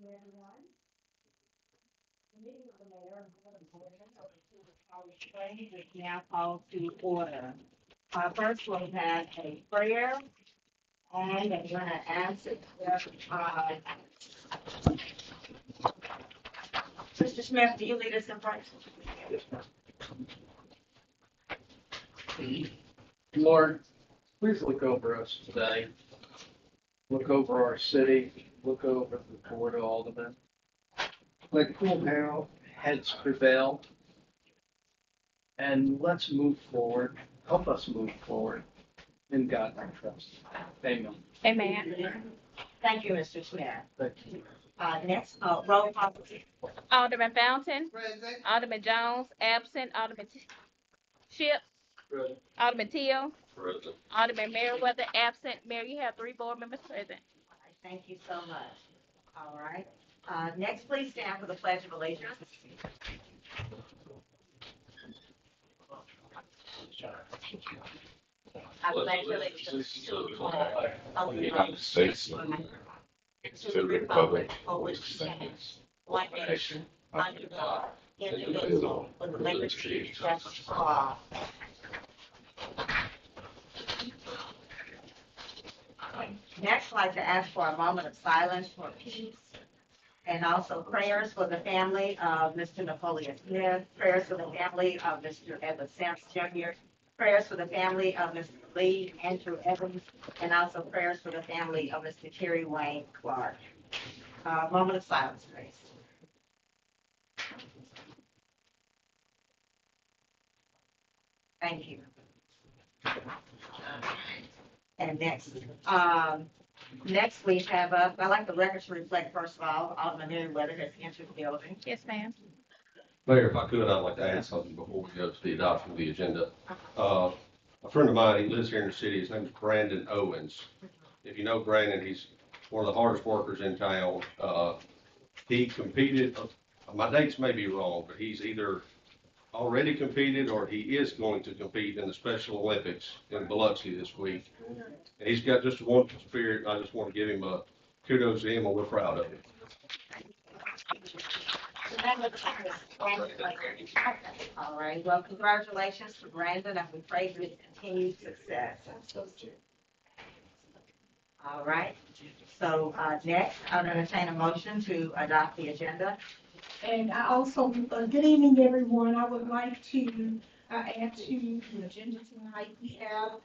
everyone. The meeting of the mayor and board of directors of the City of College Springs is now called to order. First, we'll have a prayer, and I'm going to ask if, Mr. Smith, do you lead us in prayer? Lord, please look over us today. Look over our city. Look over the Board of Aldermen. Let cool down, heads prevail. And let's move forward. Help us move forward. In God I trust. Amen. Amen. Thank you, Mr. Smith. Thank you. Next, roll call, please. Alderman Fountain, Present. Alderman Jones, absent, Alderman Shipp, Good. Alderman Teal, Present. Alderman Merriweather, absent. Mayor, you have 3 board members present. Thank you so much. All right. Next, please stand for the Pledge of Allegiance. I pledge allegiance to the flag of the United States of America, to the republic for which it stands, one nation, under God, indivisible, with liberty and justice for all. Next, I'd like to ask for a moment of silence for peace and also prayers for the family of Mr. Napoleon Smith, prayers for the family of Mr. Edward Samps Jr., prayers for the family of Mr. Lee Andrew Evans, and also prayers for the family of Mr. Terry Wayne Clark. Moment of silence, please. Thank you. And next we have, I'd like the record to reflect, first of all, Alderman Merriweather has entered the building. Yes, ma'am. Mayor, if I could, I'd like to add something before we go to the adoption of the agenda. A friend of mine, he lives here in the city, his name is Brandon Owens. If you know Brandon, he's one of the hardest workers in town. He competed, my dates may be wrong, but he's either already competed or he is going to compete in the Special Olympics in Biloxi this week. And he's got just a wonderful spirit. I just want to give him a kudos to him, and we're proud of him. All right, well, congratulations to Brandon, and we pray for his continued success. All right, so next, I'll entertain a motion to adopt the agenda. And I also, good evening, everyone. I would like to add to the agenda tonight. We have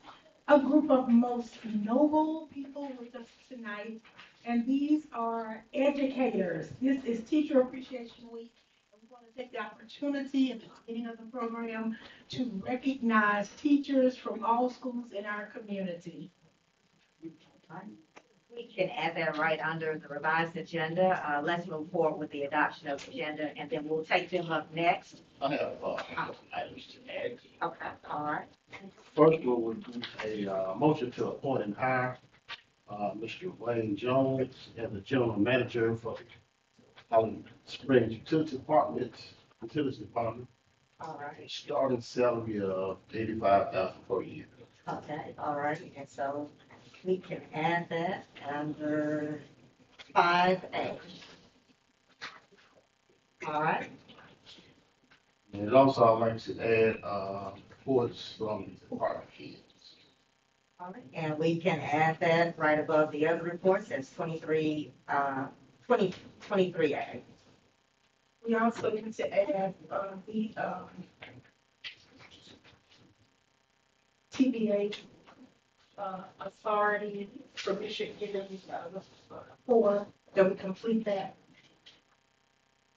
a group of most noble people with us tonight, and these are educators. This is Teacher Appreciation Week. We want to take the opportunity at the beginning of the program to recognize teachers from all schools in our community. We can add that right under the revised agenda. Let's move forward with the adoption of the agenda, and then we'll take them up next. I have items to add. Okay, all right. First, we will do a motion to appoint and hire Mr. Wayne Jones as the general manager for Holland Springs Utility Department. All right. Starting salary of $85,000 per year. Okay, all right, and so we can add that under 5A. All right, And also, I'd like to add reports from the department heads. all right, and we can add that right above the other reports as 23A. We also need to add the TBA authority permission given for them to complete that.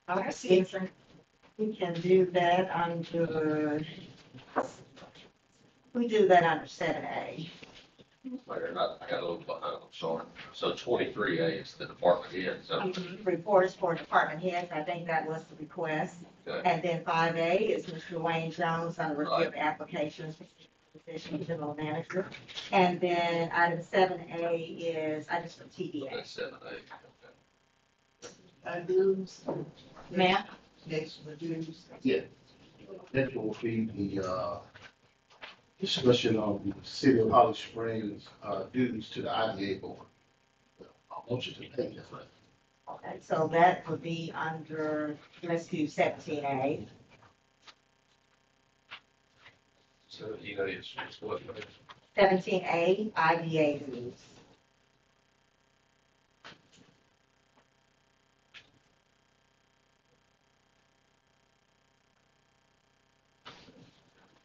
All right, Susan, we can do that under, we do that under 7A. Mayor, I got a little behind, I'm sorry. So 23A is the department head, so. Reports for department heads, I think that was the request. Okay. And then 5A is Mr. Wayne Jones on the review of applications, position general manager. And then item 7A is, I just put TDA. That's 7A. Dues. Ma'am? Next, the dues. Yeah. Next will be the discussion on the city of Holly Springs dues to the IDA board. I want you to take this one. And so that would be under, let's do 17A. So, you know, it's what, 17A, IDA dues.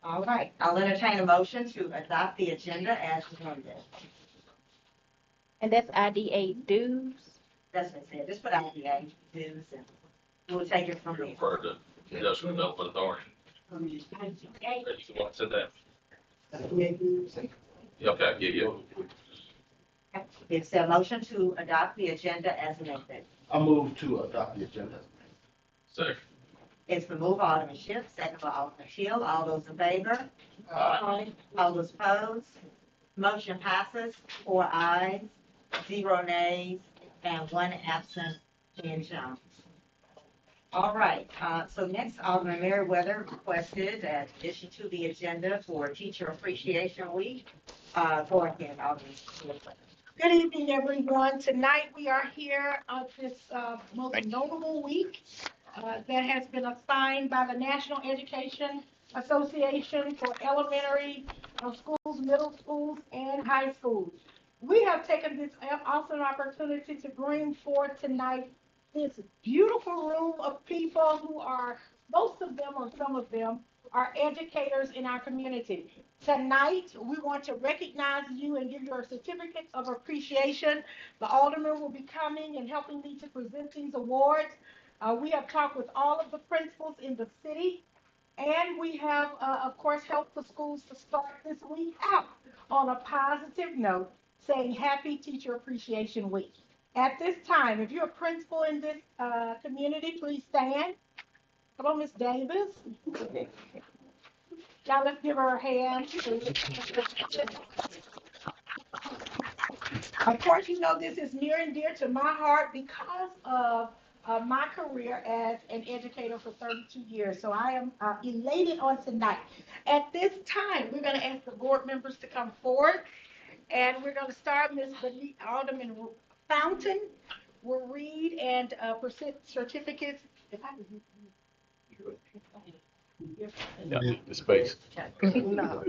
All right, I'll entertain a motion to adopt the agenda as amended. And that's IDA dues. That's what I said, just put IDA dues and we'll take it from there. refer to Industrial Development Authority. You want to say that? Okay, yeah. Is there a motion to adopt the agenda as amended? I move to adopt the agenda. Second. It's been moved by Alderman Schiff, second by Alderman Shield. All those in favor? Aye. All those opposed? Motion passes, 4 ayes, 0 nays, and 1 absent in Jones. All right, so next, Alderman Merriweather requested an addition to the agenda for Teacher Appreciation Week. Go ahead, Alderman Merriweather. Good evening, everyone. Tonight, we are here on this most notable week that has been assigned by the National Education Association for elementary schools, middle schools, and high schools. We have taken this awesome opportunity to bring forth tonight this beautiful room of people who are, most of them or some of them, are educators in our community. Tonight, we want to recognize you and give your certificates of appreciation. The alderman will be coming and helping me to present these awards. We have talked with all of the principals in the city, and we have, of course, helped the schools to start this week out on a positive note, saying Happy Teacher Appreciation Week. At this time, if you're a principal in this community, please stand. Come on, Miss Davis. Y'all, let's give her a hand. Of course, you know this is near and dear to my heart because of my career as an educator for 32 years. So I am elated on tonight. At this time, we're going to ask the board members to come forward. And we're going to start, Ms. Alderman Fountain will read and present certificates. The space. No.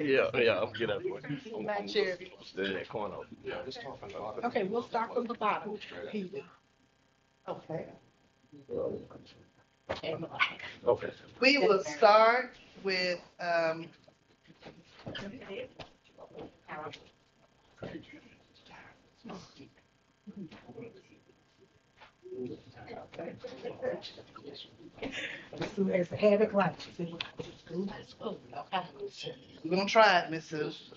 Yeah, I'll get up for you. My chair. Stay in that corner. Yeah, just talking about. Okay, we'll start from the bottom. Okay. Okay. We will start with, Let's have it right. we're gonna try it, Mrs.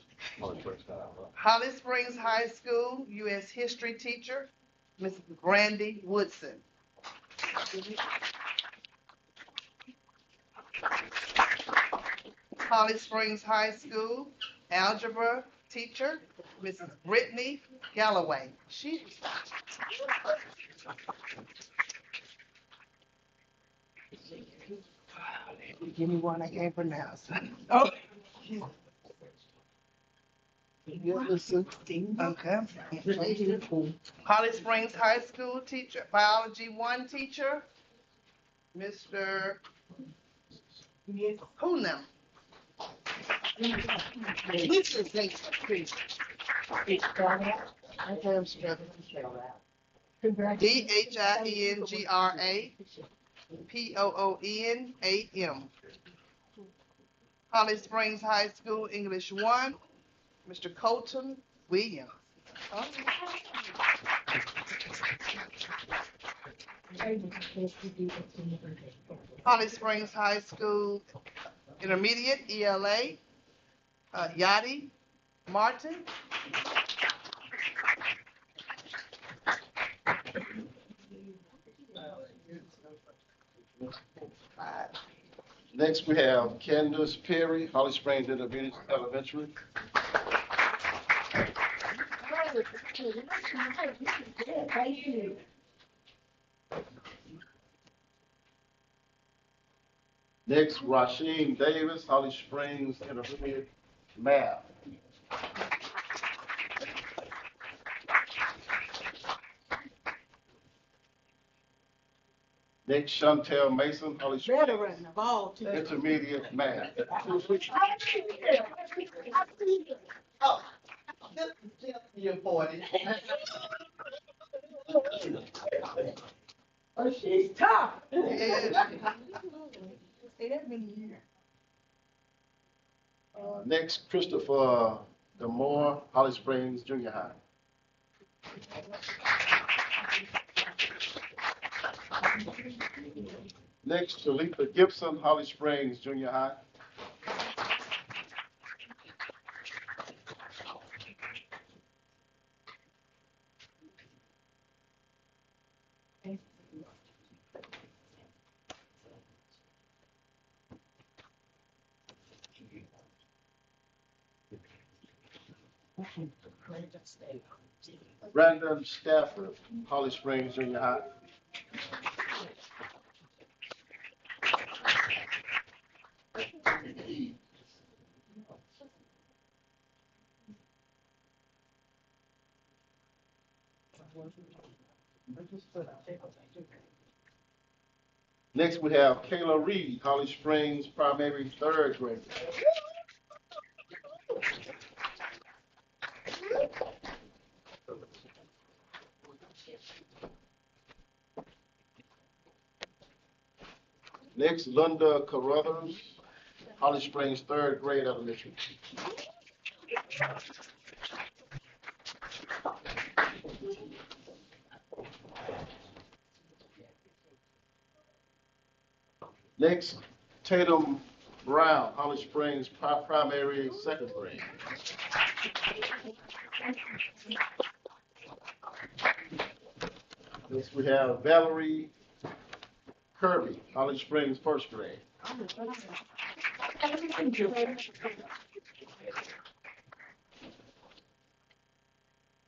Holly Springs High School, U.S. History teacher, Mrs. Brandy Woodson. Holly Springs High School, algebra teacher, Mrs. Brittany Galloway. Give me one I can't pronounce. Oh. Okay. Holly Springs High School teacher, biology 1 teacher, Mr. Who now? DHINGRA POONAM. Holly Springs High School English 1, Mr. Colton Williams. Holly Springs High School Intermediate ELA, Yadi Martin. Next, we have Candace Perry, Holly Springs Intermediate Elementary. Thank you. Next, Rasheen Davis, Holly Springs Intermediate Math. Next, Chantel Mason, Holly Springs Veteran of all too. Intermediate Math. You're 40. Oh, she's tough. Yeah. Say that many years. Next, Christopher Demore, Holly Springs Junior High. Next, Talitha Gibson, Holly Springs Junior High. Brandon Stafford, Holly Springs Junior High. Next, we have Kayla Reed, Holly Springs Primary third grade. Next, Linda Carruthers, Holly Springs third grade elementary. Next, Tatum Brown, Holly Springs primary second grade. Next, we have Valerie Kirby, Holly Springs first grade.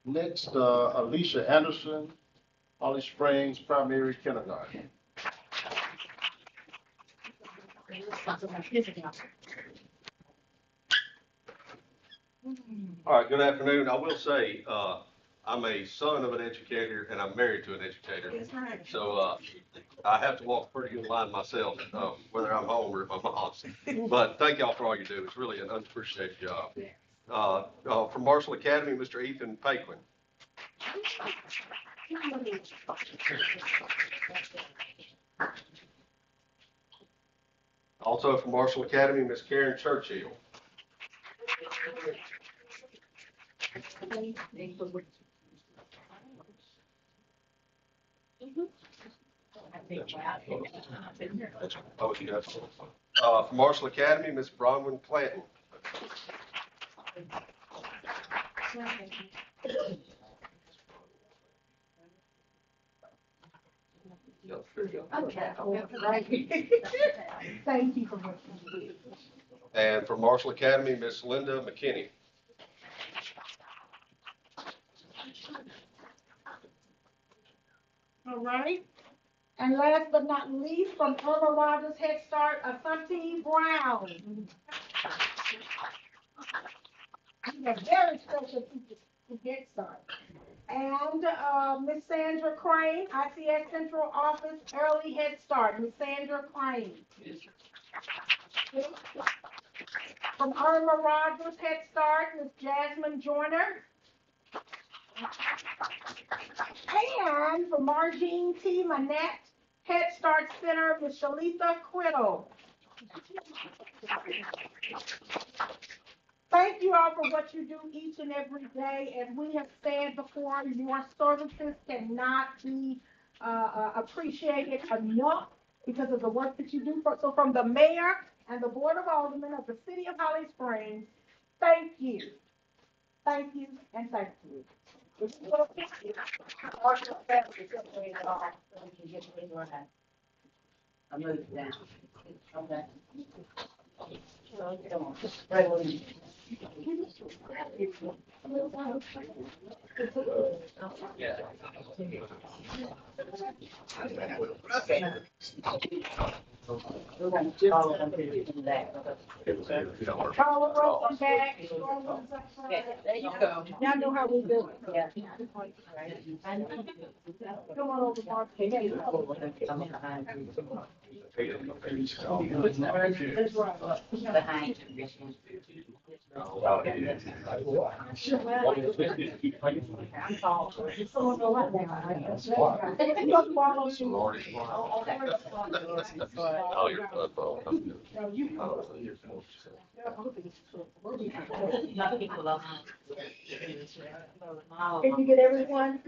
Next, Alicia Anderson, Holly Springs primary kindergarten. All right, good afternoon. I will say, I'm a son of an educator and I'm married to an educator. So, I have to walk a pretty good line myself, whether I'm home or at my mom's. But thank y'all for all you do. It's really an unappreciated job. From Marshall Academy, Mr. Ethan Paquin. Also from Marshall Academy, Miss Karen Churchill. From Marshall Academy, Miss Bronwyn Clanton. Thank you for what you do. And from Marshall Academy, Miss Linda McKinney. All right. And last but not least, from Irma Rogers Head Start, Asante Brown. She's a very special teacher to Head Start. And Miss Sandra Crane, ICS Central Office, Early Head Start, Miss Sandra Crane. From Irma Rogers Head Start, Miss Jasmine Joyner. And from Margene T. Manette, Head Start Center, Ms. Shalitha Quiddle. Thank you all for what you do each and every day. As we have said before, your services cannot be appreciated enough because of the work that you do. So from the mayor and the board of aldermen of the city of Holly Springs, thank you. Thank you and thank you. I moved it down. Okay. Come on. Okay. Carla, welcome back. There you go. Y'all know how we do it. Yeah. Come on over, Mark. That's right. Someone go out there. Oh, you're football. Did you get everyone?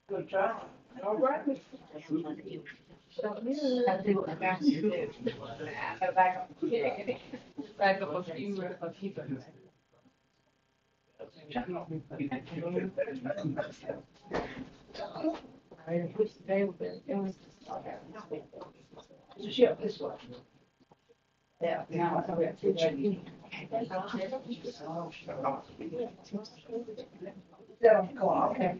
Good job. All right. Back up a few. Yeah, this one. Yeah, now I have to. Go on, okay.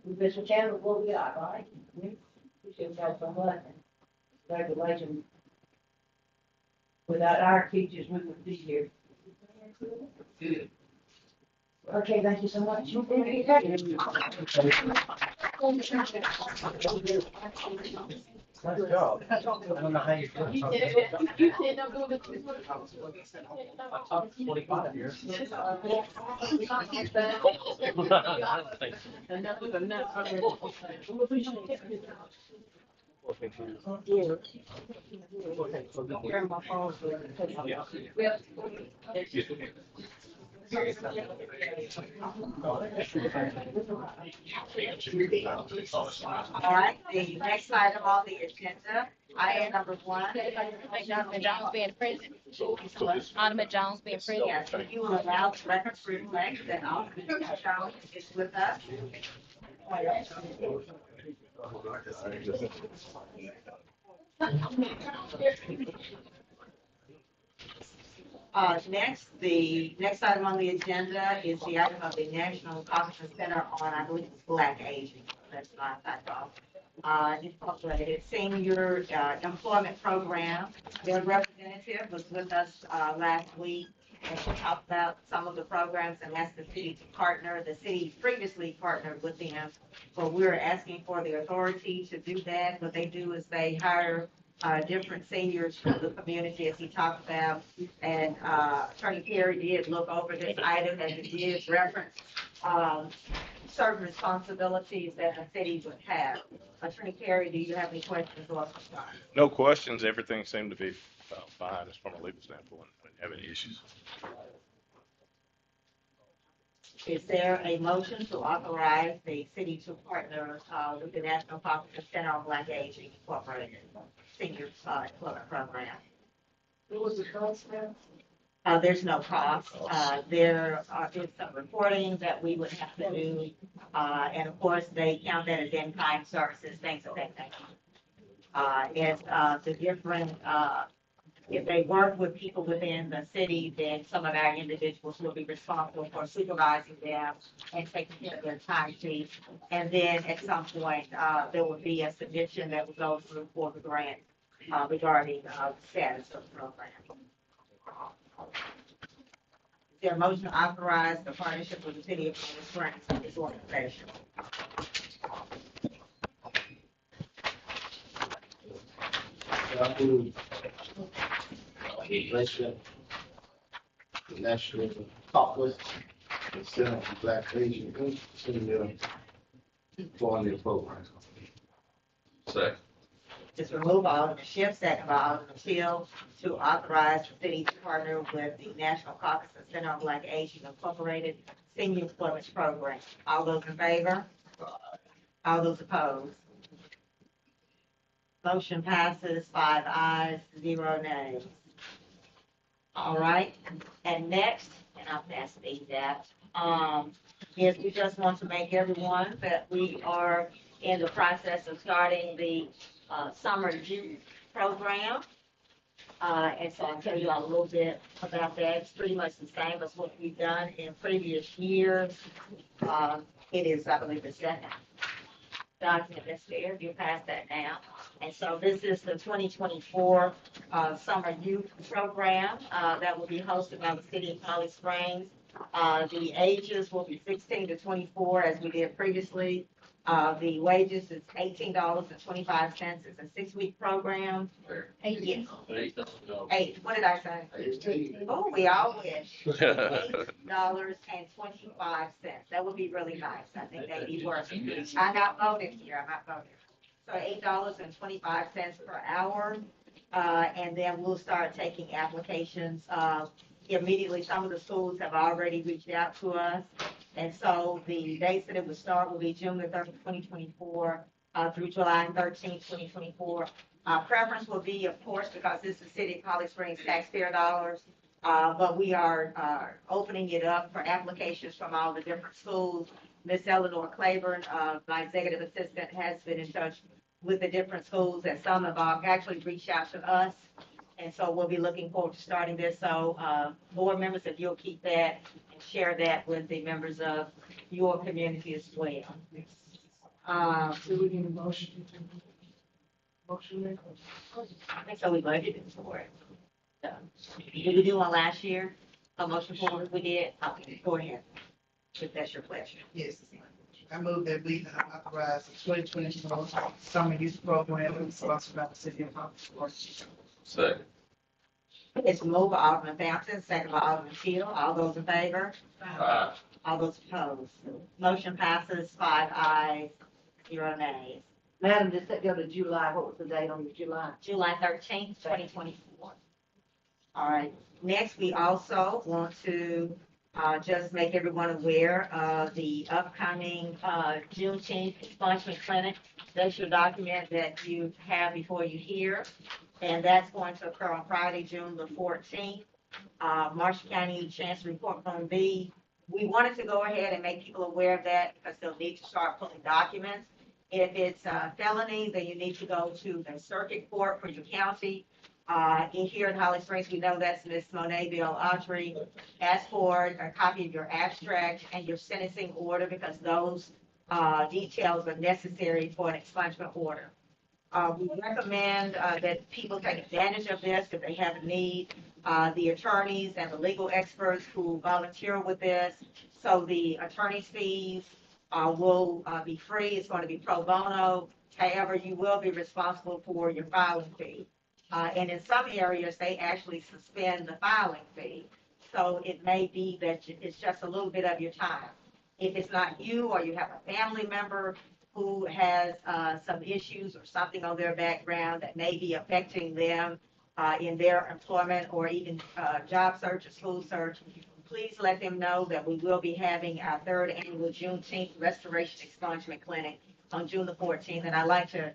We wish we can, what we are, right? We should have some luck and congratulations. Without our teachers, we wouldn't be here. Okay, thank you so much. Nice job. I don't know how you feel. You said no good. 25 years. Enough is enough. All right, the next item on the agenda, item number one. Alderman Jones being present. Alderman Jones being present. Yes, if you will allow the record to reflect that Alderman Jones is with us. The next item on the agenda is the item of the National Caucus Center on, I believe it's Black Aging. That's not that Incorporated Senior Employment Program. Their representative was with us last week and she talked about some of the programs and asked the city to partner. The city previously partnered with them, but we're asking for the authority to do that. What they do is they hire different seniors from the community, as he talked about, and Attorney Perry did look over this item and he did reference certain responsibilities that the city would have. Attorney Perry, do you have any questions or concerns? No questions. Everything seemed to be fine as from a legal standpoint. I didn't have any issues. Is there a motion to authorize the city to partner with the National Caucus Center on Black Aging Incorporated Senior Employment Program? What was the cost now? There's no cost. There is some reporting that we would have to do. And of course, they count that as in-kind services, things of that nature. The different, if they work with people within the city, then some of our individuals will be responsible for supervising them and taking care of their time sheets. And then at some point, there will be a submission that will go through for the grant regarding the status of the program. Is there a motion to authorize the partnership with the city of Coral Springs for this organization? The National Caucus Center on Black Aging Senior Employment Program. Second. Just remove Alderman Schiff, second by Alderman Teal, to authorize the city to partner with the National Caucus Center on Black Aging Incorporated Senior Employment Program. All those in favor? All those opposed? Motion passes 5 ayes, 0 nays. All right, and next, and I'll pass these out, is we just want to make everyone that we are in the process of starting the summer youth program. And so I'll tell you all a little bit about that. It's pretty much the same as what we've done in previous years. It is, I believe, the second document that's there, if you pass that down. And so this is the 2024 Summer Youth Program that will be hosted by the City of Holly Springs. The ages will be 16 to 24, as we did previously. The wages is $18.25. It's a 6-week program. Yes. Eight. What did I say? Oh, we all wish. $8.25. That would be really nice. I think they need work. I'm not voting here. I'm not voting. So $8.25 per hour. And then we'll start taking applications immediately. Some of the schools have already reached out to us. And so the dates that it would start will be June the 3rd, 2024, through July 13th, 2024. Preference will be, of course, because this is City of Holly Springs taxpayer dollars, but we are opening it up for applications from all the different schools. Miss Eleanor Claiborne, my executive assistant, has been in touch with the different schools, and some have actually reached out to us. And so we'll be looking forward to starting this. So board members, if you'll keep that and share that with the members of your community as well. Do we need a motion? Motion? I think so. We budgeted for it. Did we do one last year? A motion for it? We did. Okay, go ahead. If that's your pleasure. Yes. I move that we authorize the 2024 Summer Youth Program sponsored by the City of Holly Springs. Second. It's moved by Alderman Hampton, second by Alderman Keel. All those in favor? Aye. All those opposed? Motion passes 5 ayes, 0 nays. Madam, just to go to July, what was the date on July? July 13th, 2024. All right. Next, we also want to just make everyone aware of the upcoming Juneteenth expungement clinic. That's your document that you have before you here. And that's going to occur on Friday, June the 14th. Marshall County Chancery Courtroom B. We wanted to go ahead and make people aware of that because they'll need to start pulling documents. If it's a felony, then you need to go to the circuit court for your county. Here in Holly Springs, we know that's Ms. Monet Bill Autry. Ask for a copy of your abstract and your sentencing order because those details are necessary for an expungement order. We recommend that people take advantage of this if they have a need. The attorneys and the legal experts who volunteer with this. So the attorney's fees will be free. It's going to be pro bono. However, you will be responsible for your filing fee. And in some areas, they actually suspend the filing fee. So it may be that it's just a little bit of your time. If it's not you or you have a family member who has some issues or something on their background that may be affecting them in their employment or even job search or school search, please let them know that we will be having our 3rd annual Juneteenth Restoration Expungement Clinic on June the 14th. And I'd like to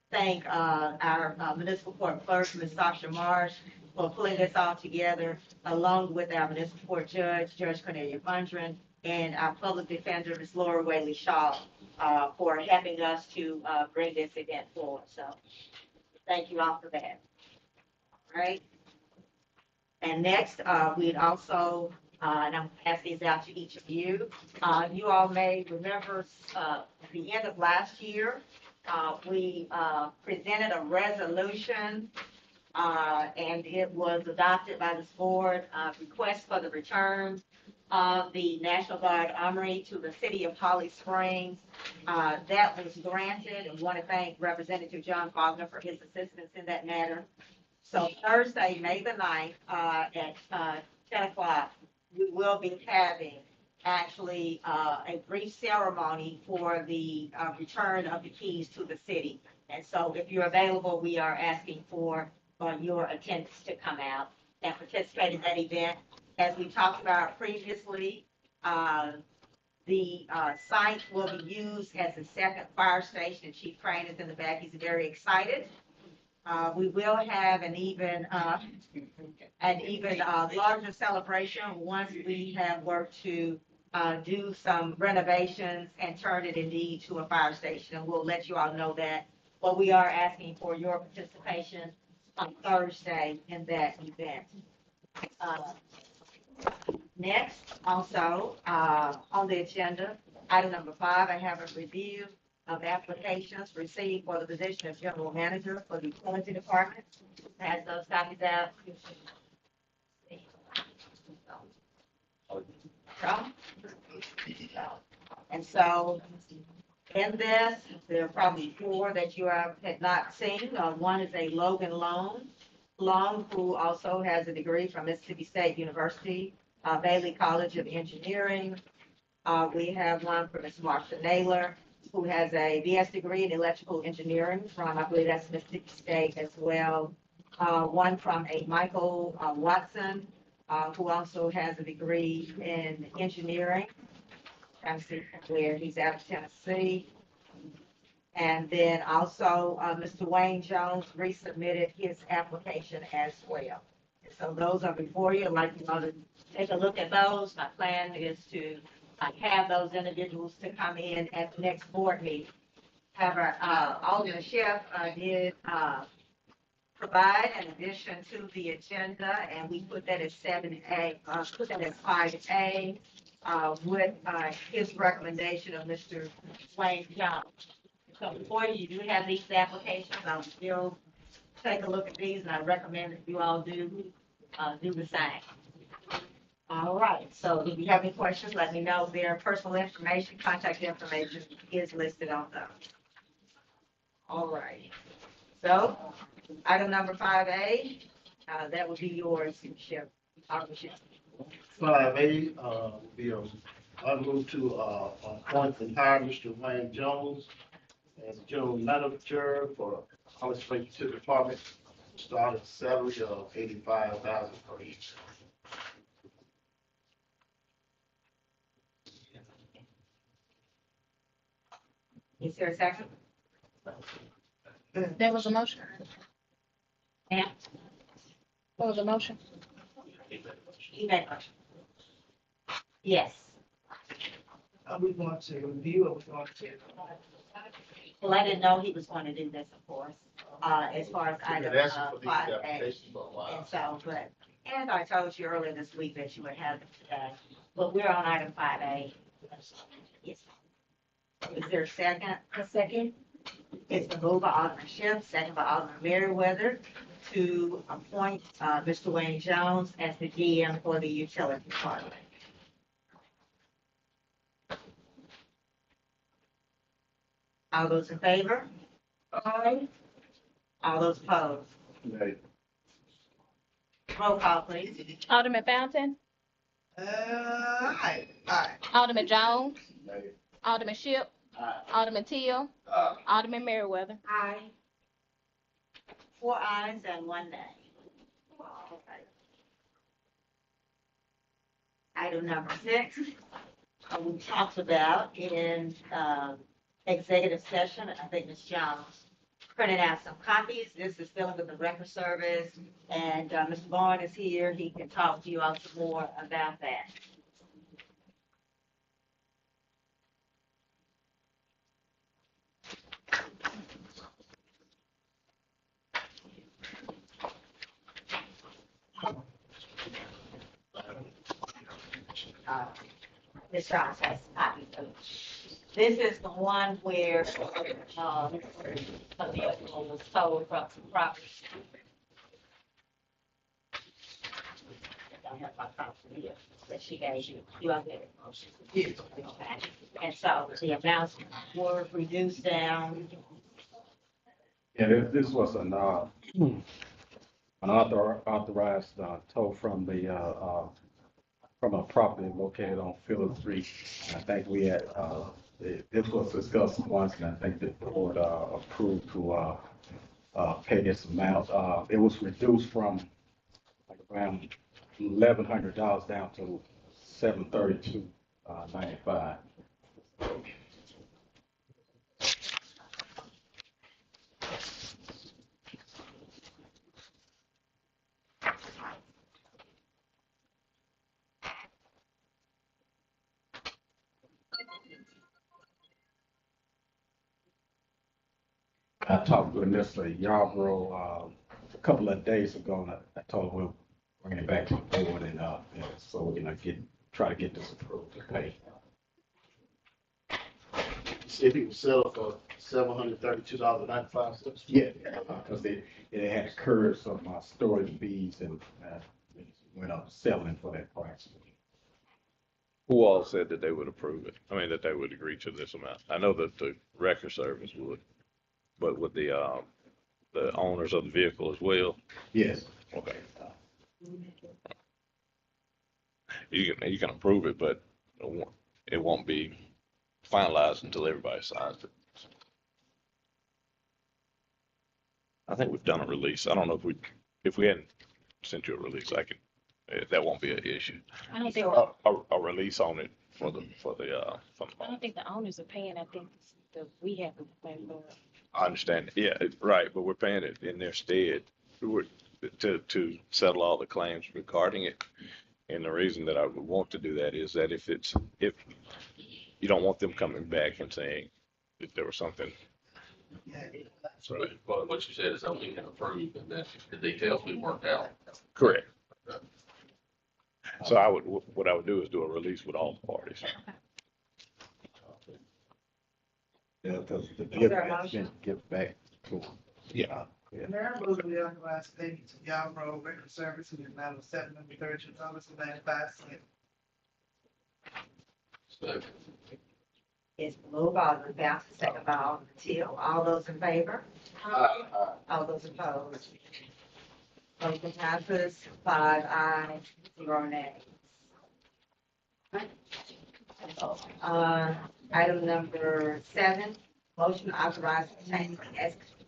thank our municipal court clerk, Ms. Sasha Marsh, for pulling this all together, along with our municipal court judge, Judge Cornelia Bundren, and our public defender, Ms. Laura Whaley Shaw, for helping us to bring this event forward. So thank you all for that. All right. And next, we'd also, and I'm pass these out to each of you. You all may remember at the end of last year, we presented a resolution and it was adopted by this board, request for the return of the National Guard Armory to the City of Holly Springs. That was granted, and want to thank Representative John Faulkner for his assistance in that matter. So Thursday, May the 9th, at 10 o'clock, we will be having actually a brief ceremony for the return of the keys to the city. And so if you're available, we are asking for your attendance to come out and participate in that event. As we talked about previously, the site will be used as a second fire station. Chief Crane is in the back. He's very excited. We will have an even larger celebration once we have worked to do some renovations and turn it indeed to a fire station. And we'll let you all know that. But we are asking for your participation on Thursday in that event. Next, also on the agenda, Item number 5, I have a review of applications received for the position of general manager for the utility department. Has those copies out? And so in this, there are probably 4 that you had not seen. One is a Logan Long, who also has a degree from Mississippi State University, Bailey College of Engineering. We have one from Ms. Marsha Naylor, who has a BS degree in electrical engineering from, I believe that's Mississippi State as well. One from a Michael Watson, who also has a degree in engineering. Trying to see where he's out of Tennessee. And then also, Mr. Wayne Jones resubmitted his application as well. So those are before you. I'd like you all to take a look at those. My plan is to have those individuals to come in at the next board meeting. However, Alderman Schiff did provide an addition to the agenda, and we put that as 7A, put that as 5A, with his recommendation of Mr. Wayne Jones. So before you do have these applications, I'll still take a look at these, and I recommend that you all do the same. All right, so if you have any questions, let me know. Their personal information, contact information is listed on those. All right. So item number 5A, that would be yours, Chef. 5A, I move to appoint and hire Mr. Wayne Jones as general manager for Holly Springs Utility Department, starting salary of $85,000 per year. Is there a second? There was a motion. Ma'am? There was a motion. You made a motion. Yes. Are we going to review or we going to? Well, I didn't know he was going to do this, of course, as far as item 5A. And so, and I told you earlier this week that you would have it today, but we're on item 5A. Yes. Is there a second? A second. It's the move by Alderman Schiff, second by Alderman Merriweather, to appoint Mr. Wayne Jones as the GM for the utility department. All those in favor? Aye. All those opposed? Roll call, please. Alderman Fountain, Aye. Alderman Jones, Alderman Shipp, Alderman Teal, Alderman Merriweather. Aye. 4 ayes and 1 nay. Okay. Item number 6, we talked about in executive session. I think Ms. Jones printed out some copies. This is still under the record service, and Mr. Vaughn is here. He can talk to you all some more about that. Ms. Jones has copies of it. This is the one where a vehicle was sold from some property. I don't have my copy here that she gave you. You all get it. Yes. Okay. And so the amounts were reduced down. Yeah, this was an authorized tow from a property located on Phillips Street. I think we had, this was discussed once, and I think the board approved to pay this amount. It was reduced from like around $1,100 down to $732.95. I talked with Mr. Yarborough a couple of days ago, and I told him we'll bring it back to the board, and so we're gonna try to get this approved to pay. said he was selling for $732.95. Yeah, because it had curved some storage fees and it went up selling for that price. Who all said that they would approve it? I mean, that they would agree to this amount? I know that the record service would, but would the owners of the vehicle as well? Yes. Okay. You can approve it, but it won't be finalized until everybody signs it. I think we've done a release. I don't know if we hadn't sent you a release, that won't be an issue. I don't think, A release on it for the. I don't think the owners are paying. I think we have to pay for it. I understand. Yeah, right, but we're paying it in their stead to settle all the claims regarding it. And the reason that I would want to do that is that if you don't want them coming back and saying that there was something. But what you said is that we can approve and that the details we worked out. Correct. So what I would do is do a release with all the parties. Yeah, because the Is there a motion? give back to them. Yeah. Mayor, move we authorize payment to Y'all Road Record Service in the amount of $732.95. So, It's moved by Alderman Bounce, second by Alderman Teal. All those in favor? All those opposed? Motion passes 5 ayes, 0 nays. Item number 7, motion to authorize obtaining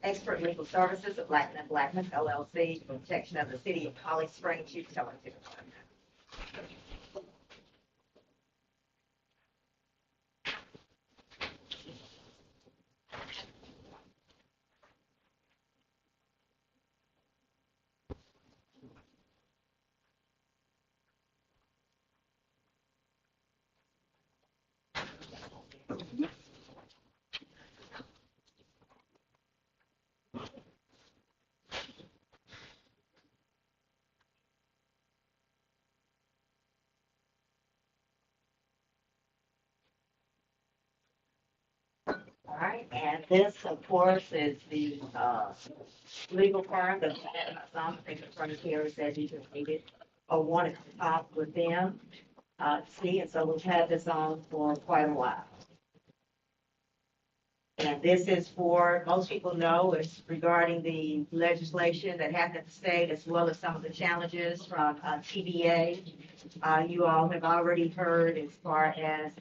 expert legal services of Blackman Blackman LLC for protection of the city of Holly Springs utility. All right, and this, of course, is the legal firm that some think the front here said you just needed or wanted to talk with them. See, and so we've had this on for quite a while. And this is for, most people know, it's regarding the legislation that happened at the state as well as some of the challenges from TBA. You all have already heard as far as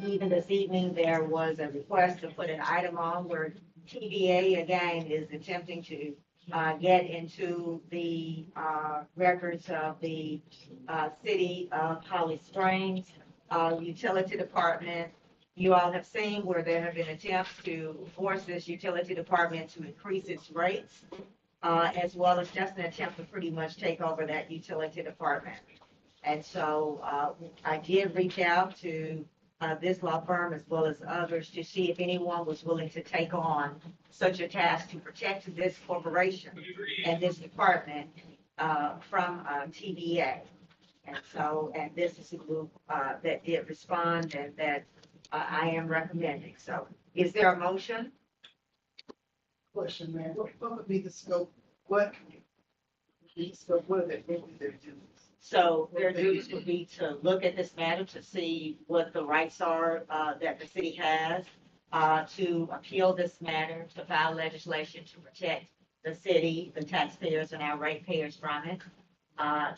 even this evening, there was a request to put an item on where TBA again is attempting to get into the records of the city of Holly Springs, utility department. You all have seen where there have been attempts to force this utility department to increase its rates, as well as just an attempt to pretty much take over that utility department. And so I did reach out to this law firm as well as others to see if anyone was willing to take on such a task to protect this corporation and this department from TBA. And so, and this is a group that did respond and that I am recommending. So is there a motion? Question, Mayor, what would be the scope? What are they do? So their duties would be to look at this matter to see what the rights are that the city has, to appeal this matter, to file legislation to protect the city, the taxpayers, and our ratepayers from it,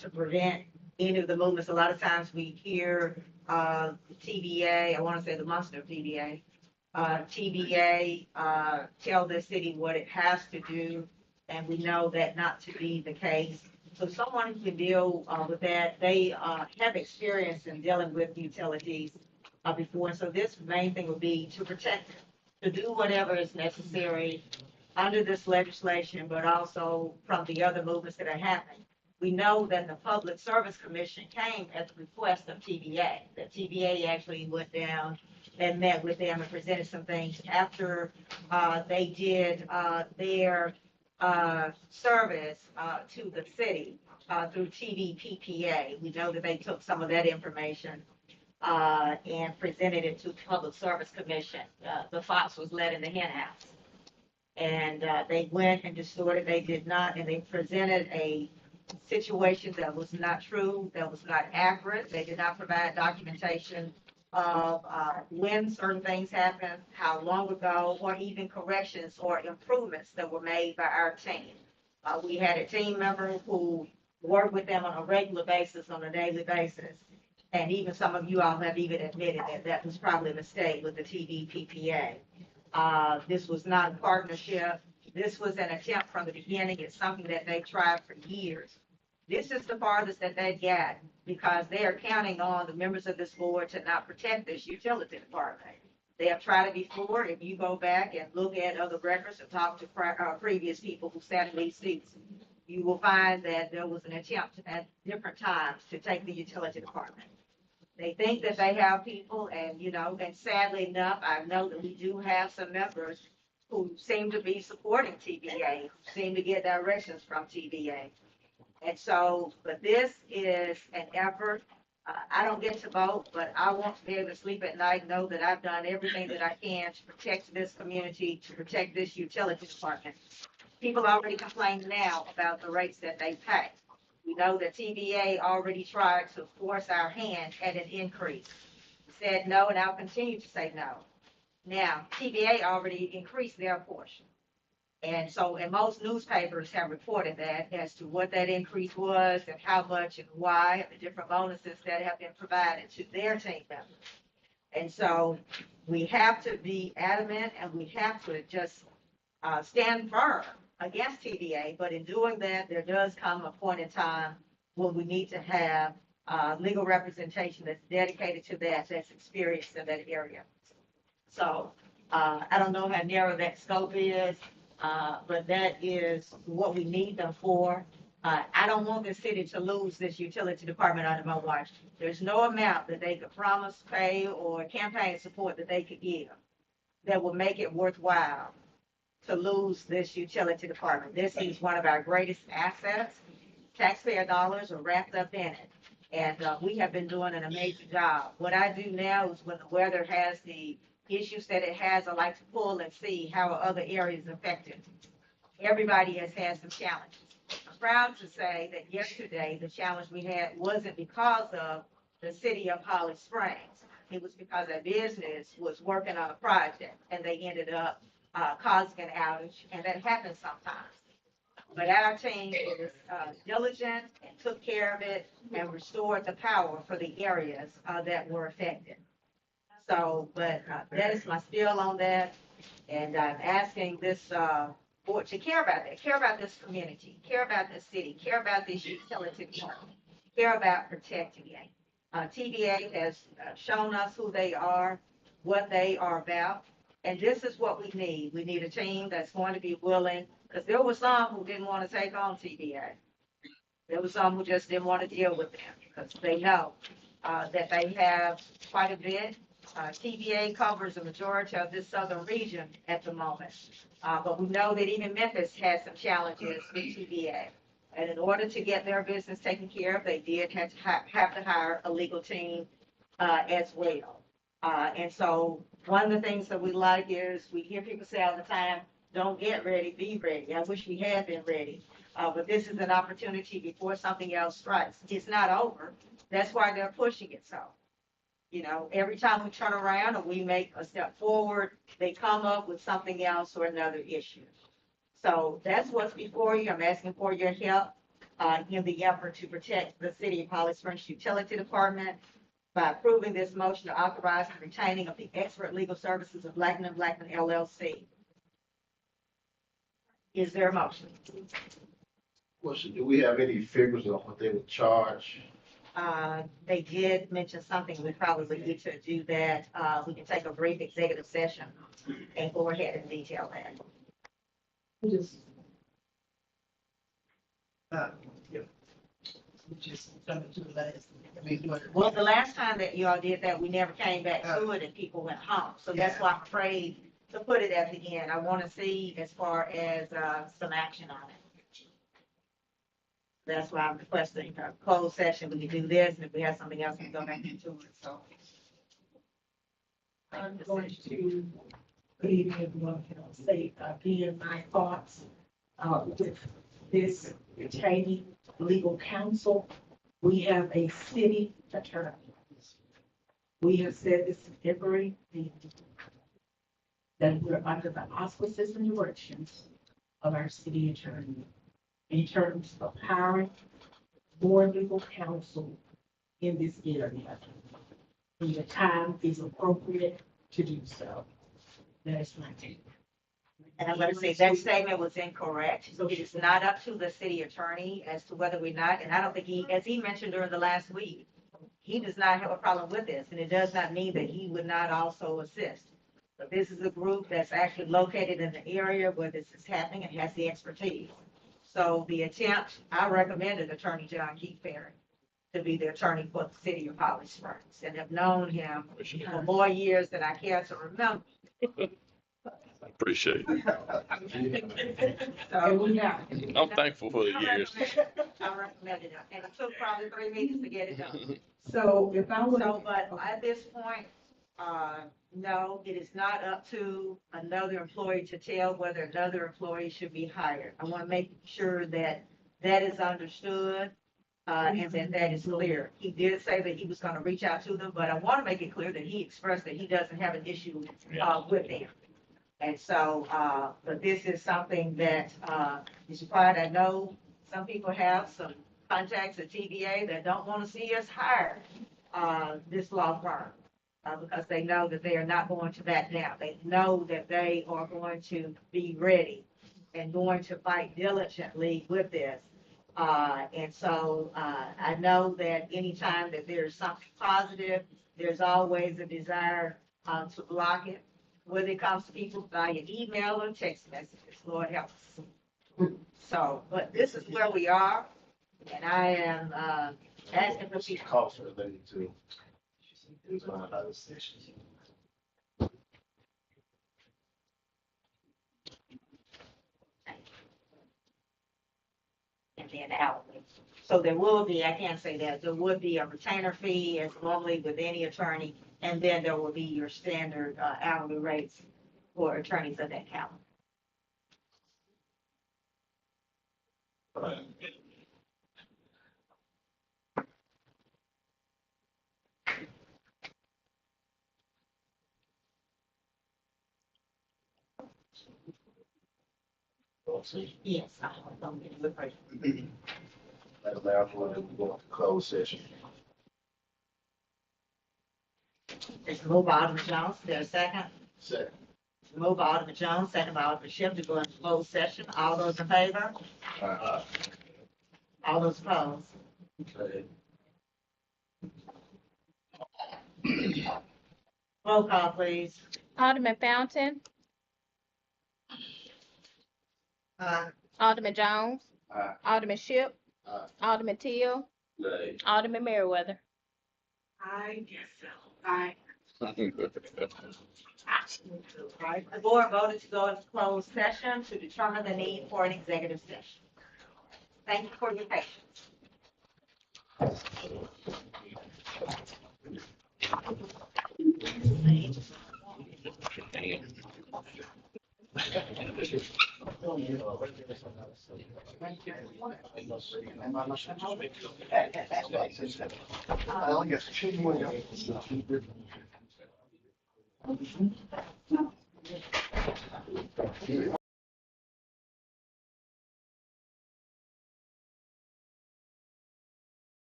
to prevent any of the movements. A lot of times we hear TBA, I want to say the monster of TBA, TBA tell the city what it has to do, and we know that not to be the case. So someone who can deal with that, they have experience in dealing with utilities before. So this main thing would be to protect, to do whatever is necessary under this legislation, but also from the other movements that are happening. We know that the Public Service Commission came at the request of TBA. That TBA actually went down and met with them and presented some things after they did their service to the city through TVPPA. We know that they took some of that information and presented it to the Public Service Commission. The fox was let in the hen house. And they went and distorted, they did not, and they presented a situation that was not true, that was not accurate. They did not provide documentation of when certain things happened, how long ago, or even corrections or improvements that were made by our team. We had a team member who worked with them on a regular basis, on a daily basis. And even some of you all have even admitted that that was probably a mistake with the TDPPA. This was not a partnership. This was an attempt from the beginning. It's something that they've tried for years. This is the farthest that they've got because they are counting on the members of this board to not protect this utility department. They have tried it before. If you go back and look at other records and talk to previous people who sat in these seats, you will find that there was an attempt at different times to take the utility department. They think that they have people and, and sadly enough, I know that we do have some members who seem to be supporting TVA, who seem to get directions from TVA. And so, but this is an effort. I don't get to vote, but I want to be able to sleep at night and know that I've done everything that I can to protect this community, to protect this utility department. People already complain now about the rates that they pay. We know that TVA already tried to force our hand at an increase. We said no, and I'll continue to say no. Now, TVA already increased their portion. And so, and most newspapers have reported that as to what that increase was and how much and why, and the different bonuses that have been provided to their team members. And so we have to be adamant and we have to just stand firm against TVA. But in doing that, there does come a point in time when we need to have legal representation that's dedicated to that, that's experienced in that area. So I don't know how narrow that scope is. But that is what we need them for. I don't want the city to lose this utility department under my watch. There's no amount that they could promise, pay, or campaign support that they could give that will make it worthwhile to lose this utility department. This is one of our greatest assets. Taxpayer dollars are wrapped up in it. And we have been doing an amazing job. What I do now is when the weather has the issues that it has, I like to pull and see how are other areas affected. Everybody has had some challenges. I'm proud to say that yesterday, the challenge we had wasn't because of the city of Holly Springs. It was because a business was working on a project and they ended up causing an outage, and that happens sometimes. But our team was diligent and took care of it and restored the power for the areas that were affected. So, but that is my spiel on that. And I'm asking this board to care about that, care about this community, care about this city, care about this utility department, care about protecting it. TVA has shown us who they are, what they are about. And this is what we need. We need a team that's going to be willing, because there were some who didn't want to take on TVA. There were some who just didn't want to deal with them because they know that they have quite a bit. TVA covers the majority of this southern region at the moment. But we know that even Memphis has some challenges with TVA. And in order to get their business taken care of, they did have to hire a legal team as well. And so one of the things that we like is we hear people say all the time, don't get ready, be ready. I wish we had been ready. But this is an opportunity before something else strikes. It's not over. That's why they're pushing it so. Every time we turn around and we make a step forward, they come up with something else or another issue. So that's what's before you. I'm asking for your help in the effort to protect the city of Holly Springs Utility Department by approving this motion to authorize the retaining of the expert legal services of Blackman & Blackman LLC. Is there a motion? Question, do we have any figures on what they would charge? They did mention something. We probably need to do that. We can take a brief executive session and go ahead and detail that. Well, the last time that you all did that, we never came back to it and people went home. So that's why I'm afraid to put it at the end. I want to see as far as some action on it. That's why I'm requesting a closed session. We can do this, and if we have something else, we can go back into it, so. I'm going to, good evening, everyone, can I say again my thoughts with this retaining legal counsel. We have a city attorney. We have said this in every meeting, that we're under the auspices and directions of our city attorney in terms of hiring more legal counsel in this area. When the time is appropriate to do so. That is my take. And I'm gonna say that statement was incorrect. So it is not up to the city attorney as to whether we're not, and I don't think he, as he mentioned during the last week, he does not have a problem with this, and it does not mean that he would not also assist. But this is a group that's actually located in the area where this is happening and has the expertise. So the attempt, I recommended Attorney John Keith Perry to be the attorney for the city of Holly Springs, and have known him for more years than I care to remember. Appreciate it. So we have. I'm thankful for the years. I recommended it, and it took probably 3 meetings to get it done. So if I were So, to, but at this point, no, it is not up to another employee to tell whether another employee should be hired. I want to make sure that that is understood, and that is clear. He did say that he was going to reach out to them, but I want to make it clear that he expressed that he doesn't have an issue, with them. And so, but this is something that, is required. I know some people have some contacts at TVA that don't want to see us hire, this law firm. Because they know that they are not going to back down. They know that they are going to be ready and going to fight diligently with this. And so I know that anytime that there's something positive, there's always a desire to block it. Whether it comes to people via email or text messages, Lord help us. So, but this is where we are, and I am asking for people. Cost related to. Other sessions. And then hourly. So there will be, I can't say that, there would be a retainer fee as normally with any attorney, and then there will be your standard hourly rates for attorneys of that caliber. Yes, I don't get it right. Madam Mayor, I'm going to go into closed session. It's moved by Alderman Jones, there's a second. Second. Moved by Alderman Jones, second by Alderman Schiff to go into closed session. All those in favor? All those opposed? Roll call, please. Alderman Fountain, Alderman Jones, Aye. Alderman Ship, Aye. Alderman Teal, Nay. Alderman Merriweather. I guess so. I. Right, the board voted to go into closed session to determine the need for an executive session. Thank you for your patience. I only got two more.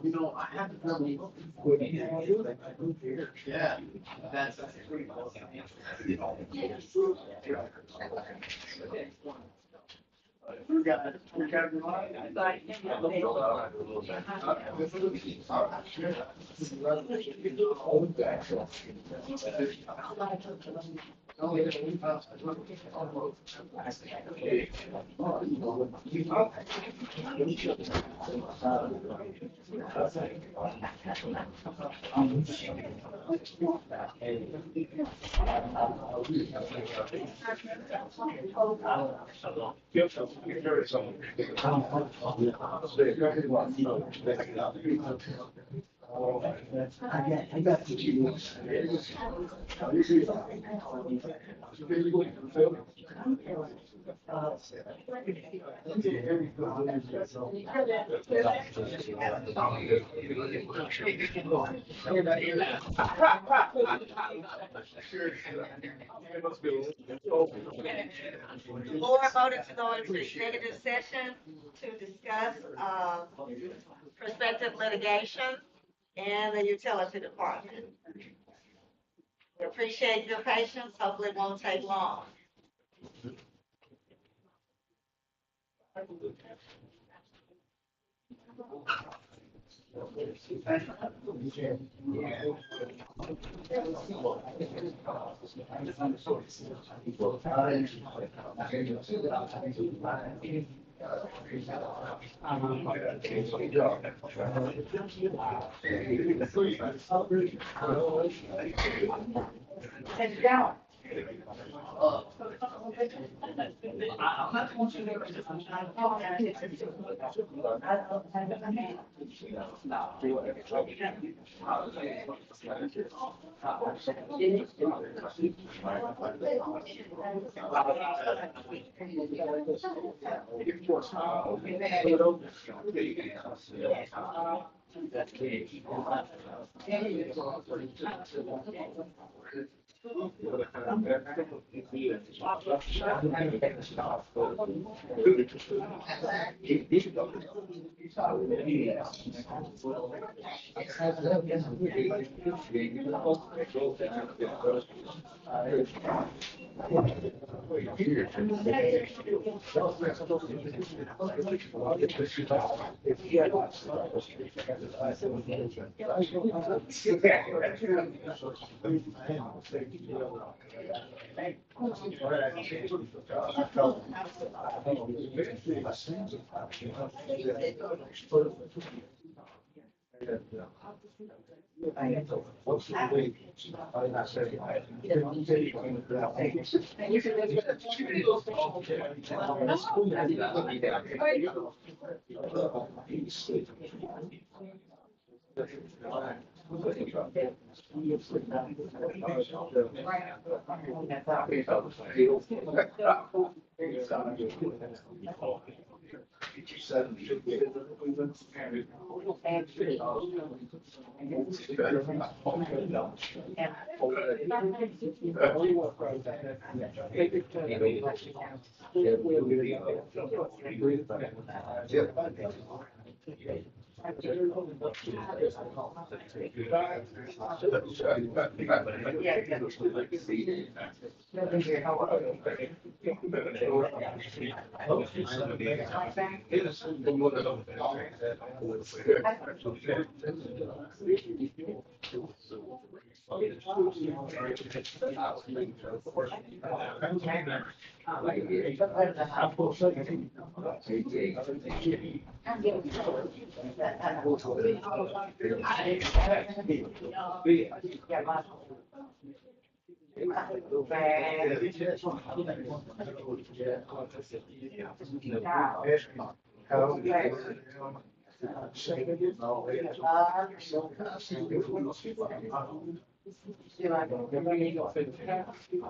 You know, I haven't really. Yeah, that's. The board voted to go into executive session to discuss, prospective litigation in the utility department. We appreciate your patience. Hopefully it won't take long. Sit down.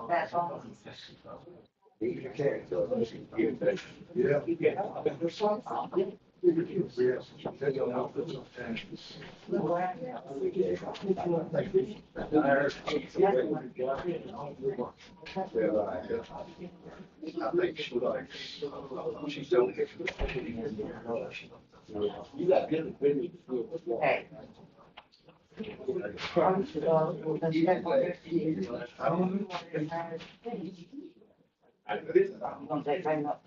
That's all. Hey. You gonna take time up?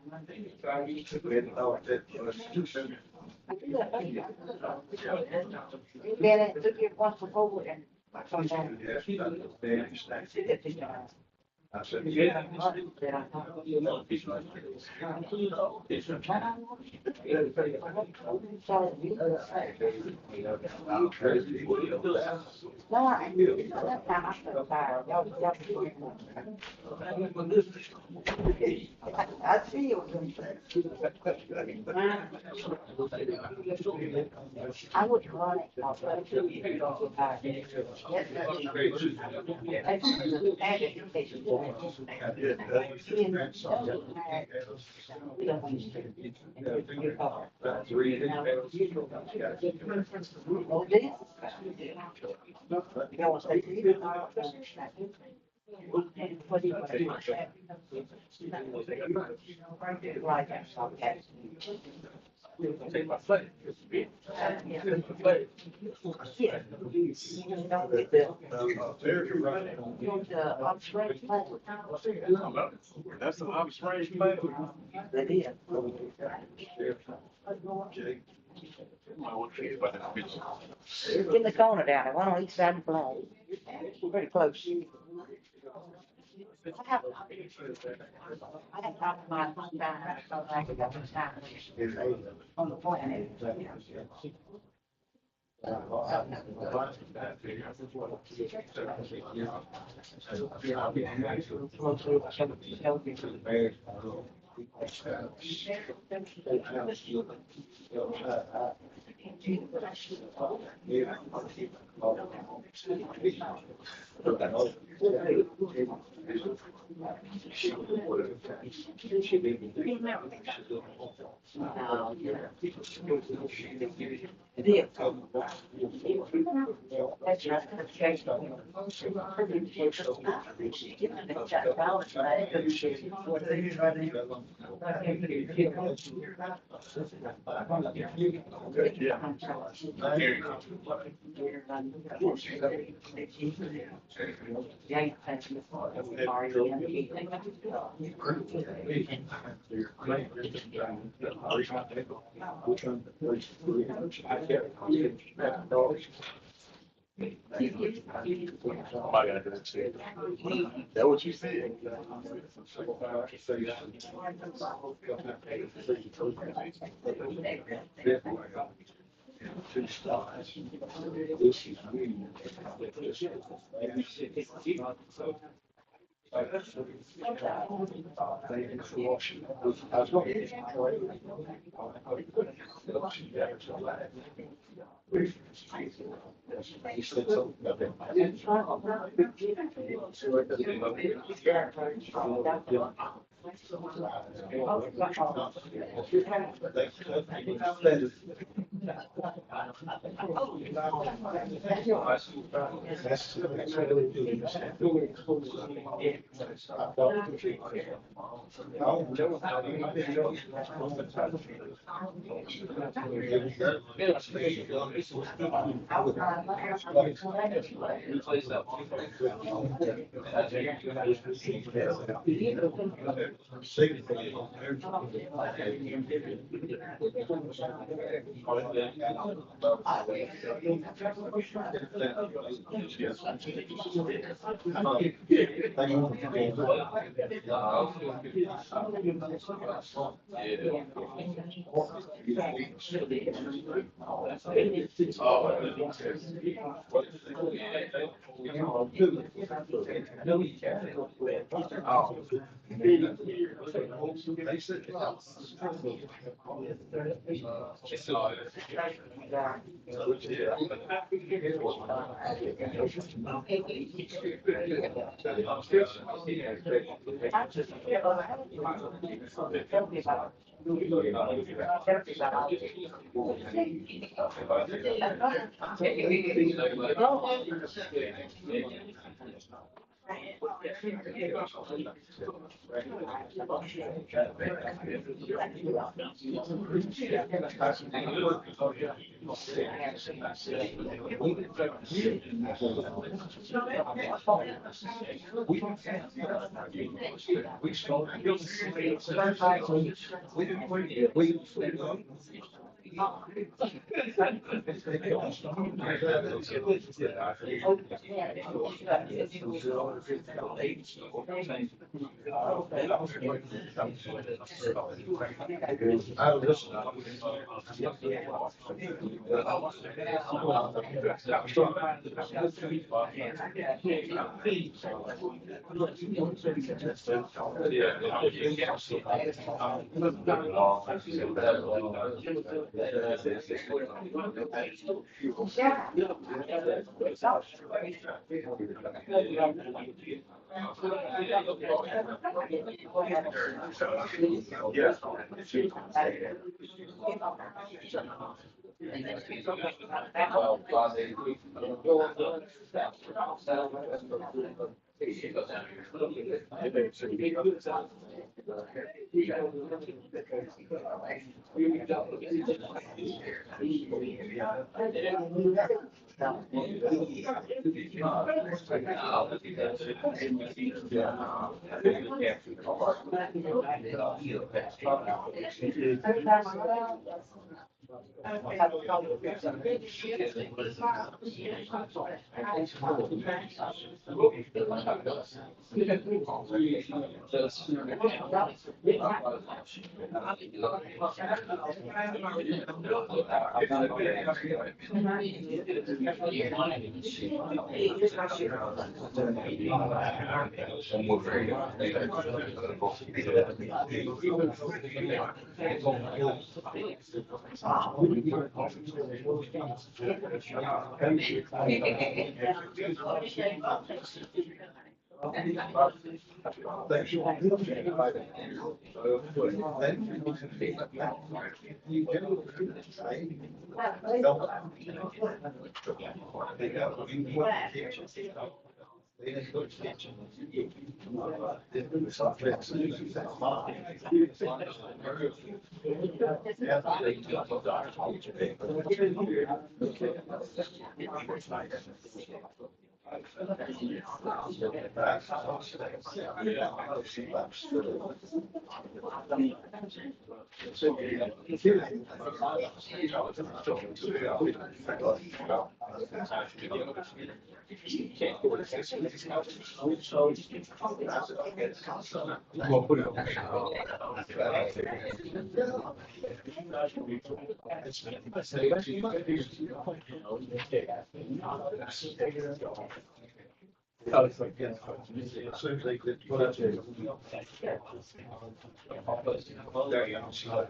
Been it took you once before and sometimes. No, I see you. I would run it. That's an off-range plan. In the corner down there, one on each side of the flag. Pretty close. I have talked my phone down, so I could go on the planet. That what you said?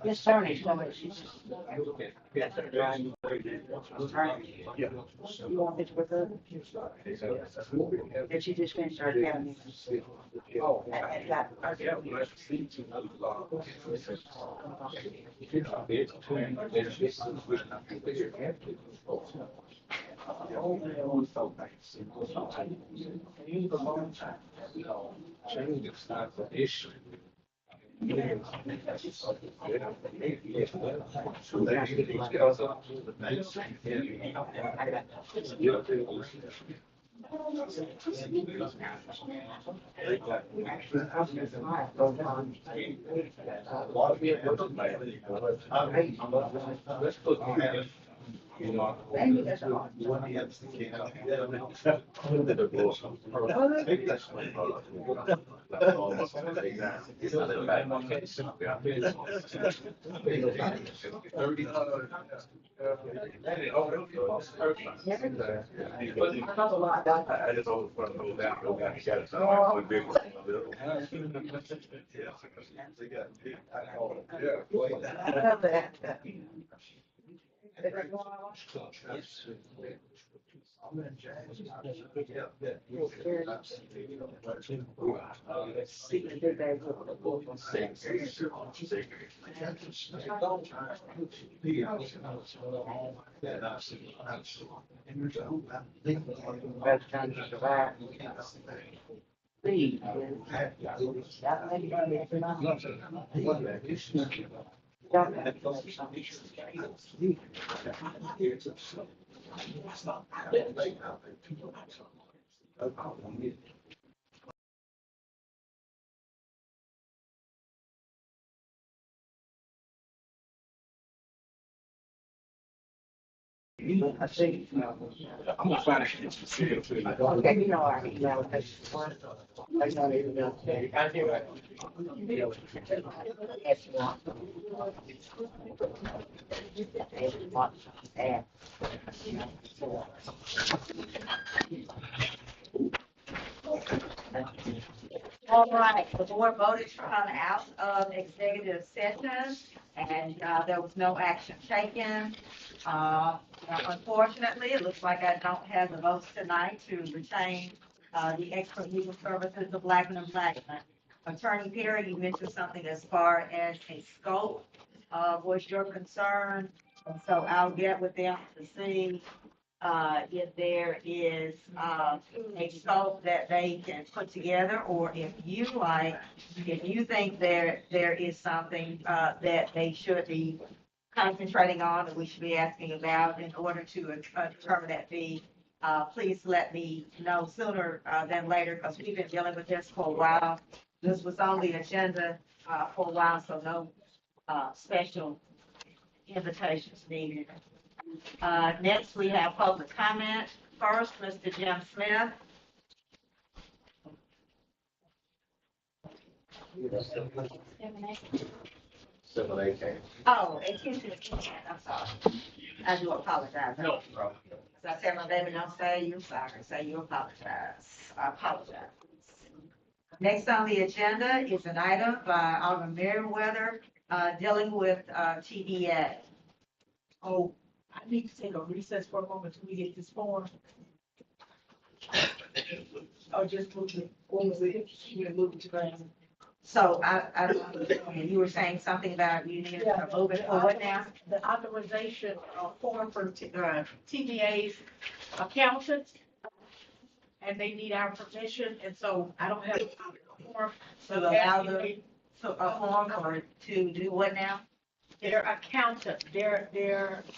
Miss Tony's coming. You want me to put the? Did she just finish her academy? Oh. Thank you, that's all. I just always want to go down, you gotta start with big one, a little. Best time to survive. Please. That may be I see. I'm gonna find it. Okay, you know, I email this one. I got it, email. I do it. Yes, you want. And. All right, the board voted to come out of executive session, and there was no action taken. Unfortunately, it looks like I don't have the votes tonight to retain the expert legal services of Blackman and Blackman. Attorney Perry, you mentioned something as far as a scope was your concern, and so I'll get with them to see if there is a scope that they can put together, or if you think there is something that they should be concentrating on and we should be asking about in order to determine that fee, please let me know sooner than later, because we've been dealing with this for a while. This was on the agenda for a while, so no special invitations needed. Next, we have public comment. First, Mr. Jim Smith. Oh, excuse me, I'm sorry. I do apologize. No problem. As I tell my baby, don't say you're sorry, say you apologize. I apologize. Next on the agenda is an item by Alderman Merriweather, dealing with TDA. Oh, I need to take a recess for a moment till we get this form. Or just move it, move it to ground. So I don't understand. You were saying something about you needed to move it for what now? The authorization form for TDA's accountants. And they need our permission, and so I don't have a form. So allow a form or to do what now? Their accountant, their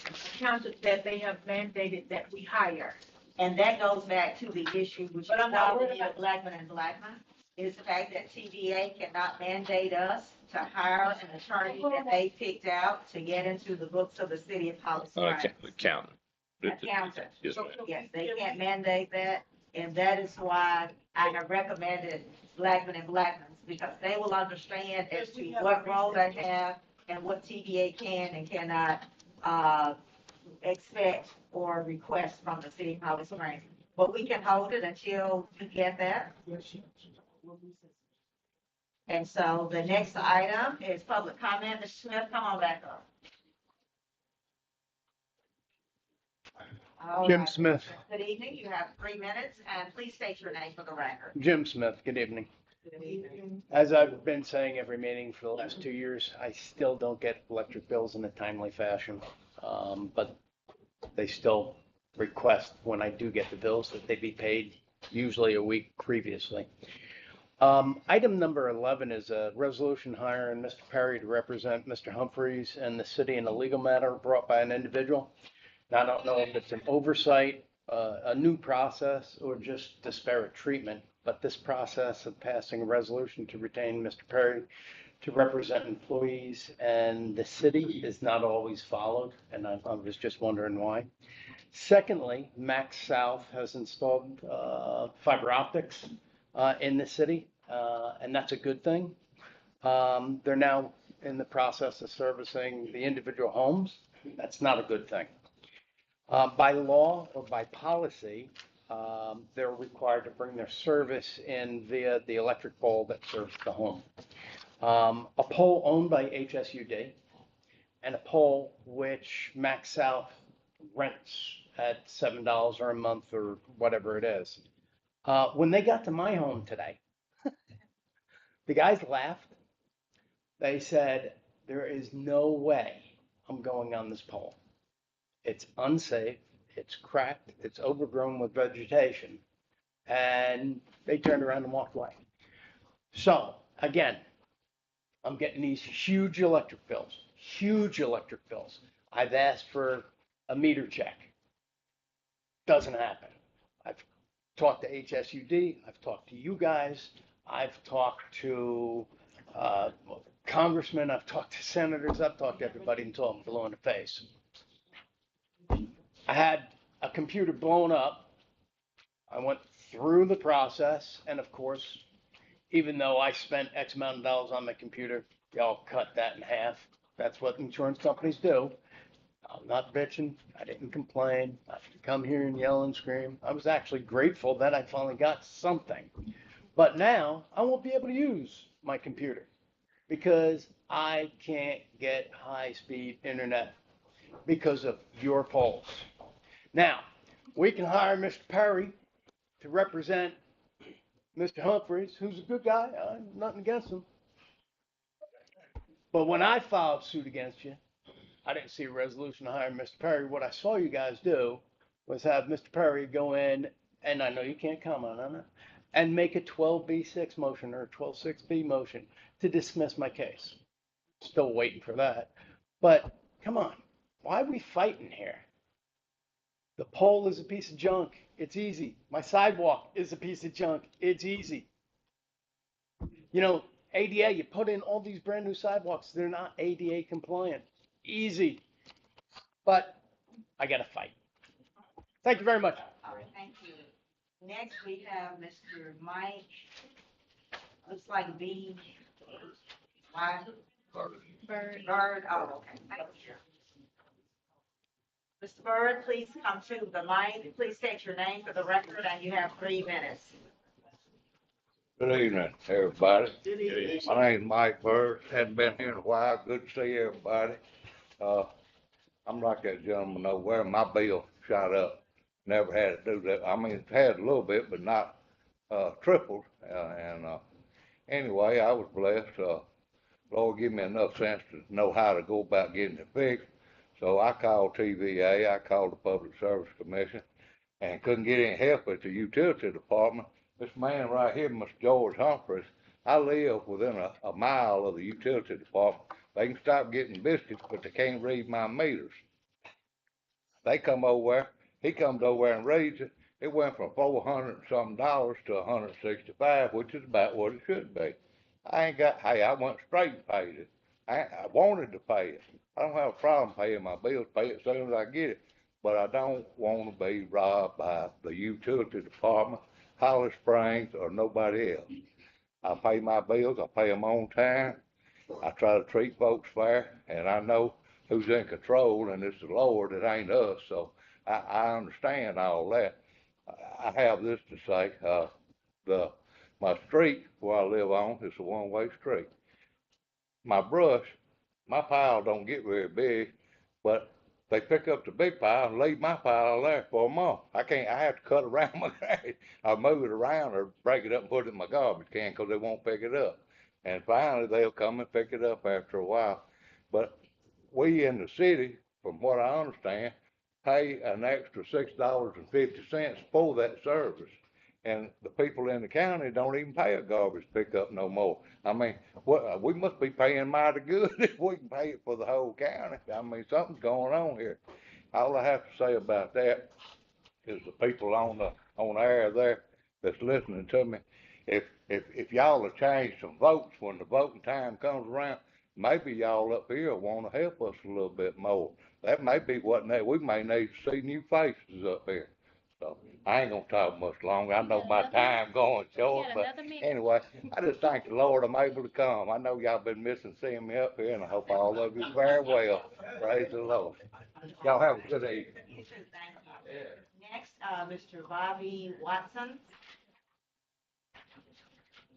accountant that they have mandated that we hire. And that goes back to the issue which is But I'm not worried involving about- Blackman and Blackman, is the fact that TDA cannot mandate us to hire an attorney that they picked out to get into the books of the city of Hollis Springs. Accountant. Accountant. Yes, ma'am. Yes, they can't mandate that, and that is why I have recommended Blackman and Blackman's, because they will understand as to what role they have and what TDA can and cannot expect or request from the city of Hollis Springs. But we can hold it until you get that. And so the next item is public comment. Mr. Smith, come on back up. All Jim right. Smith. Good evening. You have 3 minutes, and please state your name for the record. Jim Smith, good evening. As I've been saying every meeting for the last 2 years, I still don't get electric bills in a timely fashion. But they still request when I do get the bills that they be paid usually a week previously. Item number 11 is a resolution hiring Mr. Perry to represent Mr. Humphreys and the city in a legal matter brought by an individual. Now, I don't know if it's an oversight, a new process, or just disparate treatment, but this process of passing a resolution to retain Mr. Perry to represent employees, and the city is not always followed, and I was just wondering why. Secondly, Max South has installed fiber optics in the city, and that's a good thing. They're now in the process of servicing the individual homes. That's not a good thing. By law or by policy, they're required to bring their service in via the electric pole that serves the home. A pole owned by HSUD and a pole which Max South rents at $7 or a month or whatever it is. When they got to my home today, the guys laughed. They said, there is no way I'm going on this pole. It's unsafe, it's cracked, it's overgrown with vegetation. And they turned around and walked away. So again, I'm getting these huge electric bills, huge electric bills. I've asked for a meter check. Doesn't happen. I've talked to HSUD, I've talked to you guys, I've talked to congressmen, I've talked to senators, I've talked to everybody until I'm blue in the face. I had a computer blown up. I went through the process, and of course, even though I spent X amount of dollars on my computer, y'all cut that in half. That's what insurance companies do. I'm not bitching. I didn't complain. I didn't come here and yell and scream. I was actually grateful that I finally got something. But now I won't be able to use my computer because I can't get high-speed internet because of your polls. Now, we can hire Mr. Perry to represent Mr. Humphreys, who's a good guy. I have nothing against him. But when I filed suit against you, I didn't see a resolution to hire Mr. Perry. What I saw you guys do was have Mr. Perry go in, and I know you can't comment on it, and make a 12B6 motion or a 12.6B motion to dismiss my case. Still waiting for that. But come on, why are we fighting here? The pole is a piece of junk. It's easy. My sidewalk is a piece of junk. It's easy. You know, ADA, you put in all these brand new sidewalks. They're not ADA compliant. Easy. But I got to fight. Thank you very much. All right, thank you. Next, we have Mr. Mike, looks like B. Y. Bird. Bird, oh, okay, thank you. Mr. Bird, please come to the mic. Please state your name for the record, and you have 3 minutes. Good evening, everybody. My name's Mike Bird. Hadn't been here in a while. Good to see everybody. I'm like that gentleman over there. My bill shot up. Never had to do that. I mean, it had a little bit, but not tripled. Anyway, I was blessed. Lord gave me enough sense to know how to go about getting it fixed. So I called TVA, I called the Public Service Commission, and couldn't get any help at the utility department. This man right here, Mr. George Humphreys, I live within a mile of the utility department. They can stop getting biscuits, but they can't read my meters. They come over there, he comes over there and reads it. It went from $400 and something to $165, which is about what it should be. I went straight and paid it. I wanted to pay it. I don't have a problem paying my bills, pay it as soon as I get it. But I don't want to be robbed by the utility department, Holly Springs, or nobody else. I pay my bills, I pay them on time. I try to treat folks fair, and I know who's in control, and it's the Lord, it ain't us. So I understand all that. I have this to say, my street where I live on is a one-way street. My brush, my pile don't get very big, but they pick up the big pile and leave my pile there for a month. I have to cut around my grass. I move it around or break it up and put it in my garbage can because they won't pick it up. And finally they'll come and pick it up after a while. But we in the city, from what I understand, pay an extra $6.50 for that service. And the people in the county don't even pay a garbage pickup no more. I mean, we must be paying mighty good if we can pay it for the whole county. I mean, something's going on here. All I have to say about that is the people on the air there that's listening to me, if y'all have changed some votes when the voting time comes around, maybe y'all up here wanna help us a little bit more. That may be what, we may need to see new faces up here. So, I ain't gonna talk much longer. I know my time going short, but anyway, I just thank the Lord I'm able to come. I know y'all been missing seeing me up here, and I hope all of you very well. Praise the Lord. Y'all have a good evening. You too, thank you. Next, Mr. Bobby Watson.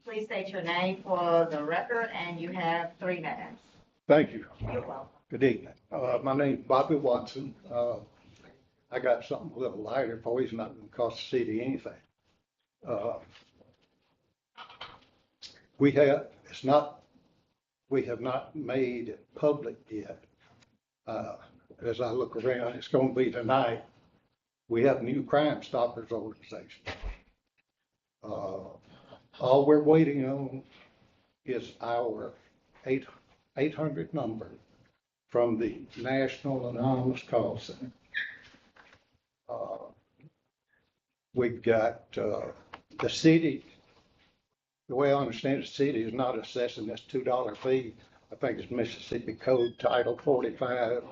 Please state your name for the record, and you have 3 minutes. Thank you. You're welcome. Good evening. My name's Bobby Watson. I got something a little lighter for you. It's not going to cost the city anything. We have not made it public yet. As I look around, it's going to be tonight. We have a new Crime Stoppers organization. All we're waiting on is our 800 number from the National Anonymous Call Center. We've got the city. The way I understand it, the city is not assessing this $2 fee. I think it's Mississippi Code Title 45,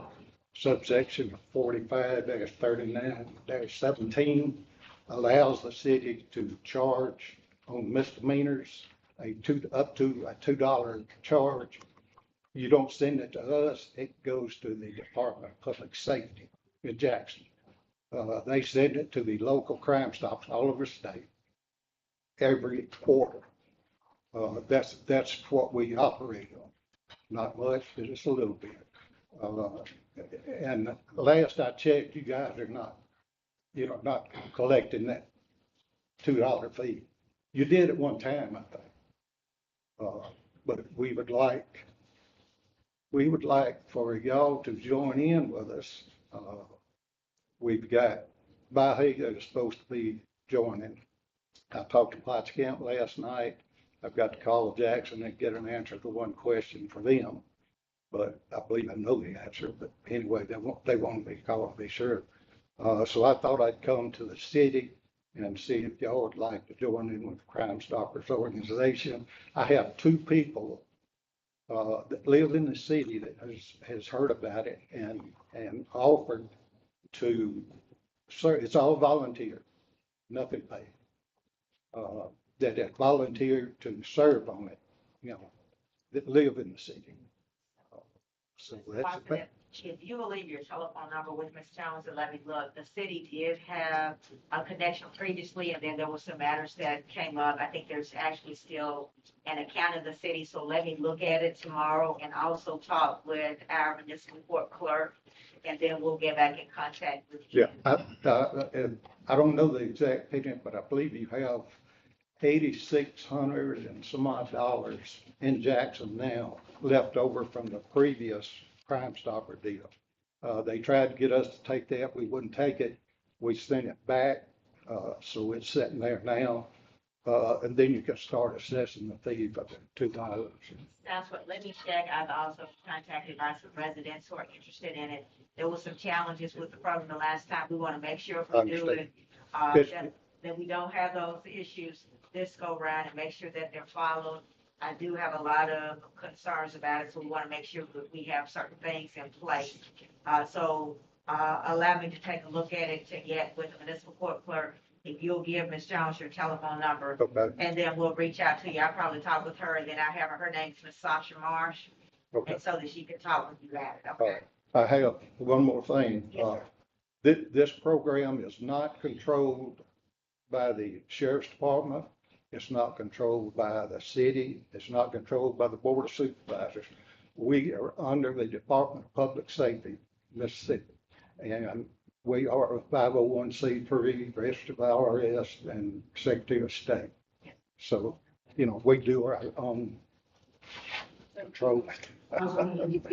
subsection 45-39-17 allows the city to charge on misdemeanors up to a $2 charge. You don't send it to us, it goes to the Department of Public Safety in Jackson. They send it to the local Crime Stoppers all over the state every quarter. That's what we operate on. Not much, but just a little bit. And last I checked, you guys are not collecting that $2 fee. You did at one time, I think. But we would like for y'all to join in with us. We've got Bahia is supposed to be joining. I talked to Potts Camp last night. I've got to call Jackson and get an answer to one question for them. But I believe I know the answer, but anyway, they want me to call to be sure. So I thought I'd come to the city and see if y'all would like to join in with the Crime Stoppers organization. I have 2 people that live in the city that has heard about it and offered to serve. It's all volunteer, nothing paid. That have volunteered to serve on it, that live in the city. So that's it. If you will leave your telephone number with Ms. Jones and let me look, the city did have a connection previously, and then there were some matters that came up. I think there's actually still an account in the city, so let me look at it tomorrow and also talk with our municipal court clerk, and then we'll get back in contact with you. Yeah, I don't know the exact figure, but I believe you have $8,600 and some odd dollars in Jackson now left over from the previous Crime Stopper deal. They tried to get us to take that. We wouldn't take it. We sent it back. So it's sitting there now. And then you can start assessing the fee for the $2. That's what, let me check. I've also contacted by some residents who are interested in it. There were some challenges with the program the last time. We want to make sure if we do it, that we don't have those issues this go round and make sure that they're followed. I do have a lot of concerns about it, so we want to make sure that we have certain things in place. So allow me to take a look at it to get with the municipal court clerk. If you'll give Ms. Jones your telephone number, okay. And then we'll reach out to you. I'll probably talk with her, and then I have her name's Ms. Sasha Marsh, Okay. and so that she can talk with you about it. Okay. I have one more thing. Yes, This program is not controlled by the Sheriff's Department. It's not controlled by the city. It's not controlled by the Board of Supervisors. We are under the Department of Public Safety, Mississippi. And we are a 501c3, rest of IRS and Secretary of State. So, we do our own control. Okay,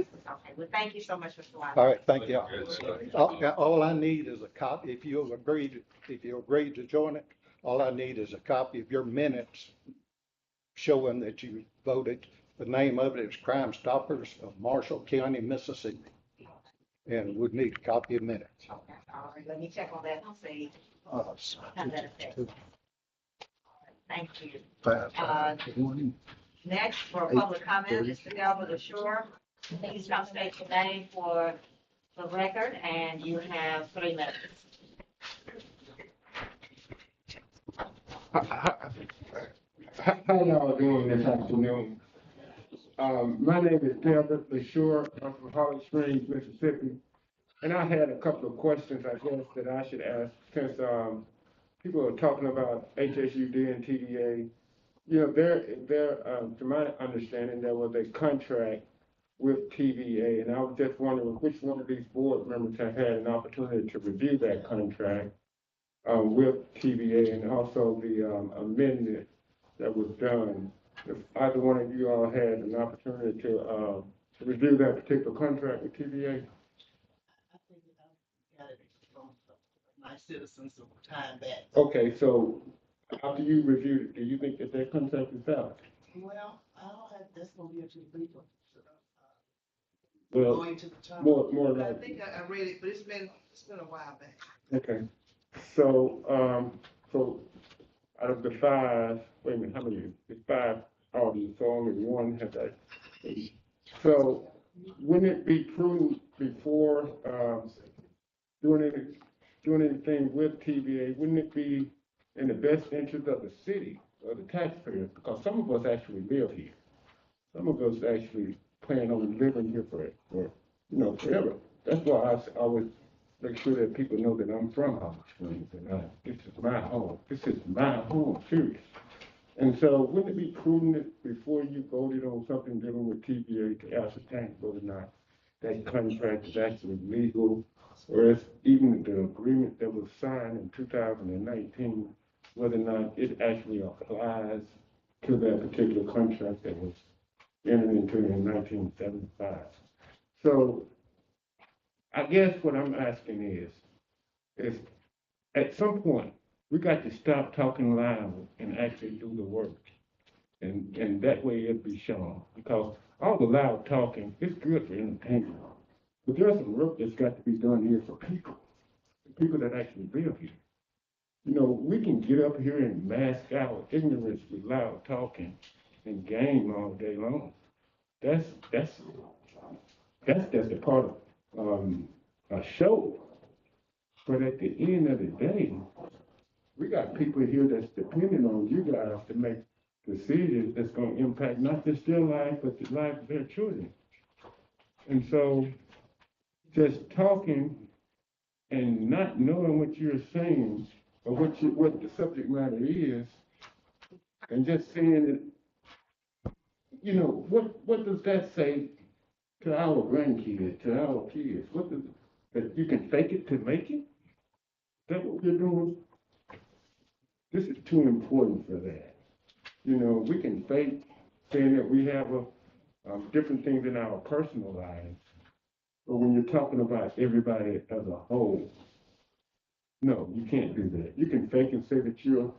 well, thank you so much, Mr. Wiley. All right, thank you. All I need is a copy. If you agree to join it, all I need is a copy of your minutes showing that you voted. The name of it is Crime Stoppers of Marshall County, Mississippi. And we'd need a copy of minutes. Okay, all right, let me check on that and see how that affects. Thank you. 5-5. Next, for public comment, Mr. Delbert LaShure. Please come state your name for the record, and you have 3 minutes. How y'all doing this afternoon? My name is Delbert LaShure. I'm from Holly Springs, Mississippi. And I had a couple of questions, I guess, that I should ask since people are talking about HSUD and TVA. You know, to my understanding, there was a contract with TVA, and I was just wondering which one of these board members have had an opportunity to review that contract with TVA, and also the amendment that was done. If either one of you all had an opportunity to review that particular contract with TVA. My citizens some time back. Okay, so after you reviewed it, do you think that that contract is valid? Well, I don't have, that's gonna be up to the legal. Well, Going to the term. more I like, think I read it, but it's been a while back. okay. So, so out of the 5, wait a minute, how many? It's 5 aldermen, so only one has that. So wouldn't it be prudent before doing anything with TVA, wouldn't it be in the best interest of the city or the taxpayers? Because some of us actually live here. Some of us actually plan on living here for forever. That's why I always make sure that people know that I'm from Holly Springs and this is my home. This is my home, period. And so wouldn't it be prudent before you voted on something dealing with TVA to ascertain whether or not that contract is actually legal, or if even the agreement that was signed in 2019, whether or not it actually applies to that particular contract that was entered into in 1975. So I guess what I'm asking is at some point, we got to stop talking loud and actually do the work. And that way it'll be shown. Because all the loud talking is good for entertainment. But there's some work that's got to be done here for people, the people that actually live here. You know, we can get up here and mask our ignorance with loud talking and game all day long. That's just a part of a show. But at the end of the day, we got people here that's depending on you guys to make decisions that's going to impact not just their life, but the life of their children. And so just talking and not knowing what you're saying or what the subject matter is, and just saying it, you know, what does that say to our grandkids, to our kids? What does that you can fake it to make it? Is that what we're doing? This is too important for that. You know, we can fake saying that we have different things in our personal lives, but when you're talking about everybody as a whole, no, you can't do that. You can fake and say that you're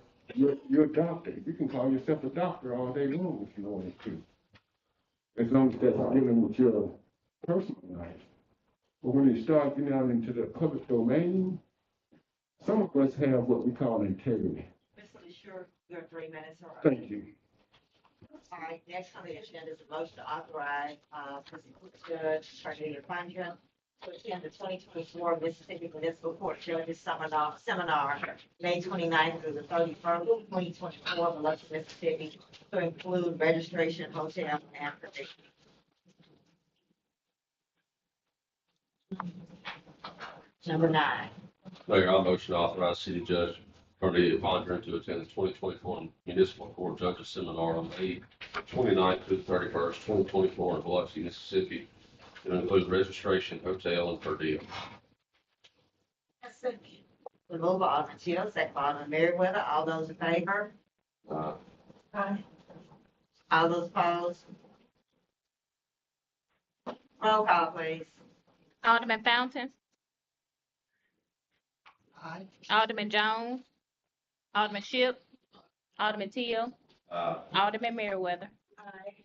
a doctor. You can call yourself a doctor all day long if you wanted to, as long as that's dealing with your personal life. But when you start getting out into the public domain, some of us have what we call integrity. Mr. LaShure, your 3 minutes are up. Thank you. All right, next on the agenda is a motion to authorize Judge Cornelia Funkin to attend the 2024 Mississippi Municipal Court Judges Seminar, May 29th through the 31st, 2024, Biloxi, Mississippi, to include registration, hotel, and provision. Number 9. Mayor, I'll motion to authorize City Judge Cornelia Fondren to attend the 2024 Municipal Court Judges Seminar on May 29th through the 31st, 2024 in Biloxi, Mississippi, to include registration, hotel, and per diem. The move by Alderman Shields, second by Alderman Merriweather. All those in favor? Aye. All those opposed? Roll call, please. Alderman Fountain, Aye. Alderman Jones, Alderman Ship, Alderman Teal, Alderman Merriweather. Aye.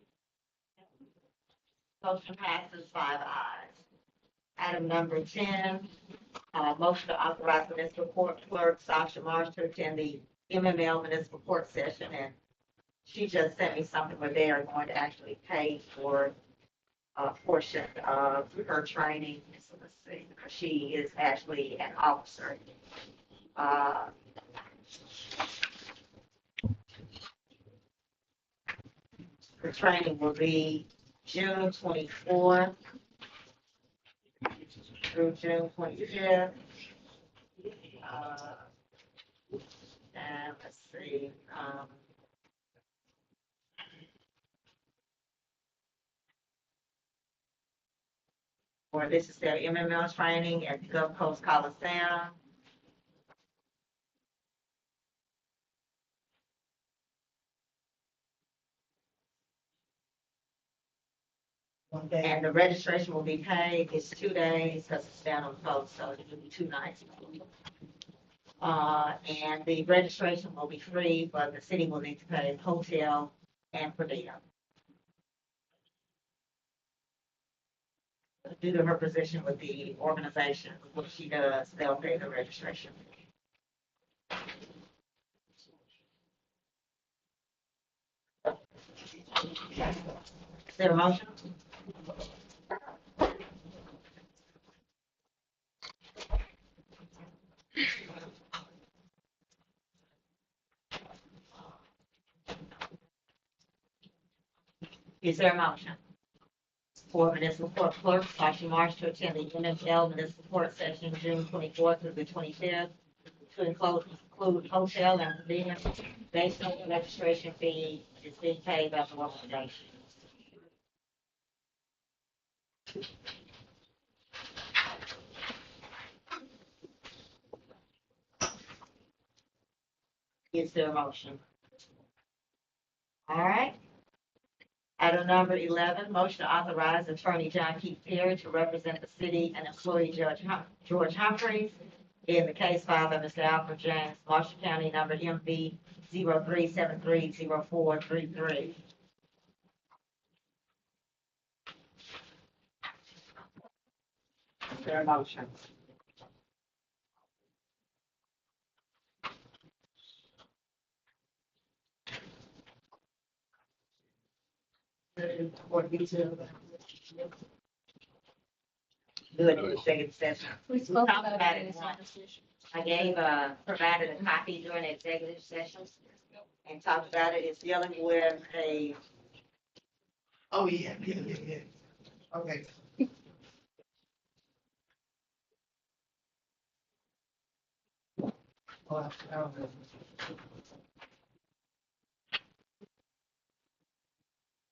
Motion passes 5 ayes. Item number 10, Motion to authorize municipal court clerk Sasha Marsh to attend the MML municipal court session, and she just sent me something where they are going to actually pay for a portion of her training. So let's see, because she is actually an officer. Uh, The training will be June 24th through June 25th. And let's see, or this is their MML training at the Gulf Coast Coliseum. And the registration will be paid. It's 2 days because it's down on the coast, so it will be 2 nights. And the registration will be free, but the city will need to pay hotel and per diem. Due to her position with the organization, what she does, they'll pay the registration. Is there a motion? Is there a motion for municipal court clerk Sasha Marsh to attend the MML municipal court session June 24th through the 25th to include hotel and per diem based on the registration fee is being paid by the organization? Is there a motion? All right. Item number 11, motion to authorize Attorney John Keith Perry to represent the city and employee George Humphreys in the case filed by Mr. Alfred James, Marshall County, number MV 03730433. Is there a motion? Or detail. Do it in executive session. We spoke talked about about it it in the once. session. I gave, provided a copy during the executive sessions and talked about it. It's dealing with a, Oh, yeah. Okay.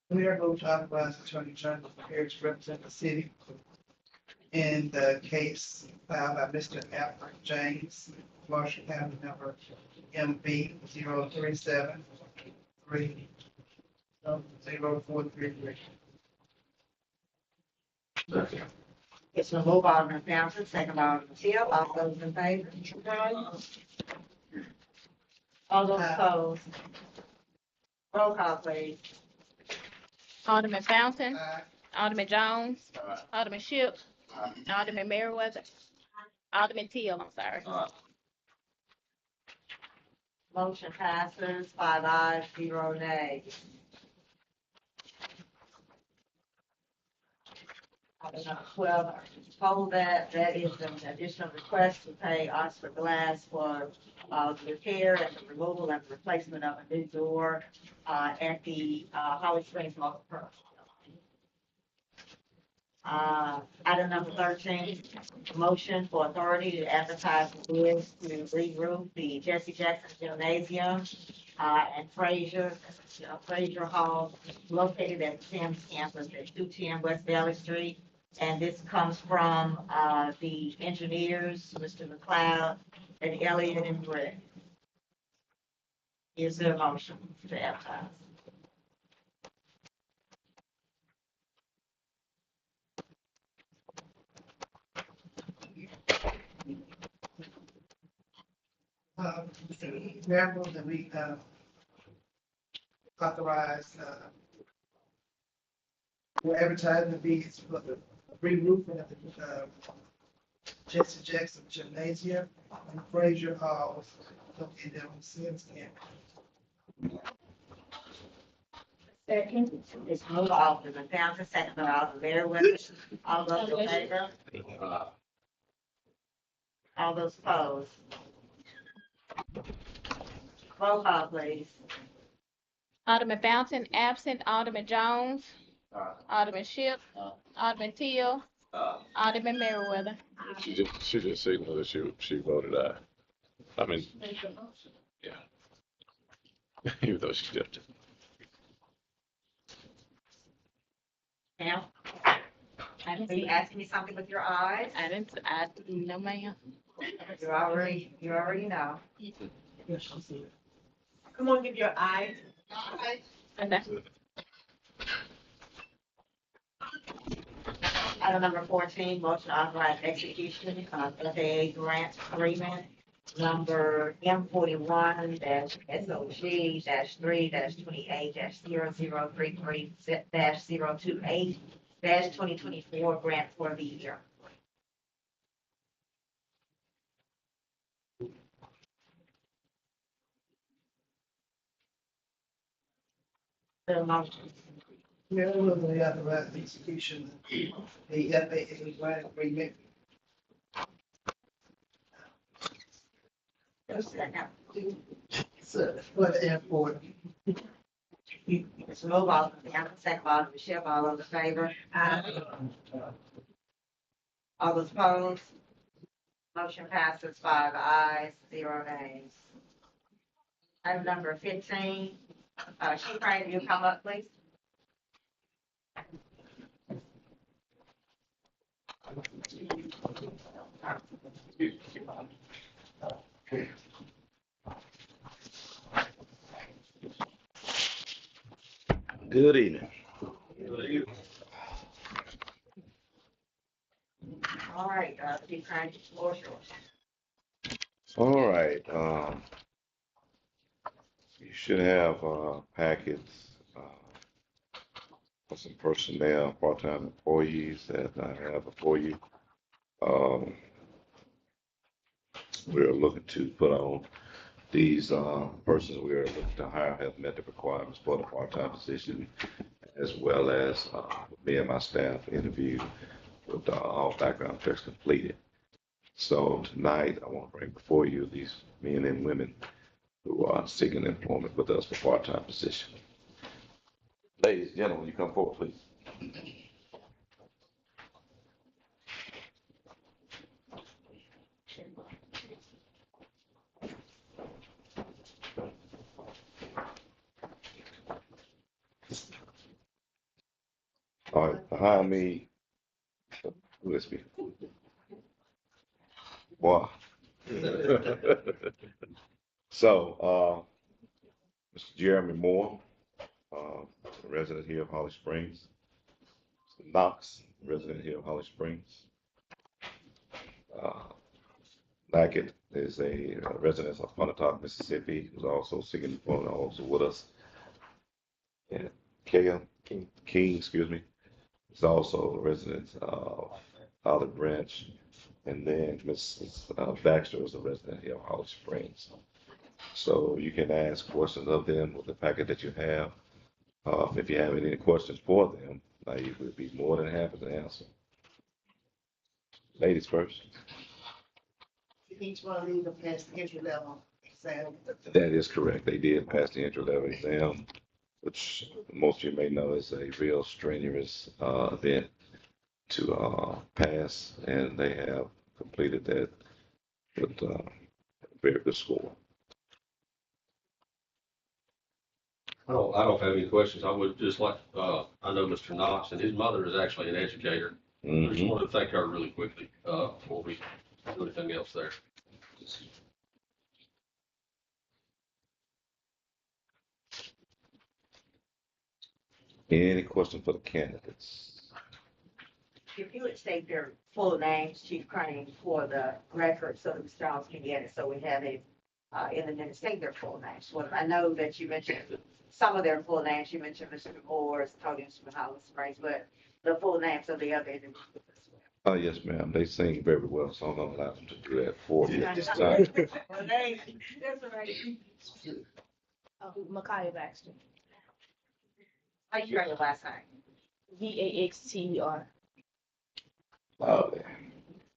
We are going to authorize Attorney General Perry to represent the city in the case filed by Mr. Alfred James, Marshall County, number MB 03730433. it's a move Alderman Townsend, second by Alderman Teal. All those in favor? All those opposed? Roll call, please. Alderman Fountain, Alderman Jones, Alderman Shipp, Alderman Merriweather, Alderman Teal, I'm sorry. Motion passes 5 ayes, 0 nays. Item number 12, told that is an additional request to pay Oxford Glass for the repair and the removal and replacement of a new door at the Holly Springs multipurpose. Item number 13, motion for authority to advertise bids to re-roof the Jesse Jackson Gymnasium and Fraser Hall located at the Sims campus at 210 West Valley Street. And this comes from the engineers, Mr. McLeod and Elliott and Brett. Is there a motion to advertise? Mayor, move that we authorize, we're advertising the bids for the re-roofing of the Jesse Jackson Gymnasium, and Fraser Hall, located on Sims campus. Second. It's moved by Alderman Townsend, second by Alderman Merriweather. All those in favor? All those opposed? Roll call, please. Alderman Fountain, absent. Alderman Jones. Alderman Ship. Alderman Teal. Alderman Merriweather. She just signaled that she voted aye. I mean, yeah. Even though she dipped. Now, I didn't are you see. asking me something with your eyes? No, ma'am. You already know. Come on, give your eyes. Okay. Item number 14, motion to authorize execution of FAA grant agreement number M41-SOG-3-2033-028-2024 grant for the year. The motion. Mayor Wilson, authorize the execution of the FAA grant agreement. So, for the airport. Mr. Mobile, second by Alderman Ship, all those in favor? All those opposed? Motion passes 5 ayes, 0 nays. Item number 15, Chief Crane, you come up, please. Good evening. All right, Chief Crane, the floor is yours. All right, you should have, packets, for some personnel, part-time employees that I have before you. We're looking to put on these, persons we are looking to hire have met the requirements for the part-time position, as well as, me and my staff interviewed with, all background checks completed. So tonight, I want to bring before you these men and women who are seeking employment with us for part-time position. Ladies and gentlemen, you come forward, please. All right, behind me, who is me? Boy. So, Mr. Jeremy Moore, resident here of Holly Springs. Mr. Knox, resident here of Holly Springs. Lackett is a resident of Pontotoc, Mississippi, who's also seeking employment, also with us. And Kaya King, excuse me, is also a resident of Olive Branch. And then Mrs. Baxter is a resident here of Holly Springs. So you can ask questions of them with the packet that you have. If you have any questions for them, I would be more than happy to answer. Ladies first. Each one of these have passed the entry level exam. That is correct. They did pass the entry level exam, which most of you may know is a real strenuous event to pass, and they have completed that with a very good score. I don't have any questions. I would just like, I know Mr. Knox and his mother is actually an educator. I just wanted to thank her really quickly, before we do anything else there. Any questions for the candidates? If you would state their full names, Chief Crane, for the record, so that Mr. Jones can get it, so we have it in the minutes, state their full names. Well, I know that you mentioned some of their full names. You mentioned Mr. Moore's, Tony from Holly Springs, but the full names of the other individuals as well. Oh, yes, ma'am. They sing very well, so I'm gonna allow them to do that for me at this time. Well, that's right. Micaiah Baxter. How you spell your last name? Vaxter.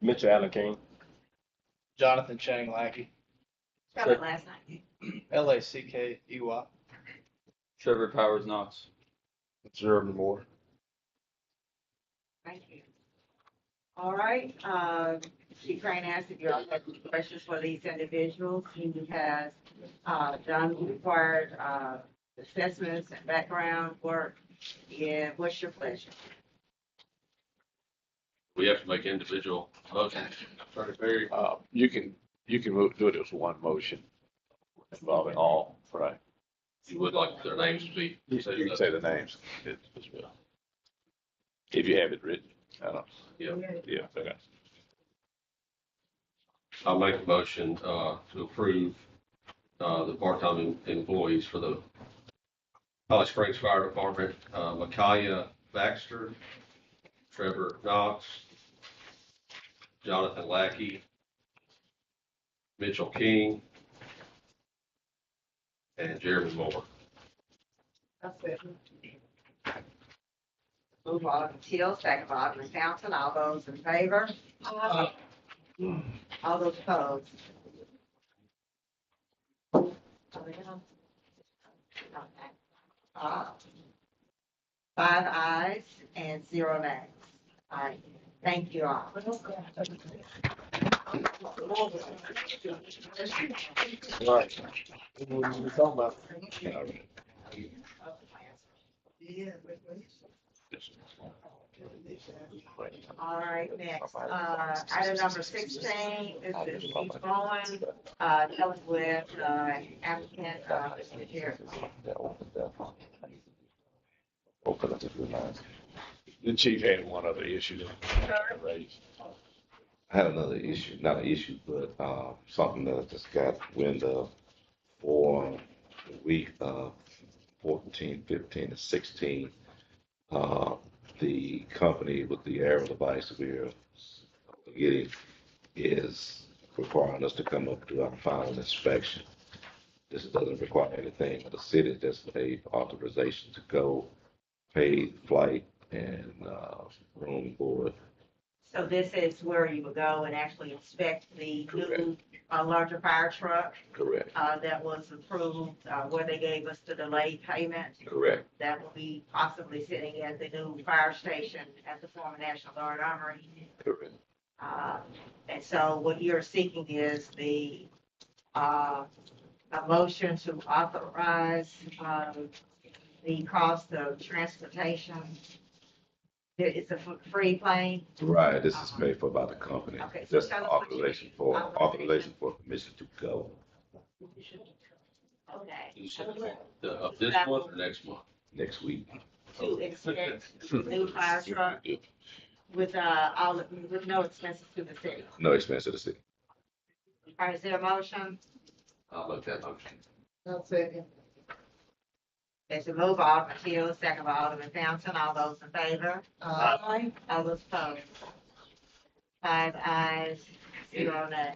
Mitchell Allen King. Jonathan Chang Lackey, Spell your last name. Lackey. Trevor Powers Knox. Jeremy Moore. Thank you. All right, Chief Crane asked if you all have questions for these individuals. He has, done required, assessments and background work. Yeah, what's your pleasure? We have to make individual motions. Attorney Perry, You can do it as one motion involving all, right? you would like their names to be. You can say the names as well. If you have it written. Yeah. Yeah, okay. I'll make a motion, to approve, the part-time employees for the Holly Springs Fire Department, Micaiah Baxter, Trevor Knox, Jonathan Lackey, Mitchell King, and Jeremy Moore. That's it. Move Alderman Teal, second by Alderman Townsend. All those in favor? All those opposed? Uh, 5 ayes and 0 nays. All right, thank you all. Right. What are we talking about? All right, next, item number 16 is the East Bowen, dealing with, applicant, here. The chief had one other issue to raise. I had another issue, not an issue, but, something that I just got wind of for the week of 14, 15, and 16. The company with the aerial device we're getting is requiring us to come up to our final inspection. This doesn't require anything of the city, just a authorization to go, pay flight and, room board. So this is where you would go and actually inspect the new, larger fire truck, Correct, that was approved, where they gave us the delayed payment. correct, That will be possibly sitting at the new fire station at the former National Guard Armory. correct. And so what you're seeking is a motion to authorize, the cost of transportation. It's a free plane. Right, this is paid for by the company. Okay, so Just tell us what you- authorization for permission to go Okay. You said this month or next month? next week. To inspect the new fire truck with, with no expenses to the city. No expense to the city. All right, is there a motion? I'll make that motion. No second. It's a move, Alderman Teal, second by Alderman Townsend. All those in favor? Aye. All those opposed? 5 ayes, 0 nays.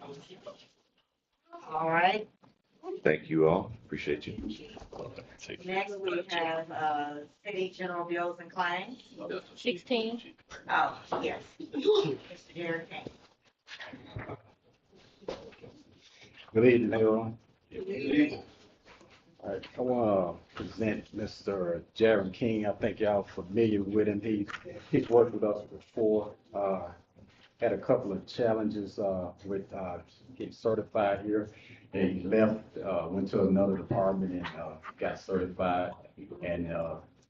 All right, Thank you all. Appreciate you. next we have, city general bills and claims. 16. Oh, yes. Mr. Jerry King. Good evening, everyone. All right, I want to present Mr. Jaron King. I think y'all familiar with him. He's worked with us before. Had a couple of challenges with getting certified here. And he left, went to another department and got certified. And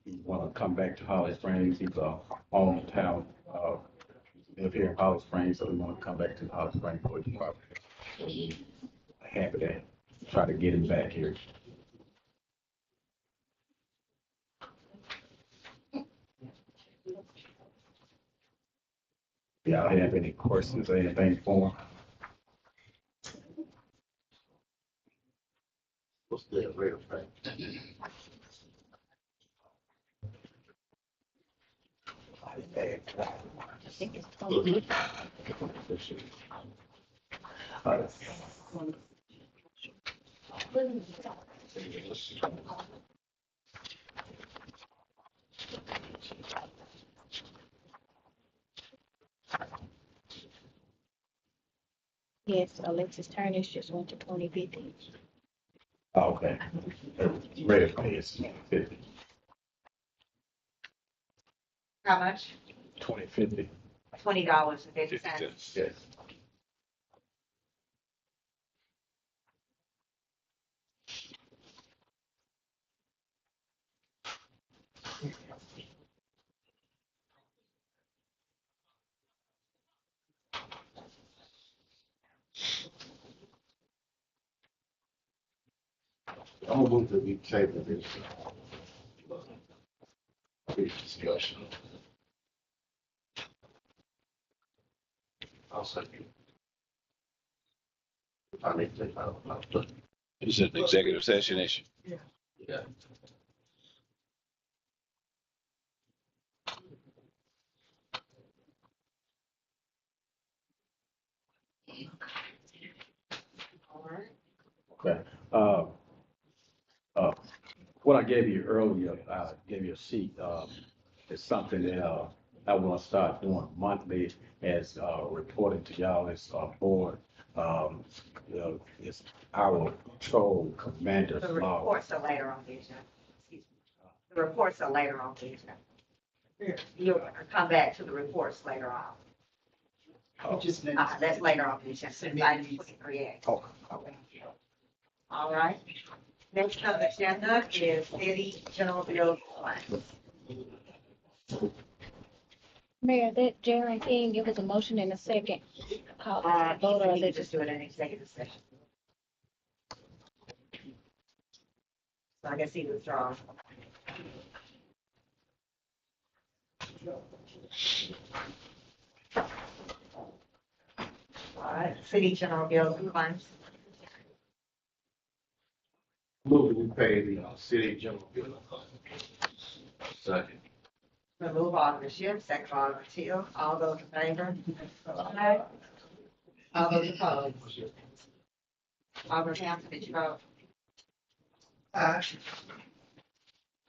he want to come back to Holly Springs. He's a hometown, live here in Holly Springs, so he want to come back to Holly Springs Police Department. So we're happy to try to get him back here. Y'all have any questions or anything for him? What's the rate of pay? think it's 20. Yes, Alexis Turner just went to 2050. Okay. Red is 50. How much? 2050. $20.50. Yes. I'm gonna move to the table this. Brief discussion. I'll second. I need to take out. Is it an executive session issue? Yeah. Okay. What I gave you earlier, I gave you a sheet, it's something that, I want to start doing monthly as, reporting to y'all as, board. It's our patrol commander's The log. reports are later on the agenda. Excuse me. The reports are later on the agenda. You'll come back to the reports later on. That's later on the agenda. Item 23A. Okay. All right. Next on the agenda is city general bill claims. Mayor, that Jaren King, it was a motion and a second. Call for the vote, or You they can just do it in executive session. So I guess he withdraws. All right, city general bills and claims. Move to pay the city general bill. Second. Remove Alderman Schiff, second Alderman Teal. All those in favor? Aye. All those opposed? Alderman Hampton, did you vote? Aye.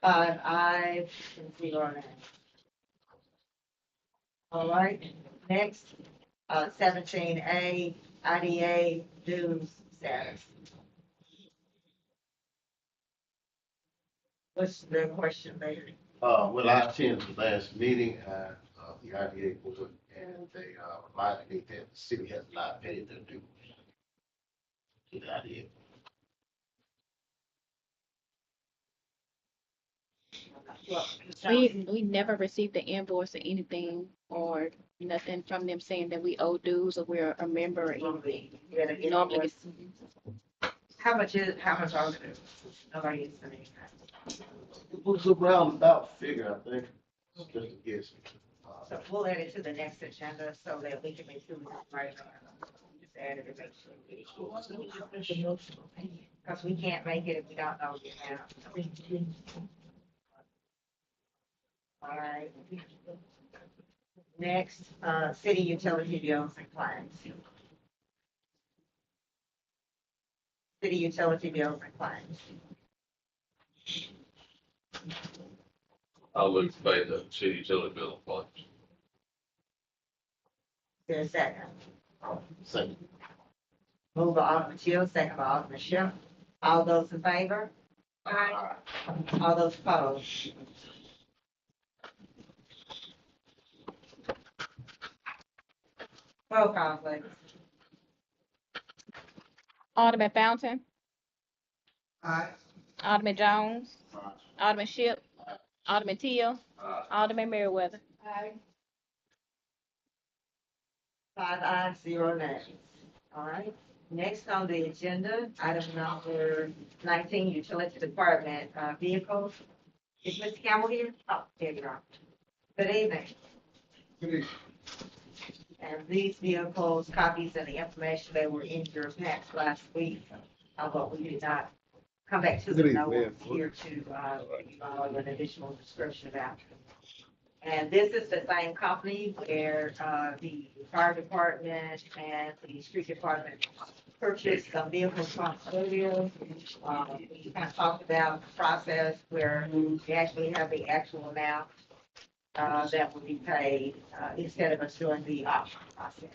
5 ayes and 0 nays. All right, next, 17A, IDA dues status. What's the question, Mayor? Well, I attended the last meeting, the IDA board, and they, reminded me that the city has not paid their dues to the IDA. We never received an invoice or anything, or nothing from them saying that we owe dues or we're a member. Normally, it's How much are the dues? Nobody is saying that. It was a roundabout figure, I think, just a guess. So we'll add it to the next agenda so that we can make sure we right. Just add it eventually. Because we can't make it if we don't know the amount. All right. Next, city utility bills and claims. City utility bills and claims. I'll look to pay the city utility bill and claims. There's a second. Second. Move by Alderman Shields, second by Alderman Schiff. All those in favor? Aye. All those opposed? Roll call, please. Alderman Fountain, Aye. Alderman Jones, Alderman Shipp, Alderman Teal, Alderman Merriweather. Aye. 5 ayes, 0 nays. All right. Next on the agenda, item number 19, utility department vehicles. Is Mr. Campbell here? Oh, there you are. Good evening. Good evening. And these vehicles, copies of the information that were in your packs last week, but we did not come back to the Good no evening, one's here to give you all an additional description about. And this is the same company where, the fire department and the street department purchased some vehicles from earlier. We kind of talked about the process where we actually have the actual amount, that will be paid, instead of us doing the auction process.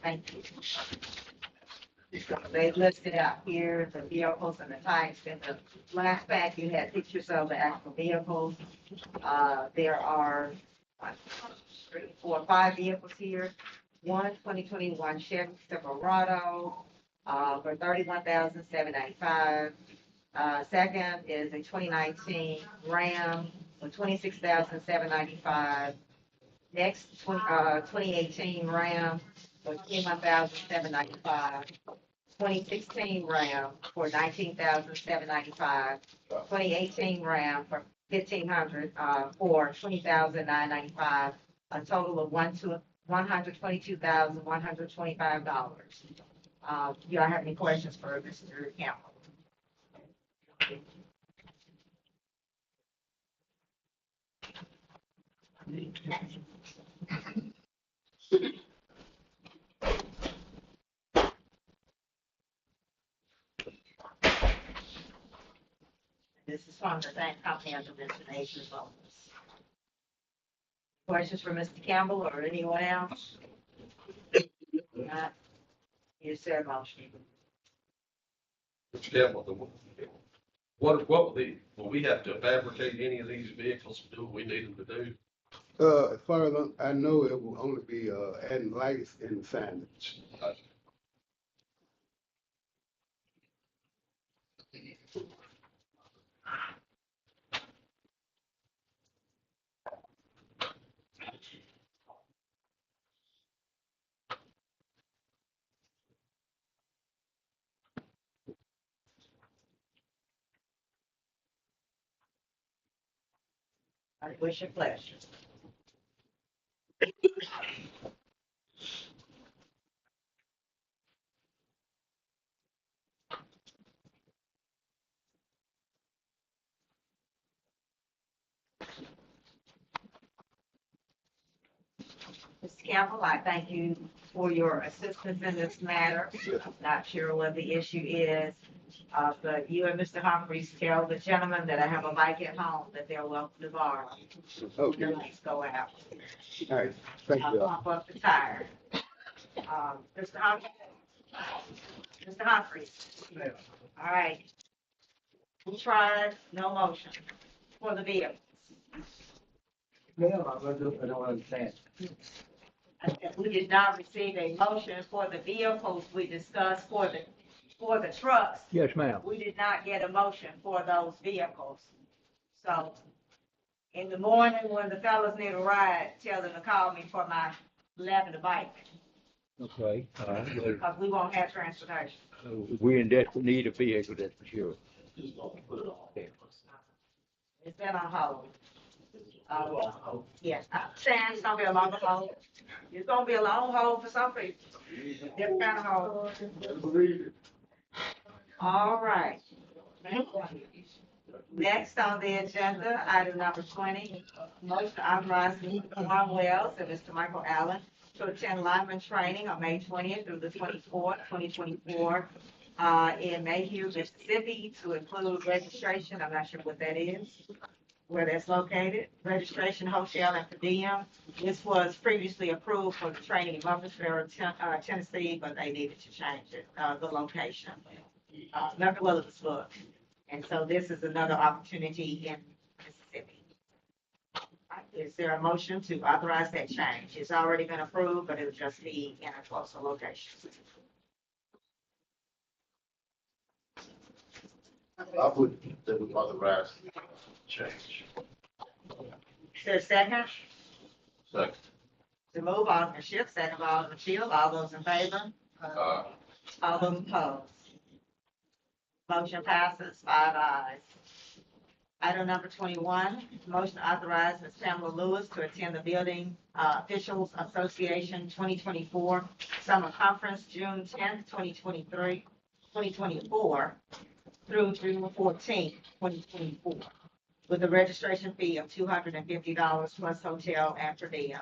Thank you. They listed out here the vehicles and the types. In the last pack, you had pictures of the actual vehicles. There are 1, 2, 3, 4, 5 vehicles here. One 2021 Chevy Silverado, for $31,795. Second is a 2019 Ram for $26,795. Next, 2018 Ram for $21,795. 2016 Ram for $19,795. 2018 Ram for $1,500, for $20,995. A total of $122,125. Do y'all have any questions for Mr. Campbell? This is from the same company as the Mr. Nation's office. Questions for Mr. Campbell or anyone else? Not. Is there a motion? Mr. Campbell, what will we have to fabricate any of these vehicles to do what we need them to do? As far as I know, it will only be, adding lights and signage. I wish your pleasure. Mr. Campbell, I thank you for your assistance in this matter. I'm not sure what the issue is, but you and Mr. Humphries tell the gentleman that I have a bike at home that they're welcome to borrow. Okay. The lights go out. All right, thank I'll you. pump up the tire. Mr. Humphries? Mr. Humphries? All right. We tried, no motion for the bill. Ma'am, I don't understand. We did not receive a motion for the vehicles we discussed for the trucks. Yes, ma'am. We did not get a motion for those vehicles. So in the morning, when the fellas need a ride, tell them to call me for my lavender bike, Okay, all right. because we won't have transportation. We're in desperate need of vehicle, that's for sure. It's been on hold. Yes, I'm saying it's gonna be a long hold. It's gonna be a long hold for some people. Different kind of hold. All right. Next on the agenda, item number 20, motion to authorize Mr. Juan Wells and Mr. Michael Allen to attend lineman training on May 20th through the 24th, 2024, in Mayhew, Mississippi, to include registration. I'm not sure what that is, where that's located, registration, hotel, and per diem. This was previously approved for the training in Murfreesboro, Tennessee, but they needed to change it, the location. Never Williamsburg. And so this is another opportunity in Mississippi. Is there a motion to authorize that change? It's already been approved, but it'll just be in a closer location. I would, that would authorize change. Is there a second? Second. To move, Alderman Schiff, second by Alderman Shield. All those in favor? All those opposed? Motion passes 5 ayes. Item number 21, motion to authorize Ms. Pamela Lewis to attend the Building Officials Association 2024 Summer Conference, June 10th, 2024, through June 14th, 2024. with a registration fee of $250 plus hotel and per diem.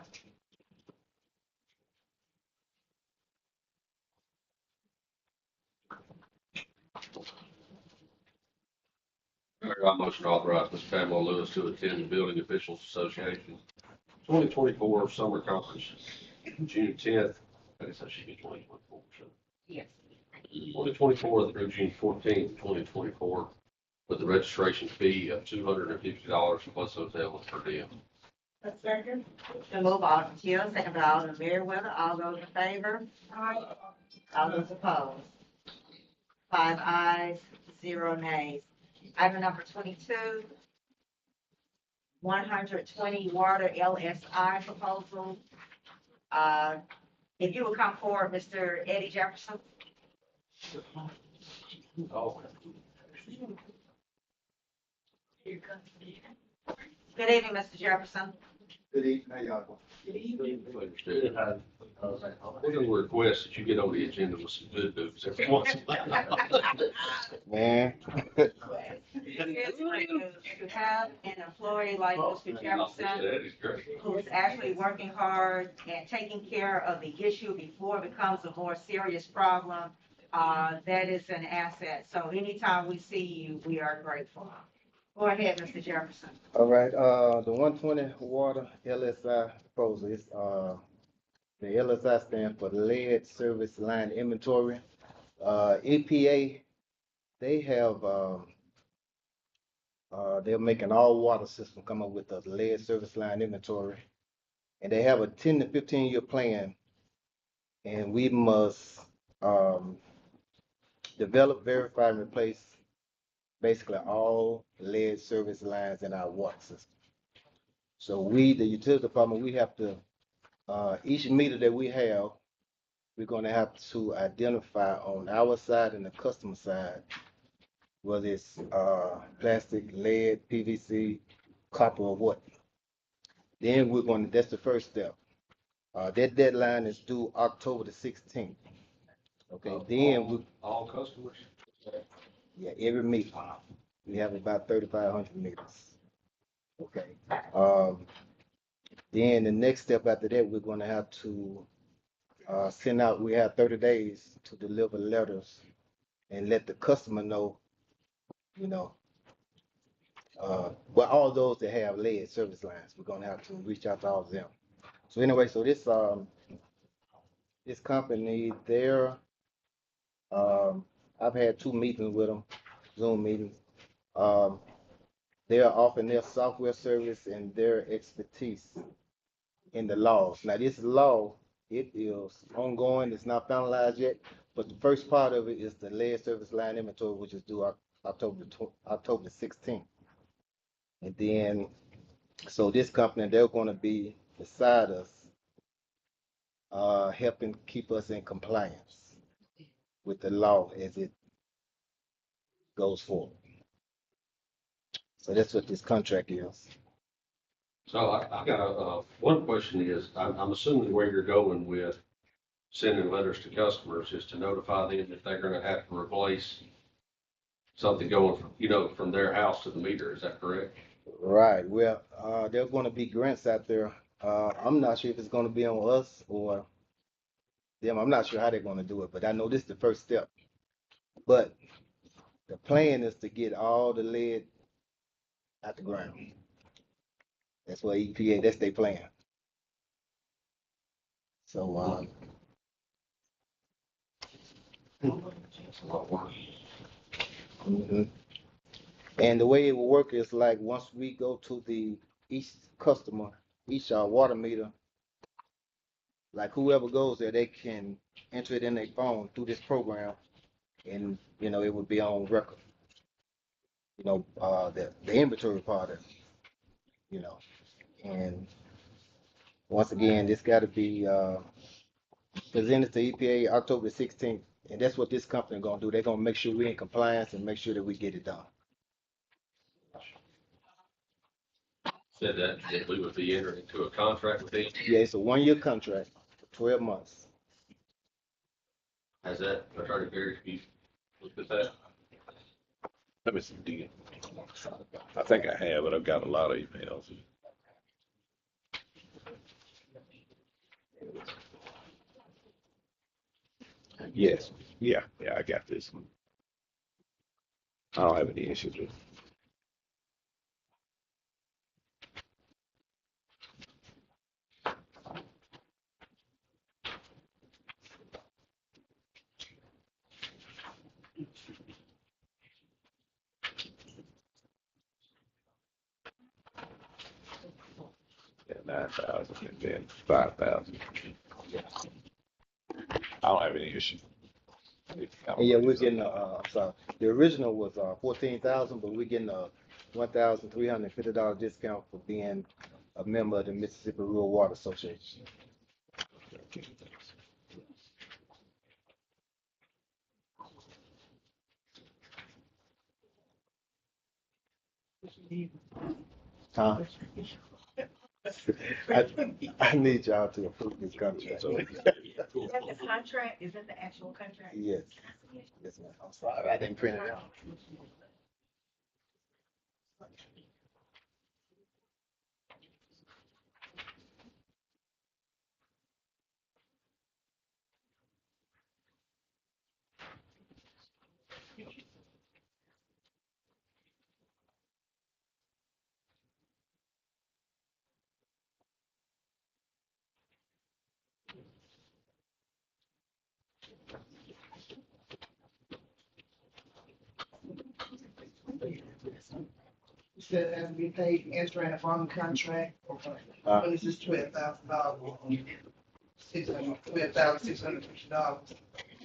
I motion to authorize Mr. Pamela Lewis to attend the Building Officials Association 2024 Summer Conference, June 10th. I guess that should be 2024. Yes. 2024 through June 14th, 2024, with a registration fee of $250 plus hotel and per diem. A second. The move Alderman Keel, second by Alderman Merriweather. All those in favor? Aye. All those opposed? 5 ayes, 0 nays. Item number 22, 120 Water LSI proposal. If you will come forward, Mr. Eddie Jefferson. Oh. Good evening, Mr. Jefferson. Good evening, y'all. We're going to request that you get on the agenda with some good news every once in a while. Man. To have an employee like Mr. Jefferson, That is great. who's actually working hard and taking care of the issue before it becomes a more serious problem, that is an asset. So anytime we see you, we are grateful. Go ahead, Mr. Jefferson. All right, the 120 water LSI proposal is, the LSI stands for Lead Service Line Inventory. EPA, they have, they're making all water system come up with a lead service line inventory. And they have a 10 to 15-year plan. And we must, develop, verify, and replace basically all lead service lines in our water system. So we, the utility department, we have to, each meter that we have, we're gonna have to identify on our side and the customer side, whether it's plastic, lead, PVC, copper, or what. Then we're gonna, that's the first step. That deadline is due October the 16th. Okay, then we. All customers? Yeah, every meter. We have about 3,500 meters. Okay. Then the next step after that, we're gonna have to send out, we have 30 days to deliver letters and let the customer know, you know, well, all those that have lead service lines, we're gonna have to reach out to all of them. So anyway, so this company, they're, I've had 2 meetings with them, Zoom meetings. They're offering their software service and their expertise in the laws. Now, this law, it is ongoing, it's not finalized yet, but the first part of it is the lead service line inventory, which is due October 16th. And then, so this company, they're gonna be beside us, helping keep us in compliance with the law as it goes forward. So that's what this contract is. So I got one question is, I'm assuming where you're going with sending letters to customers is to notify them if they're gonna have to replace something going from, from their house to the meter. Is that correct? Right. Well, there are gonna be grants out there. I'm not sure if it's gonna be on us or them. I'm not sure how they're gonna do it, but I know this is the first step. But the plan is to get all the lead out the ground. That's what EPA, that's their plan. So, and the way it will work is like once we go to each customer, each water meter, like whoever goes there, they can enter it in their phone through this program, and it would be on record. The inventory part of it, and once again, this got to be presented to EPA October 16th, and that's what this company gonna do. They're gonna make sure we're in compliance and make sure that we get it done. Said that we would be entering into a contract with them. Yeah, it's a 1-year contract for 12 months. Has that attorney Barry, you looked at that? Let me see. I think I have, but I've got a lot of emails. Yes, yeah, I got this. I don't have any issues with it. Yeah, 9,000 and then 5,000. I don't have any issue. Yeah, we're getting, I'm sorry, the original was, 14,000, but we're getting a $1,350 discount for being a member of the Mississippi Rural Water Association. Huh? I need y'all to approve this contract. Is that the contract? Is that the actual contract? Yes. Yes, ma'am. I'm sorry, I didn't print it out. You said it has to be paid entering upon the contract, or what is this $12,000? $12,650.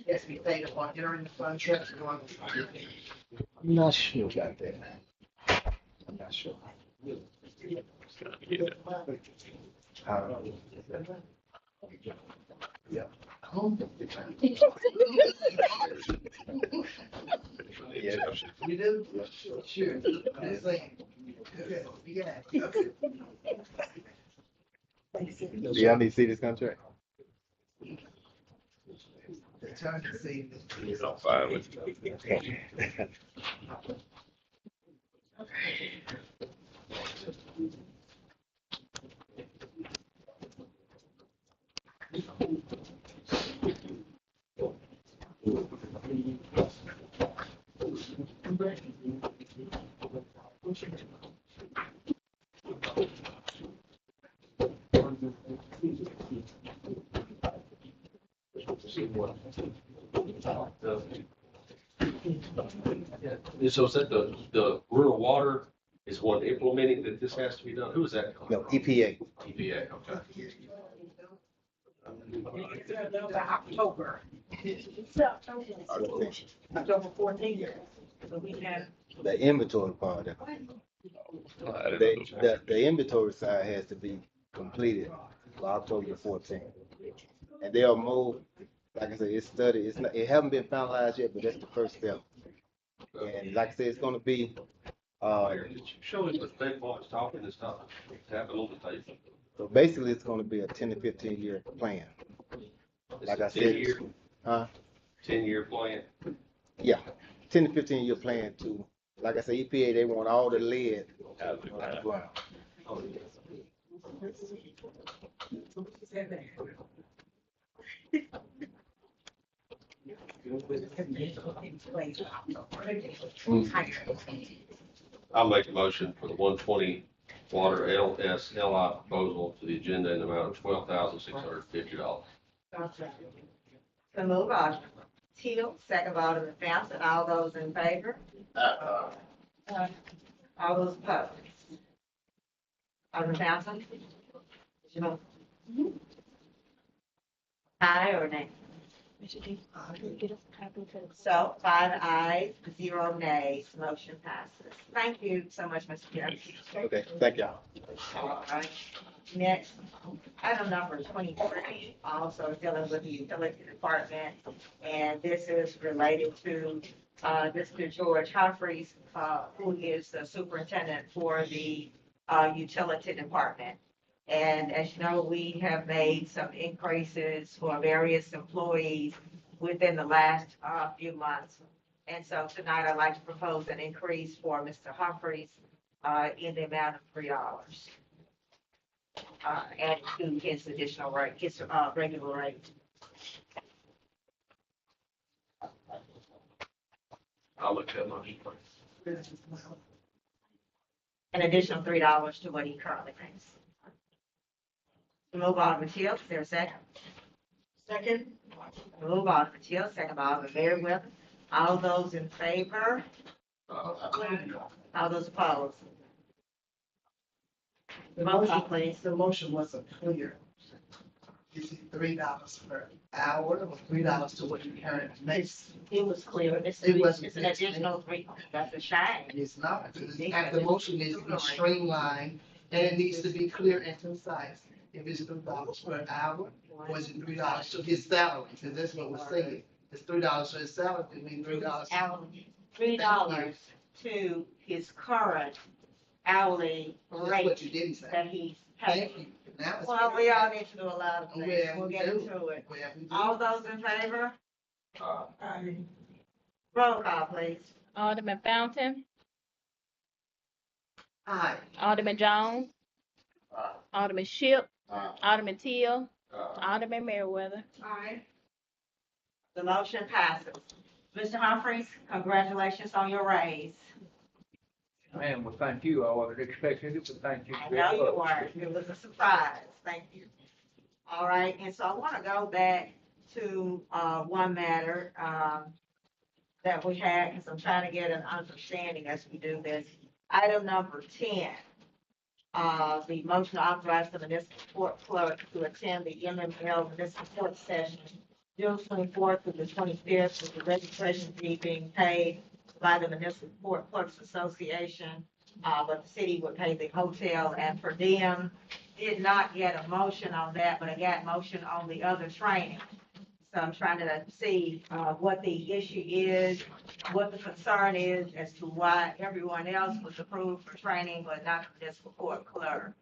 It has to be paid upon entering the contract. I'm not sure about that. I'm not sure. Yeah. Yeah. You do? Sure. I'm just saying. Okay, you got it. Okay. Do y'all need to see this contract? They're trying to see this. I'm fine with it. So is that the rural water is one implementing that this has to be done? Who is that? No, EPA. EPA, okay. October. October 14th. So we have. The inventory part of it. The inventory side has to be completed by October 14th. And they'll move, like I said, it's studied, it haven't been finalized yet, but that's the first step. And like I said, it's gonna be, Show us what State Farm is talking and stuff, tapping on the table. so basically it's gonna be a 10 to 15 year plan. Like I said. 10-year? Huh? 10-year plan? Yeah, 10 to 15 year plan to, like I said, EPA, they want all the lead out of the ground. I'll make a motion for the 120 water LSLI proposal to the agenda in the amount of $12,650. So move on. Teal, second by Alderman Sampson. All those in favor? All those opposed? Alderman Sampson? You know? Aye or nay? So 5 ayes, 0 nays, motion passes. Thank you so much, Mr. Chairman. Okay, thank y'all. All right. Next, item number 23, also dealing with the utility department, and this is related to Mr. George Humphreys, who is the superintendent for the utility department. And as you know, we have made some increases for various employees within the last few months. And so tonight I'd like to propose an increase for Mr. Humphreys, in the amount of $3. Added to his additional rate, his, regular rate. I'll look at my. An additional $3 to what he currently pays. Move Alderman Shields, is there a second? Second. Move Alderman Shields, second by Alderman Merriweather. All those in favor? All those opposed? The Roll call, motion, please. the motion wasn't clear. Is it $3 per hour or $3 to what you currently make? It was clear, It wasn't. it's an additional $3, that's a shame. It's not. The motion needs to be streamlined and it needs to be clear and concise. If it's $3 per hour, or is it $3 to his salary? Because that's what we're saying. It's $3 to his salary, it means $3. $3 to his current hourly That's rate what you didn't say. that he's paid. Thank you. Now it's Well, we all need to do a lot of things, Well, we'll we get do. into it. Well, we do. All those in favor? Roll call, please. Alderman Fountain, Aye. Alderman Jones, Alderman Ship, Alderman Teal, Alderman Merriweather. Aye. The motion passes. Mr. Humphreys, congratulations on your raise. Man, well, thank you. I wasn't expecting it, but thank you. I very know you much. weren't. It was a surprise. Thank you. All right, and so I want to go back to one matter that we had, because I'm trying to get an understanding as we do this. Item number 10, the motion to authorize the municipal court clerk to attend the MML municipal court session June 24th through the 25th, with the registration fee being paid by the Municipal Court Clerks Association, but the city would pay the hotel and per diem. Did not get a motion on that, but I got motion on the other training. So I'm trying to see what the issue is, what the concern is as to why everyone else was approved for training, but not the municipal court clerk.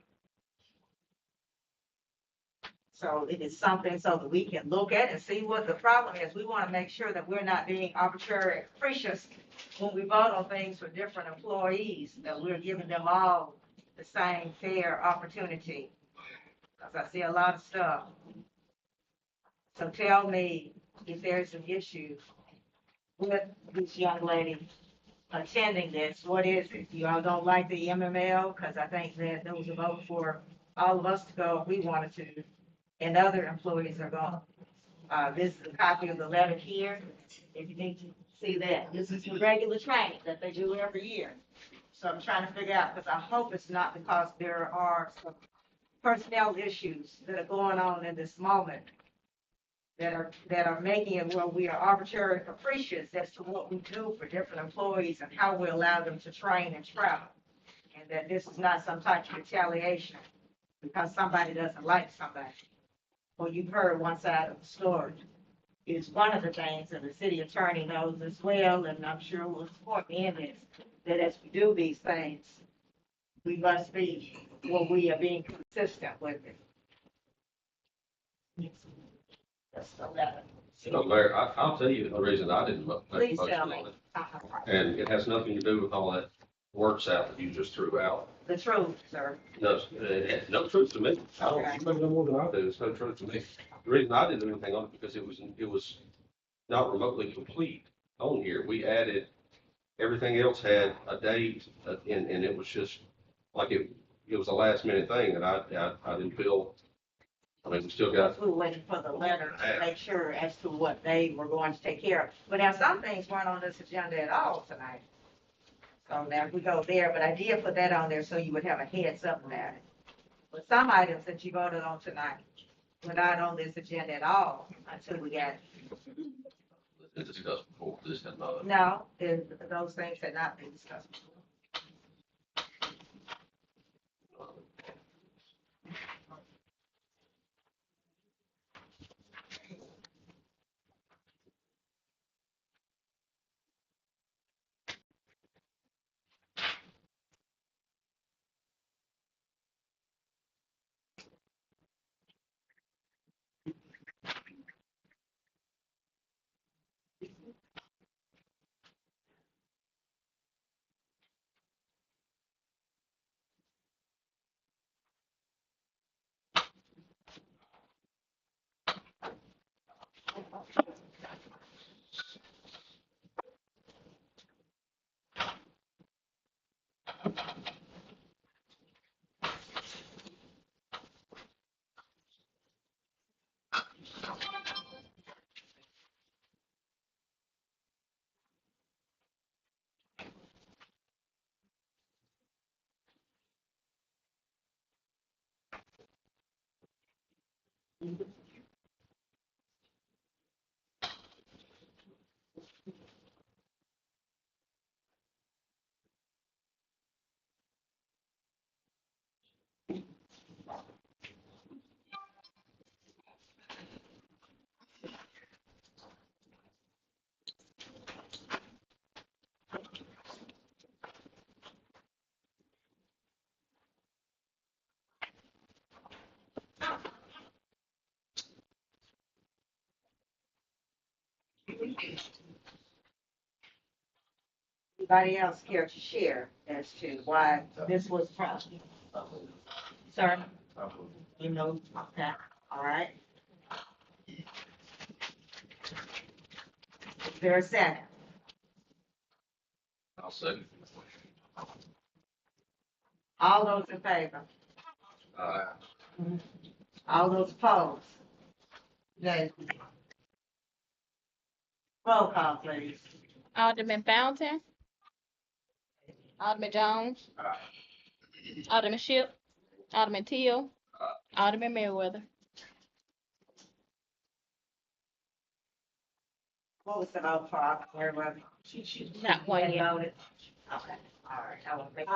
So it is something so that we can look at and see what the problem is. We want to make sure that we're not being arbitrary and capricious when we vote on things for different employees, that we're giving them all the same fair opportunity. Because I see a lot of stuff. So tell me if there's an issue with this young lady attending this. What is it? You all don't like the MML? Because I think that there was a vote for all of us to go if we wanted to. And other employees are gone. This is a copy of the letter here. If you need to see that, this is the regular training that they do every year. So I'm trying to figure out, because I hope it's not because there are some personnel issues that are going on in this moment that are making it where we are arbitrary and capricious as to what we do for different employees and how we allow them to train and travel. And that this is not some type of retaliation because somebody doesn't like somebody. Well, you've heard one side of the story. It's one of the things that the city attorney knows as well, and I'm sure will support me in this, that as we do these things, we must be, well, we are being consistent with it. That's the letter. So, Mayor, I'll tell you the reason I didn't make a Please motion tell me. on it. And it has nothing to do with all that work out that you just threw out. The truth, sir. No, it has no truth to me. I don't, you may know more than I do. It's no truth to me. The reason I didn't do anything on it because it was not remotely complete on here. We added, everything else had a date and it was just like it was a last minute thing and I didn't feel, I mean, we still got. We were waiting for the letter to make sure as to what they were going to take care of. But now some things weren't on this agenda at all tonight. So now we go there, but I did put that on there so you would have a heads up about it. But some items that you voted on tonight were not on this agenda at all until we got it. It's discussed before, this had not. No, those things had not been discussed before. Anybody else care to share as to why this was from? Sir? You know, okay, all right. Is there a second? I'll second. All those in favor? All those opposed? Nay. Roll call, please. Alderman Fountain. Alderman Jones. Alderman Ship. Alderman Teal. Alderman Merriweather. What was the vote for Merriweather? Not one yet. Voted? Okay, all right, I will make.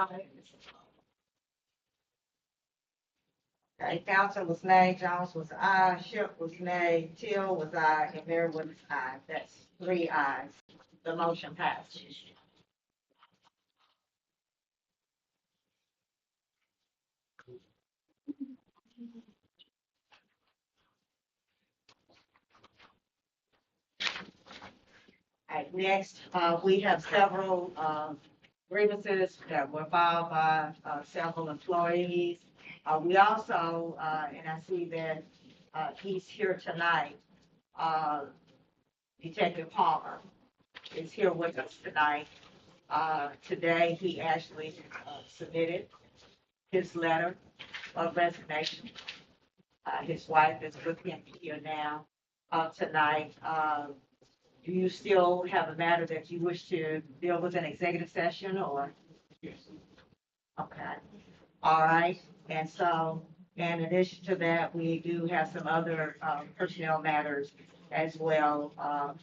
Okay, Fountain was nay, Jones was aye, Ship was nay, Teal was aye, and Merriweather was aye. That's 3 ayes. The motion passes. All right, next, we have several grievances that were filed by several employees. We also, and I see that he's here tonight, Detective Palmer is here with us tonight. Today, he actually submitted his letter of resignation. His wife is with him here now tonight. Do you still have a matter that you wish to deal with in executive session or? Okay, all right. And so in addition to that, we do have some other personnel matters as well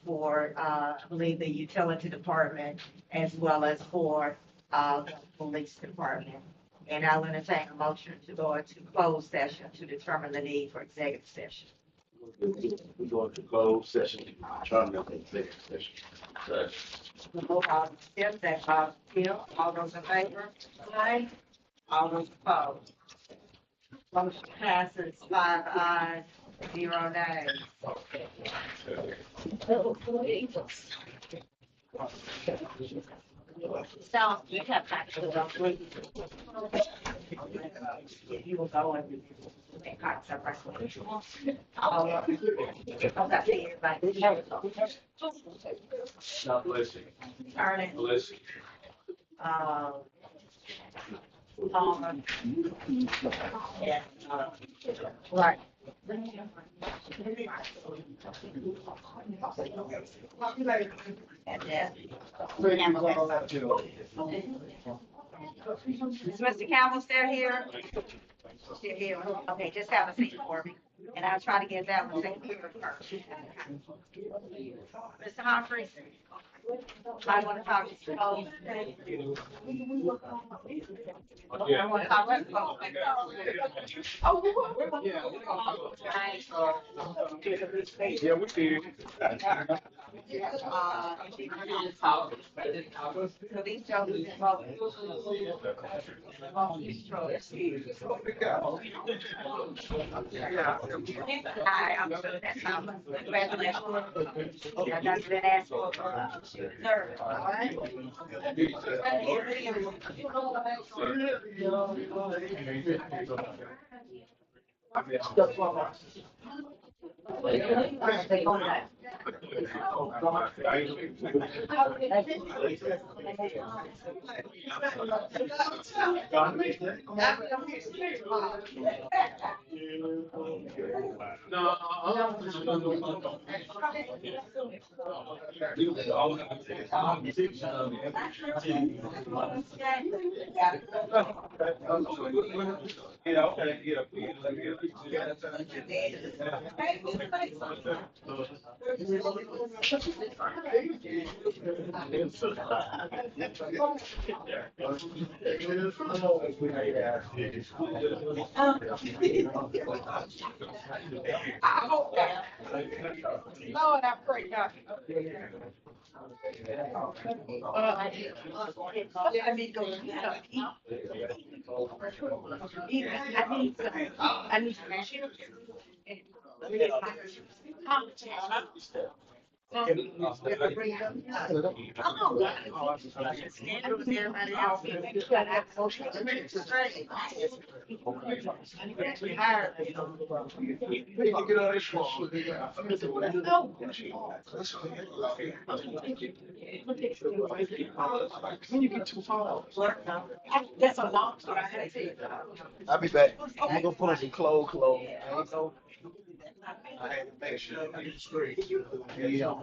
for, I believe, the utility department as well as for the police department. And I'll entertain a motion to go into closed session to determine the need for executive session. We go into closed session to determine the executive session. Yes, that's Hill. All those in favor? Aye. All those opposed? Motion passes 5 ayes, 0 nays. So you have to you will go and make cards up. Oh, okay, everybody. God bless you. Ernie. Bless you. Palmer. Yeah. Right. And then. Is Mr. Campbell still here? Still here. Okay, just have a seat for me. And I'll try to get that one taken care of first. Mr. Humphries? I want to talk to you. I want to talk to you. Yeah, we did. So these gentlemen, hi, I'm sure that's how, congratulations. I just been asked for, third, all right? Lord, I pray God. I need to go eat. I need some chips. When you get too far, that's a long story. I had to tell you. I'll be back. I'm gonna put on some clothes. I ain't know. I had to make sure I get straight. Yeah.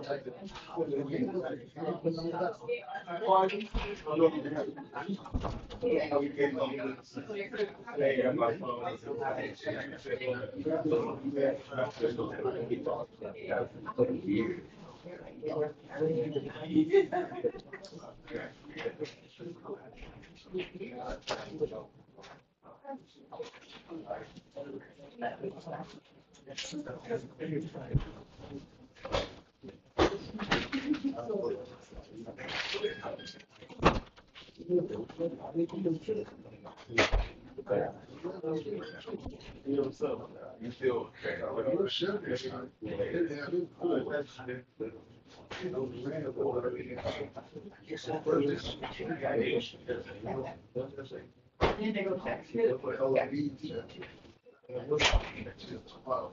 You feel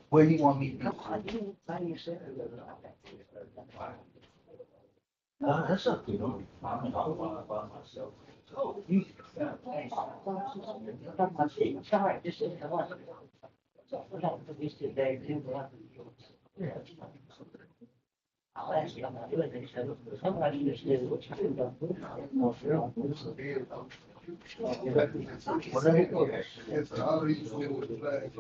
where you want me to be? That's up to you. I'm by myself. Oh, you. Sorry, just in the one. I'll ask you, I'm not doing this, so somebody used to do what you do. It's all these little flags.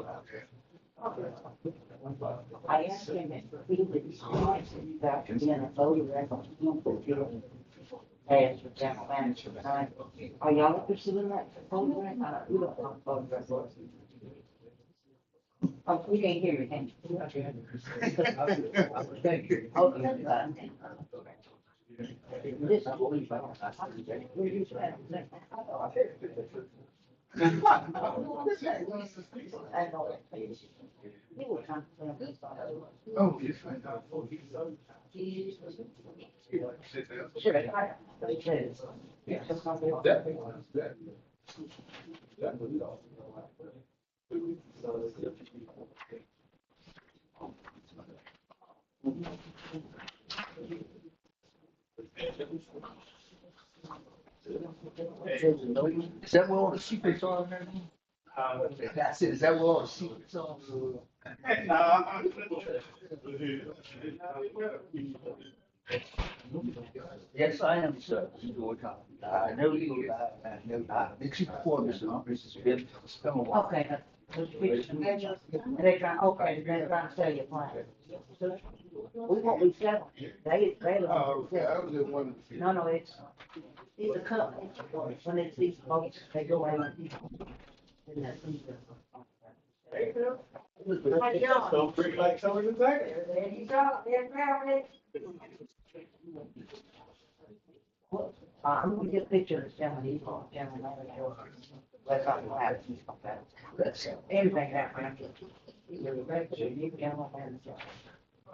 I asked him if he would after being a photograph on him, as the general manager, but are y'all interested in that photograph? We don't want photographs. Oh, we can't hear you, can you? Thank you. This is what we found. Oh, yes, I know. Is that where all the secrets are and everything? That's it. Is that where all the secrets are? Yes, I am, sir. I know you. I met you before, Mrs. Bibb. It's been a while. Okay. They're trying to sell you a plan. We won't be selling. They. Okay, I was just wondering. No, it's a company. When it's these folks, they go out. Don't freak like some of the things. There you go, there's gravity. I'm gonna get a picture of this gentleman, let's not laugh. That's anything that way. You're a regular, you can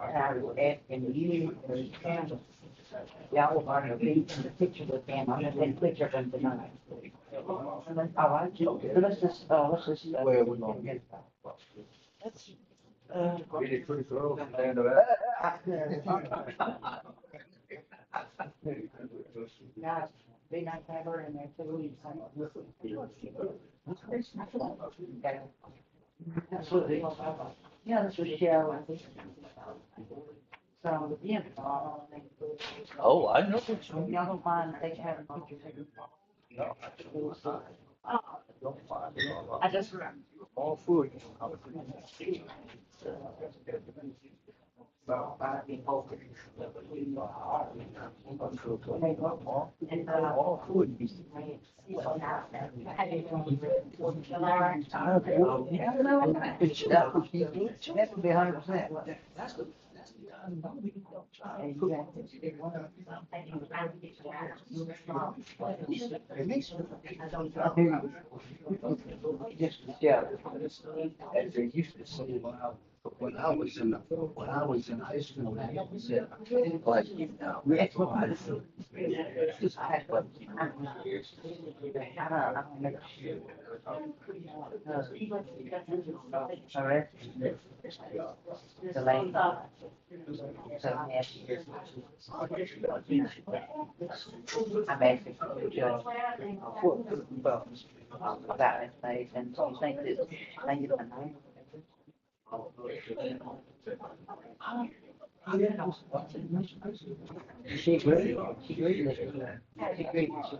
and I was asking you, y'all are gonna be in the picture with them, I'm gonna take a picture of them tonight. All right, let's just. Where we gonna get? Let's, Pretty close. Guys, be nice to have her in there too. Absolutely. Yeah, this was Cheryl, I think. So, yeah. Oh, I know. Y'all don't mind, they can have pictures. I just remember. All food. That would be 100%. Just, yeah. As they used to say, when I was in high school, they said, like, that's what I said. Just act like you All right. The lane. 7.5 years. I'm asking for the judge about information. Do you think that I get the name? She agreed. She agreed with it. She agreed. She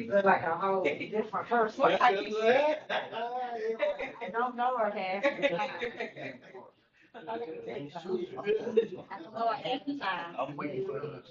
was Like a whole different person. I don't know her half. I don't know her half the time. I'm waiting for her.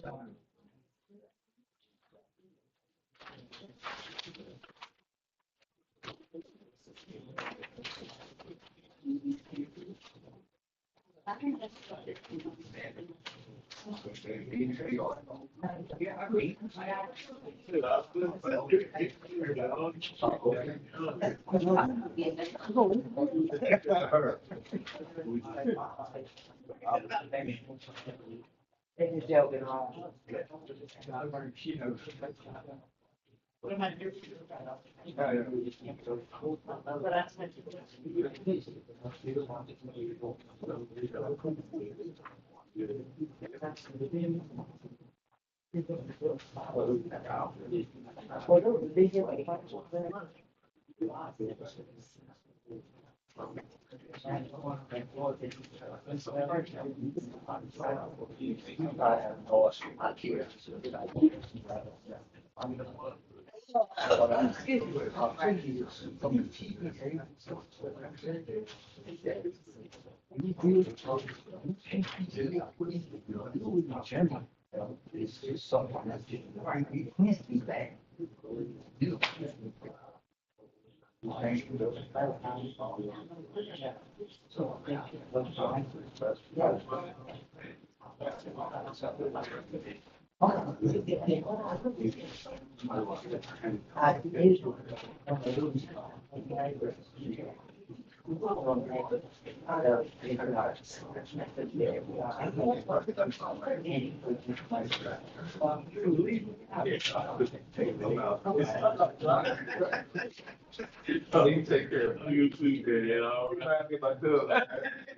They just joking around. What am I doing? It's just something that's just right. It can't be bad. Oh, you take care of you too, you know. I'm trying to get my dog.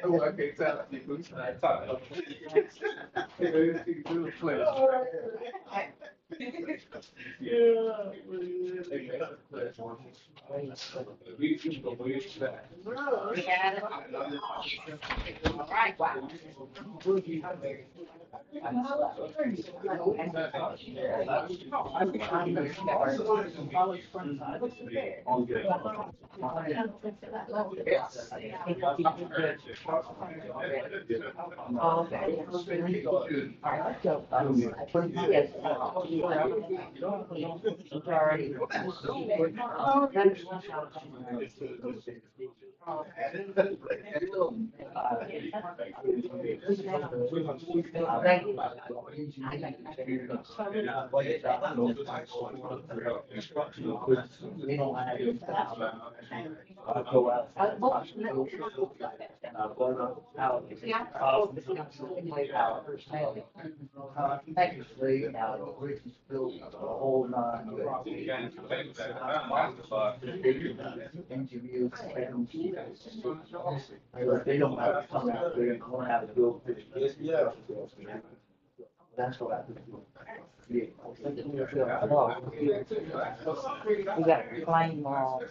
Oh, I can't tell you who's trying to talk. Yeah. We should go way back. All right, wow. Thank you. We don't have to stop. I'll go out. And I'll go out. Thank you, Steve. Now, we can still the whole nine. Interviews. They don't have to come out there and go have to go. That's what I do. Yeah. We got a claim on.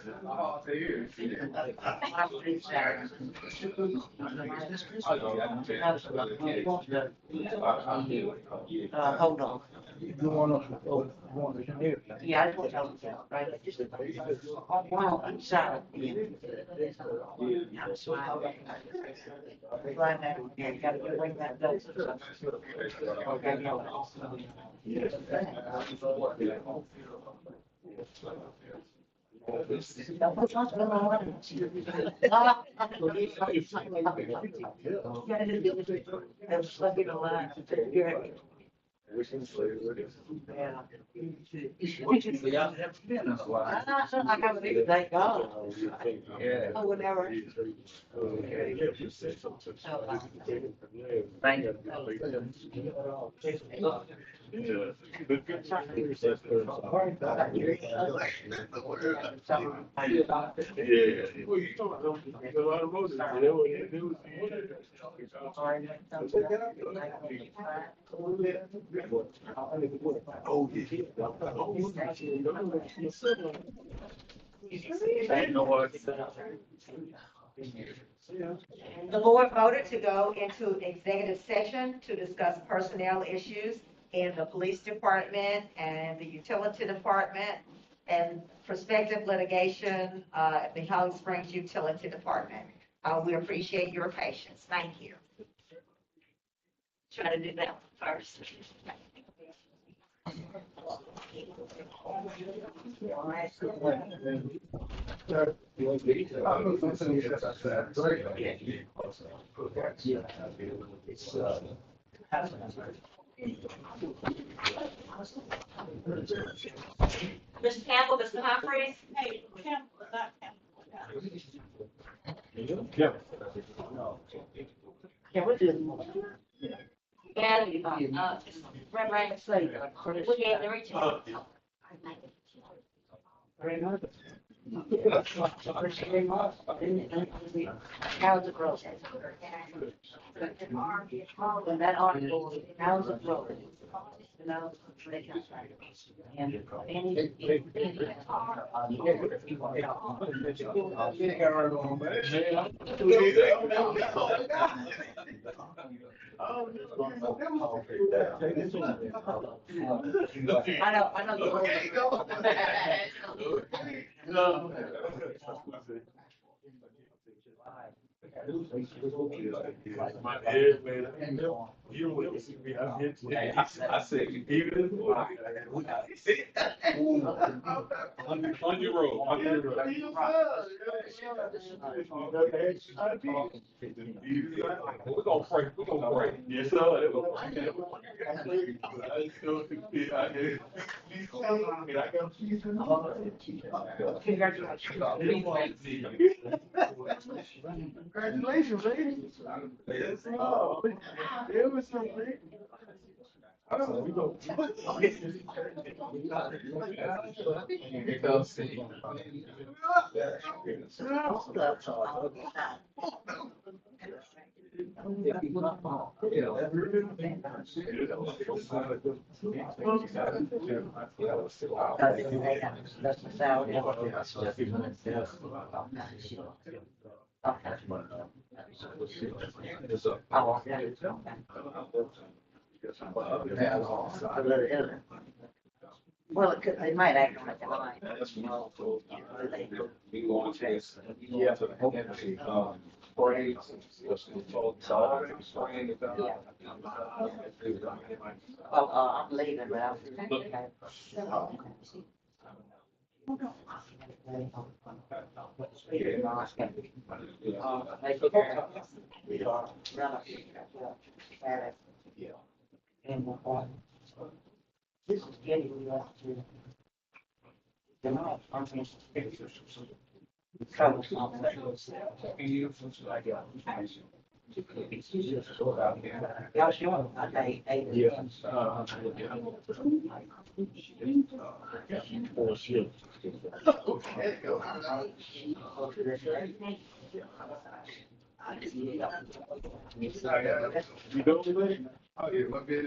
Hold on. You want to hear? Yeah, I just want to tell you, right? Just wow, I'm sorry. I'm sorry. Right now, yeah, you gotta get away from that. Okay, no. Thank God. Oh, whatever. Thank The board voted to go into executive session to discuss personnel issues in the police department and the utility department and prospective litigation at the Holly Springs Utility Department. We appreciate your patience. Thank you. Try to do that first. Mr. Campbell, Mr. Humphries? Hey, Campbell, not Campbell. Yeah, we're doing. And, Red Rain. We gave the regional. Very much. How's it grow? And that article, how's it grow? You know, and I know. I said, even on your road, on your road. We're gonna pray, we're gonna pray. Yes, sir. Congratulations, ladies. Yes, oh, it was so great. We go. that's the salary. Well, it could, they might act on it tonight. Well, I'm leaving, but I'll. And, this is getting me up to the night, I'm going to trouble. Y'all sure? Okay, You don't believe? Oh, yeah, my bad.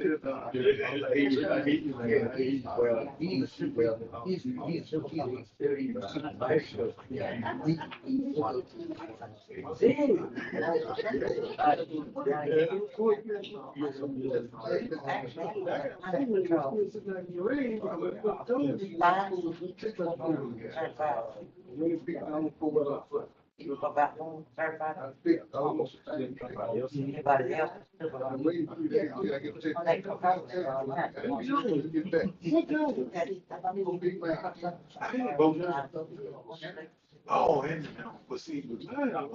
You go back home, certified? Anybody else? Oh, they come out there all night. Oh, and but see, but I got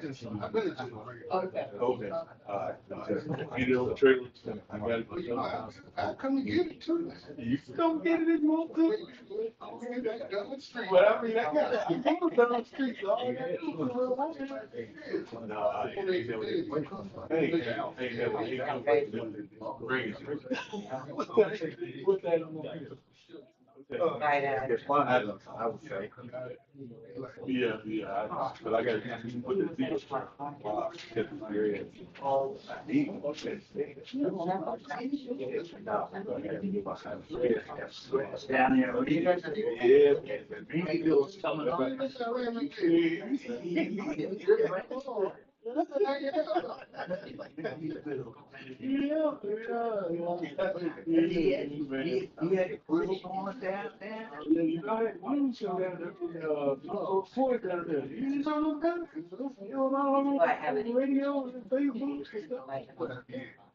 this. I've been to okay. Okay. You know the trailer. I got it. I'll come and get it too. You can come get it if you want to. But I mean, I got it down the street. So all I got to do is no, I ain't never bring it. Put that on the I would say. Yeah, but I got to put the deal. Down there,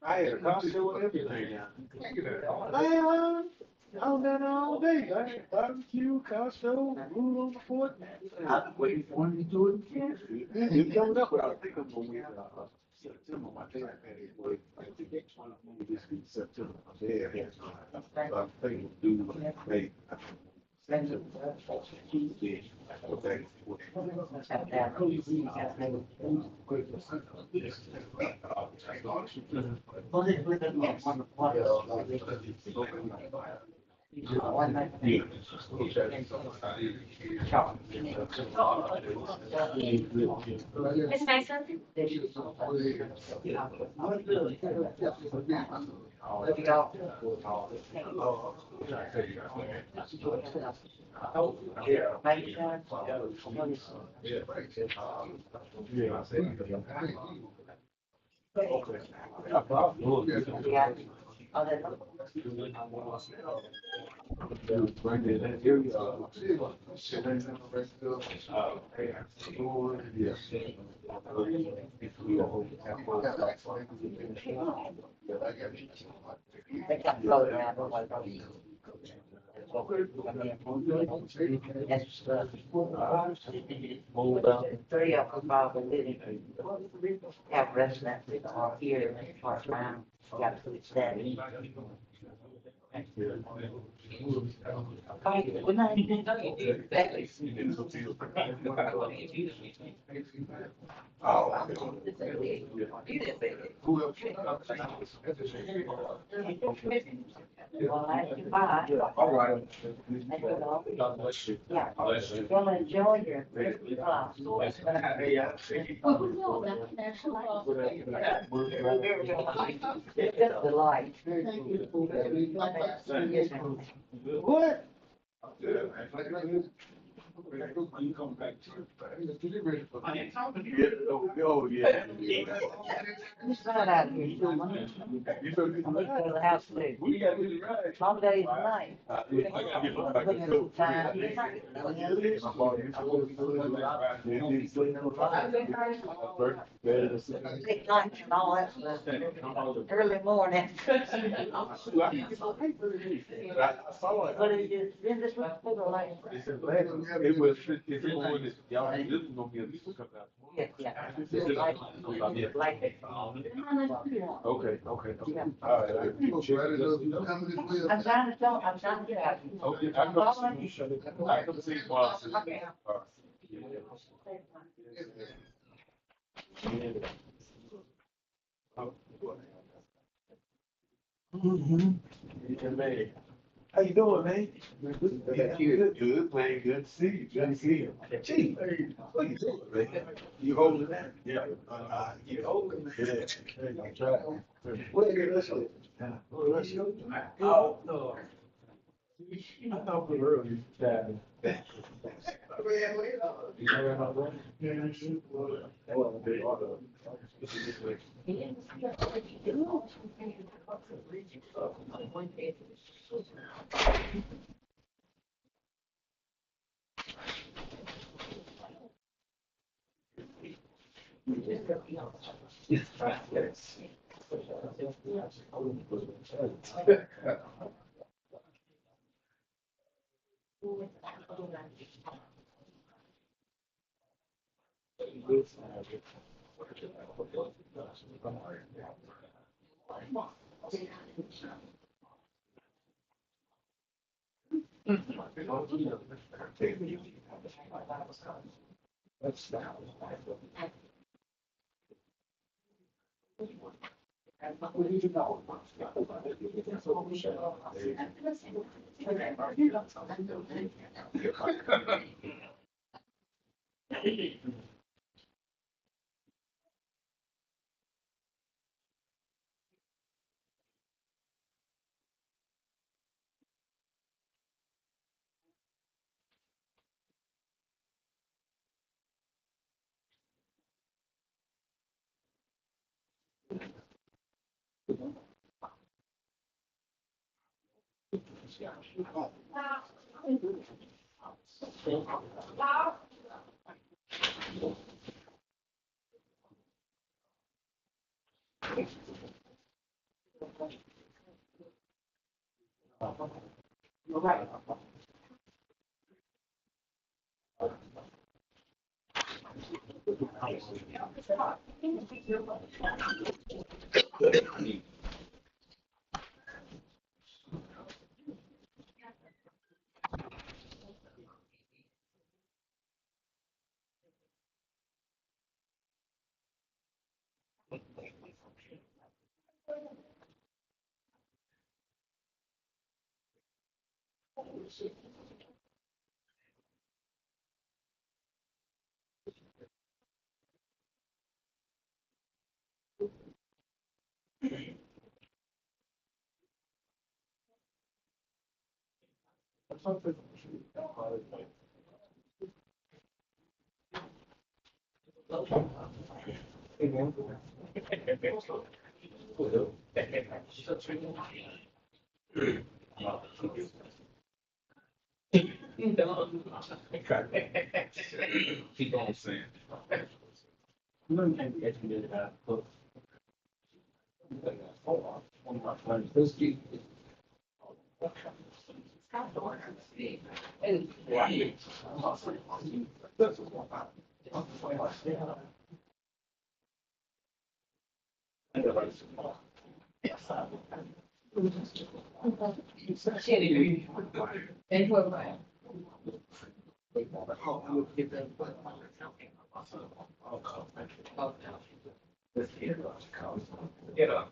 I had a costume and everything now. I was down there all day. I had barbecue, costume, food on the fort. I was waiting for him to do it again. It's coming up, but I think I'm going to wait September. My dad had it. I think next one this is September. Yeah, so I'm thinking do May. Ms. Mason? Three of them probably have residents here part-time, got to extend. All right. Yeah, you'll enjoy your class. It's just the light. What? You come back to I ain't talking to you. Oh, yeah. It's not out here, so I'm gonna go to the house too. We got to do it right. Some days at night. I got to get back to school. Big nights and all that stuff. Early morning. But it's just, in this week, like, It was, it's going, y'all, this is gonna be a cookout. Yeah, yeah. This is yeah. Okay, okay. All right. I'm trying to tell, I'm trying to get out. Okay, I can see why. Okay. How you doing, man? Good, man. Good to see you. Good to see you. Chief, what you doing, man? You holding that? Yeah. You holding that? Yeah. I'm trying. What are you listening? Oh, no. I thought we were early. Keep on saying. One of my friends, this kid. Get up.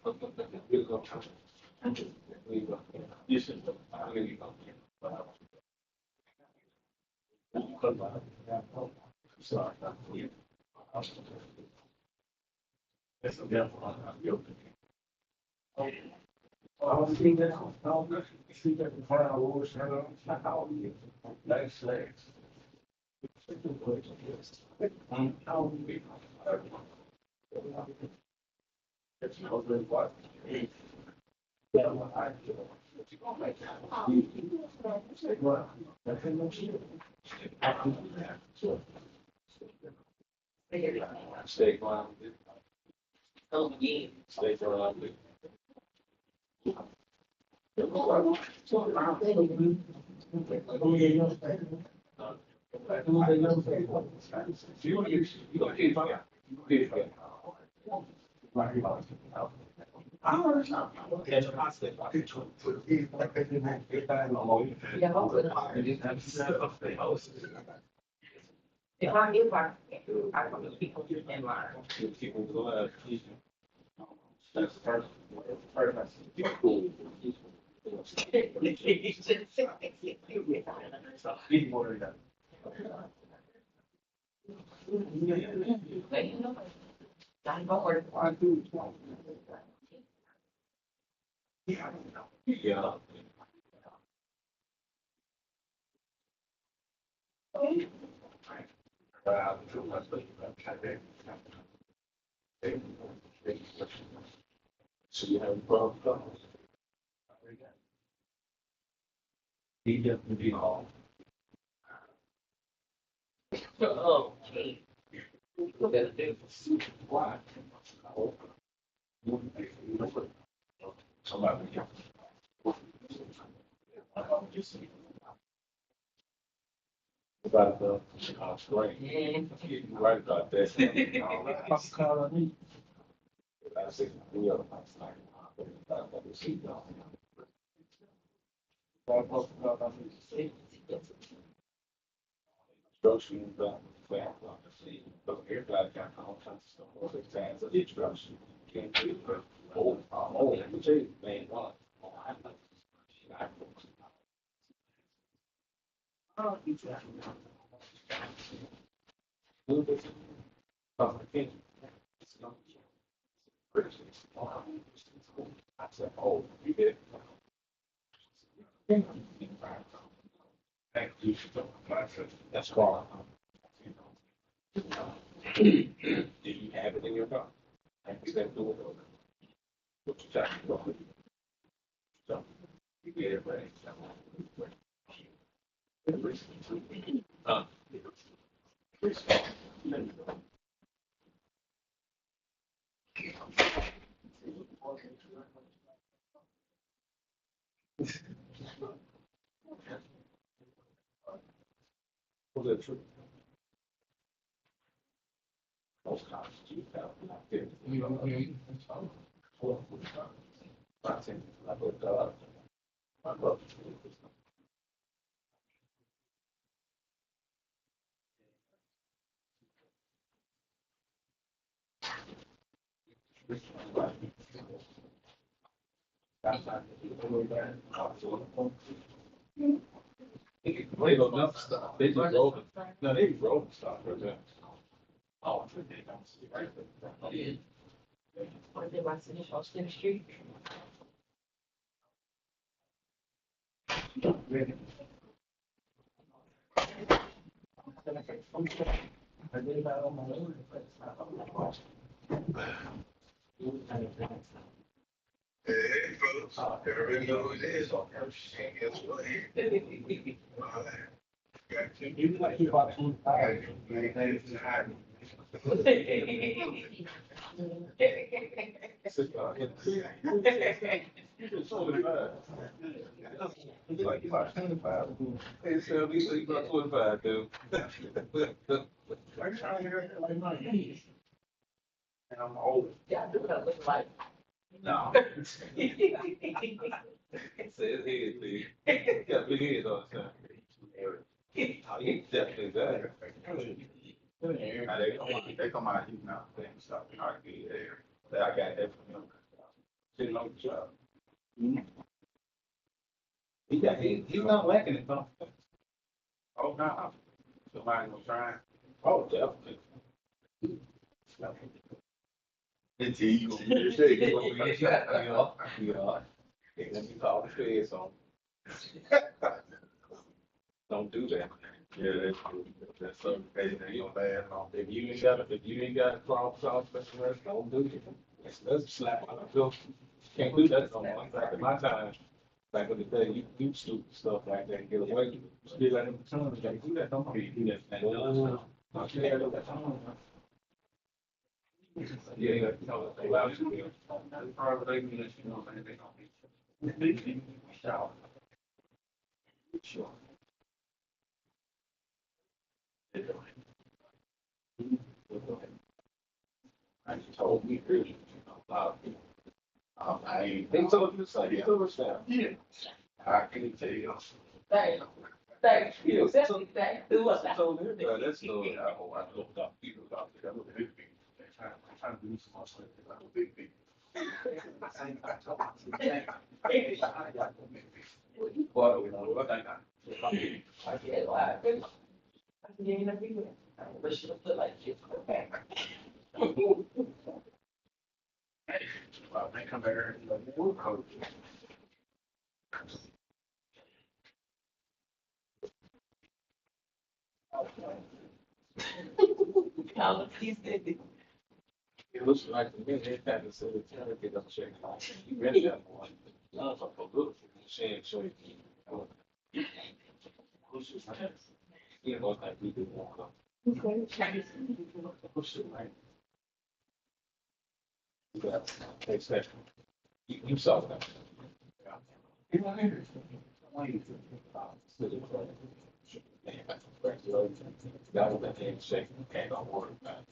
You should. Sorry. That's a devil. I was seeing that. I was see that the fire was how nice legs. It's not really what. Stay quiet. Stay quiet. I told me really about it. I think so. You say it was that. Yeah. I can tell you. Thank you. Thank you. That's the I looked up people about it. I'm a big big. I'm trying to do some more stuff. I'm a big big. Well, what I got. Well, they come there and the coach. It looks like the minute they had to say it's gonna get up check. You ready that one? No, for good. Saying so. Who's just like, you know, like we do walk up. Who's just like, yeah, exactly. You saw that. You know, that was that handshake. Can't go worry about it.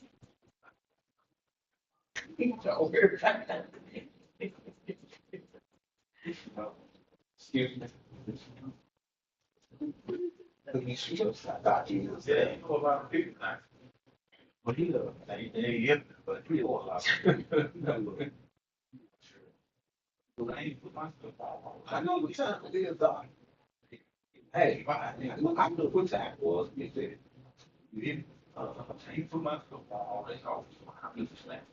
Excuse me. You should have thought he was there. A lot of people now. But he but he was I know what time it is, Doc. Hey, fine. I know what time it was. He said, you didn't, he put my football, that's all. I'm just laughing.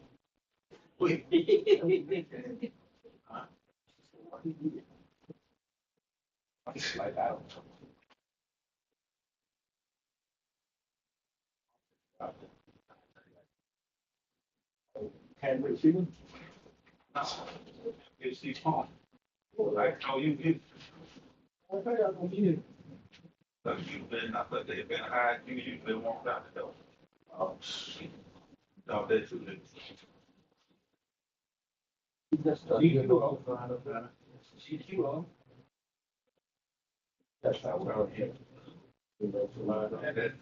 Like I don't know. Can't receive him? No. It's the phone. I told you, okay, I'm going to you. So you've been, I thought they've been hiding you, you've been walked out the door. Oh, shit. No, that's too late. That's how we're here. And then,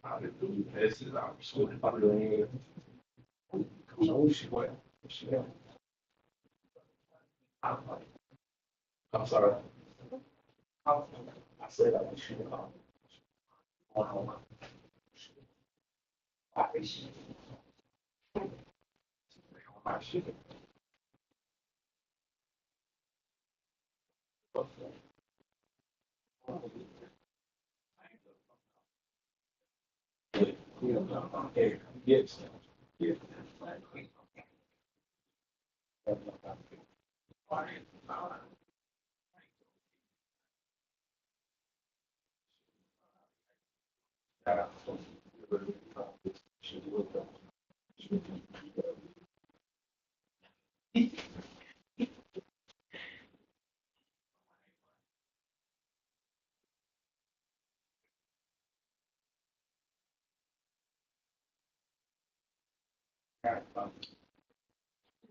how did do this is our school. No, she went. She went. I'm sorry. I said I was shooting off. I see. I should. Yes. Yes.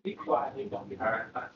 Be quiet, you don't be hard. I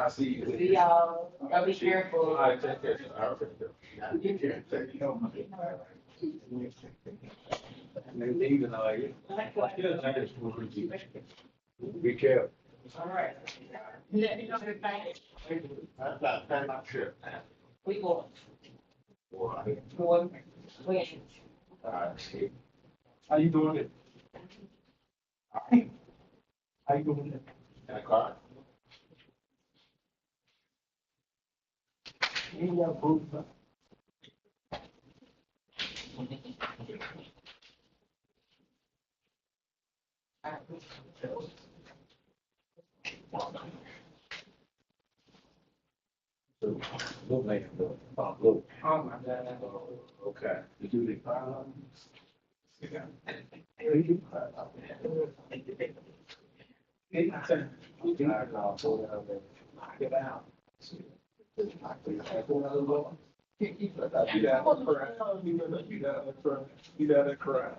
see you. See y'all. Y'all be careful. I take care. Even though be careful. All right. Let me know your thing. I'm sure. We will. One. Win. All right. How you doing it? All right. How you doing it? In a car? Yeah, both. Little man, little. Oh, my dad. Okay. You do the, Get out. You gotta cry.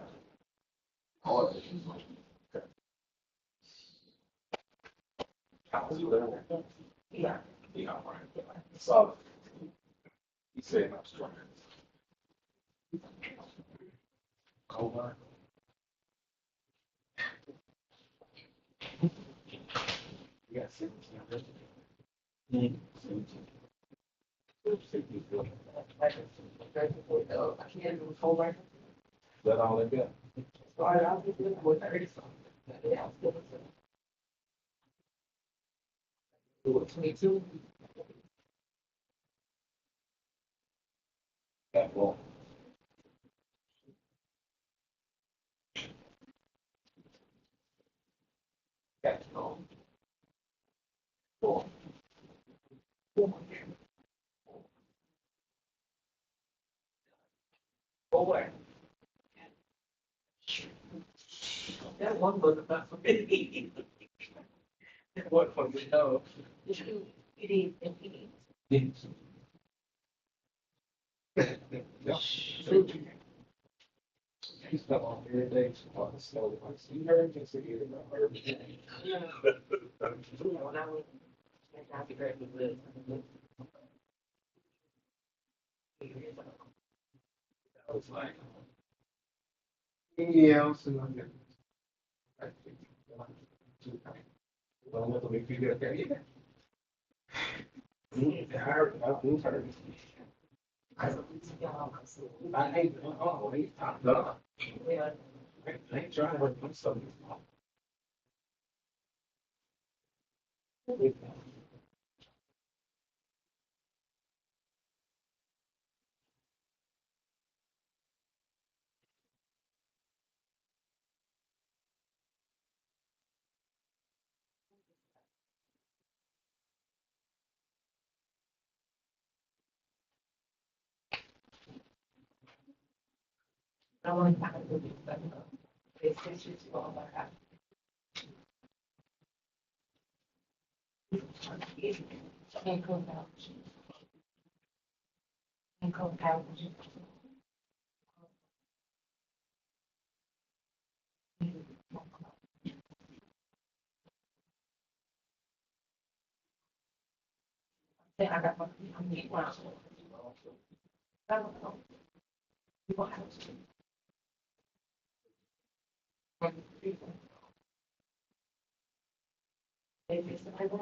Yeah. Yeah, right. So, he said I'm strong. Over. Yes. That all they got? Sorry, I'll be good with 30 something. Yeah, still the same. 22. Yeah, well. That's all. Four. Four. That one was about for me. What for me? No. It is. Yes. He's got on every day on the snow. You heard this again. When I was, I'd be very good. I was like, yeah, so I'm good. I think, well, let me figure it out. Yeah. I hate it. Oh, he's top dog. Yeah. I ain't trying to do something. I want to do this, but it's just all about that. And come out. And come out. Then I got my, I'm getting one. I don't know. You want to. Maybe it's the way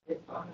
it's fine.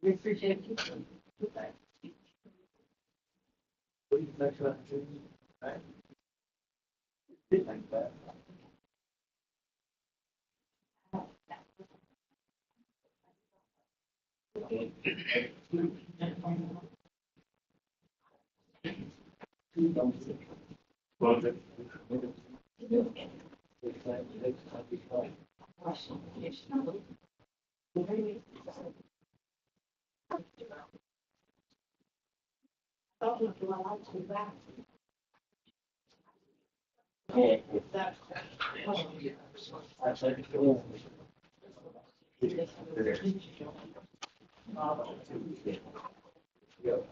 Yeah. We appreciate you.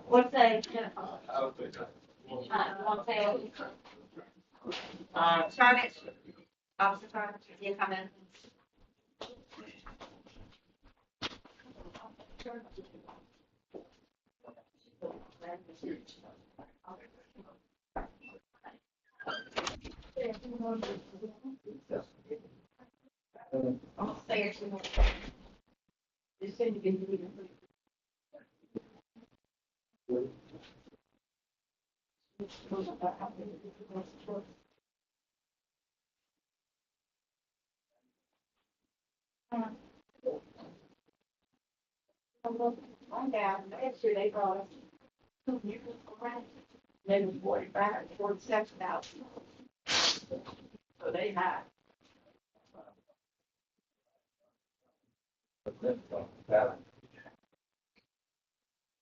What's that? Charlotte, Officer Carter, you come in. I'll say it. You said you can do it. I'm down, yesterday they brought us 2 years around, they was 45, 47,000. So they high.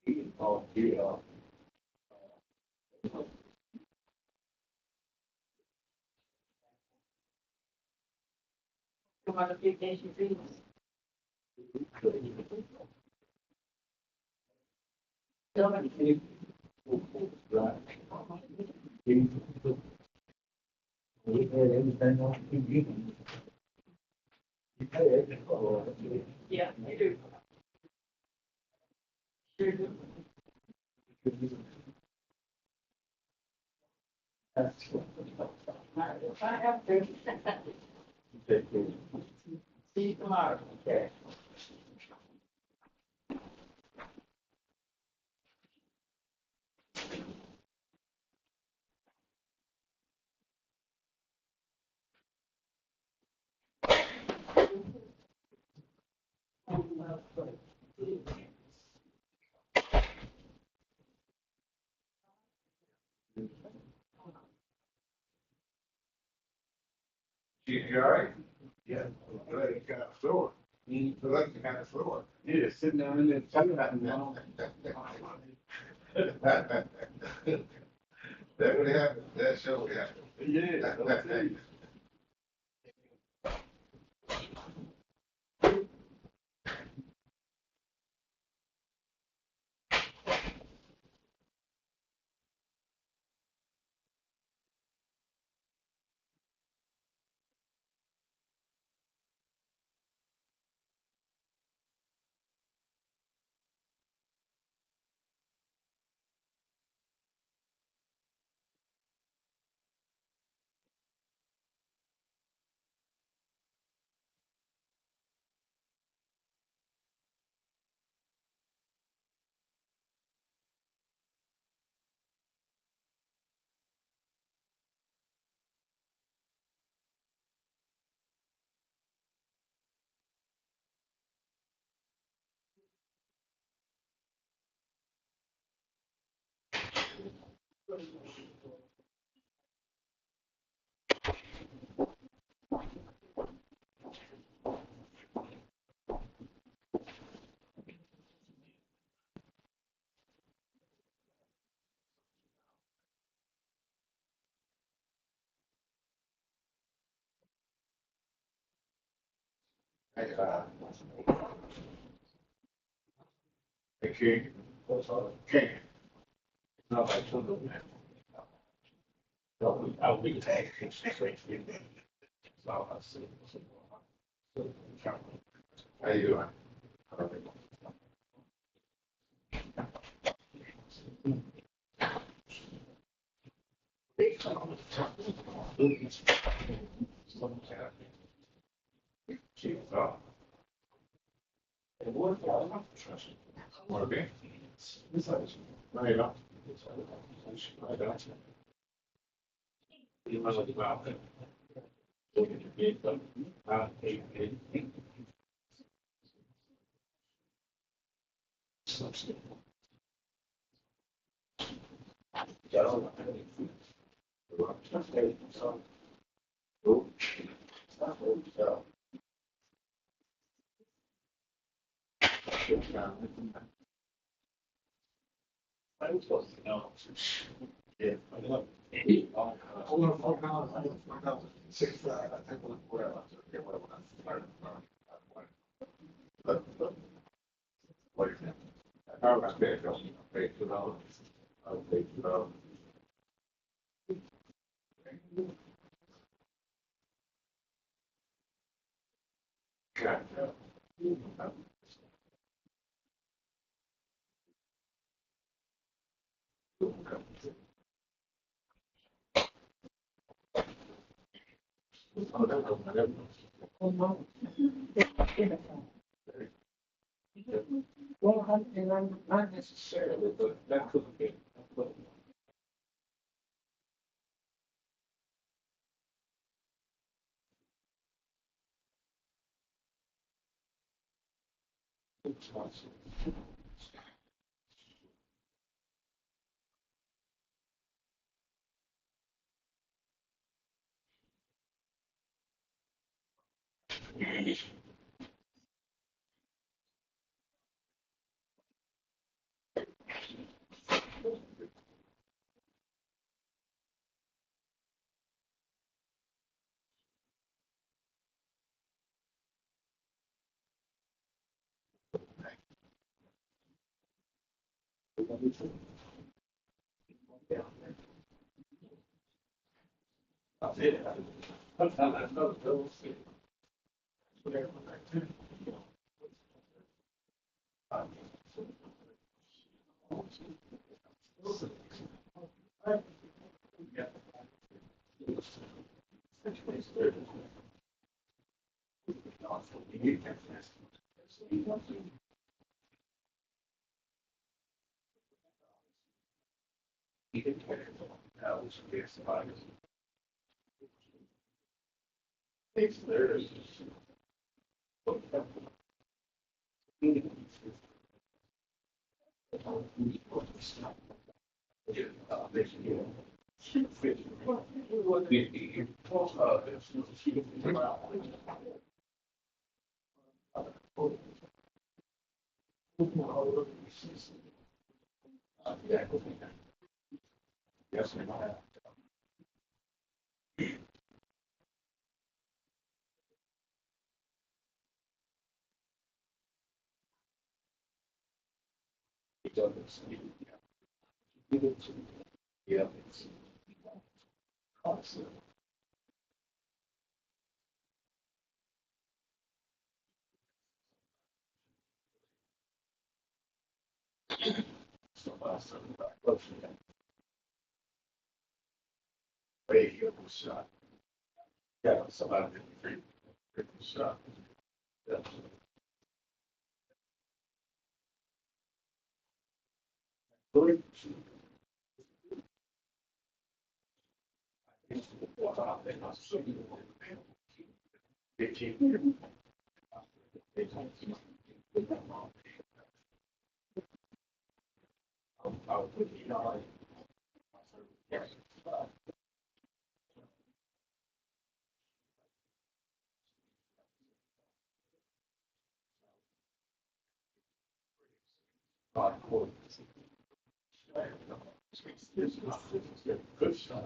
You want to pick this, you read? Yeah, you do. Sure do. If I have to. See you tomorrow. Okay. You all right? Yeah. Good. You kind of sore. You feel like you kind of sore. Yeah, sitting down in there, talking about now. That would happen. That sure would happen. Yeah. I'll tell you. Hey, King. King. No, I told him. I'll be back. How you doing? Okay. Right up. Right up. You must have about it. I was supposed to know. Yeah. I love it. Hold on, hold on, hold on. 6, I think whatever. Okay, whatever. What is it? I'll pay $2. I'll pay $2. Okay. Well, and I'm not necessarily, but that could be. Yes, yeah. Radio shot. Yeah, somebody did the shot. Yeah. Good. 15. I'll put it on. Yes. Good stuff.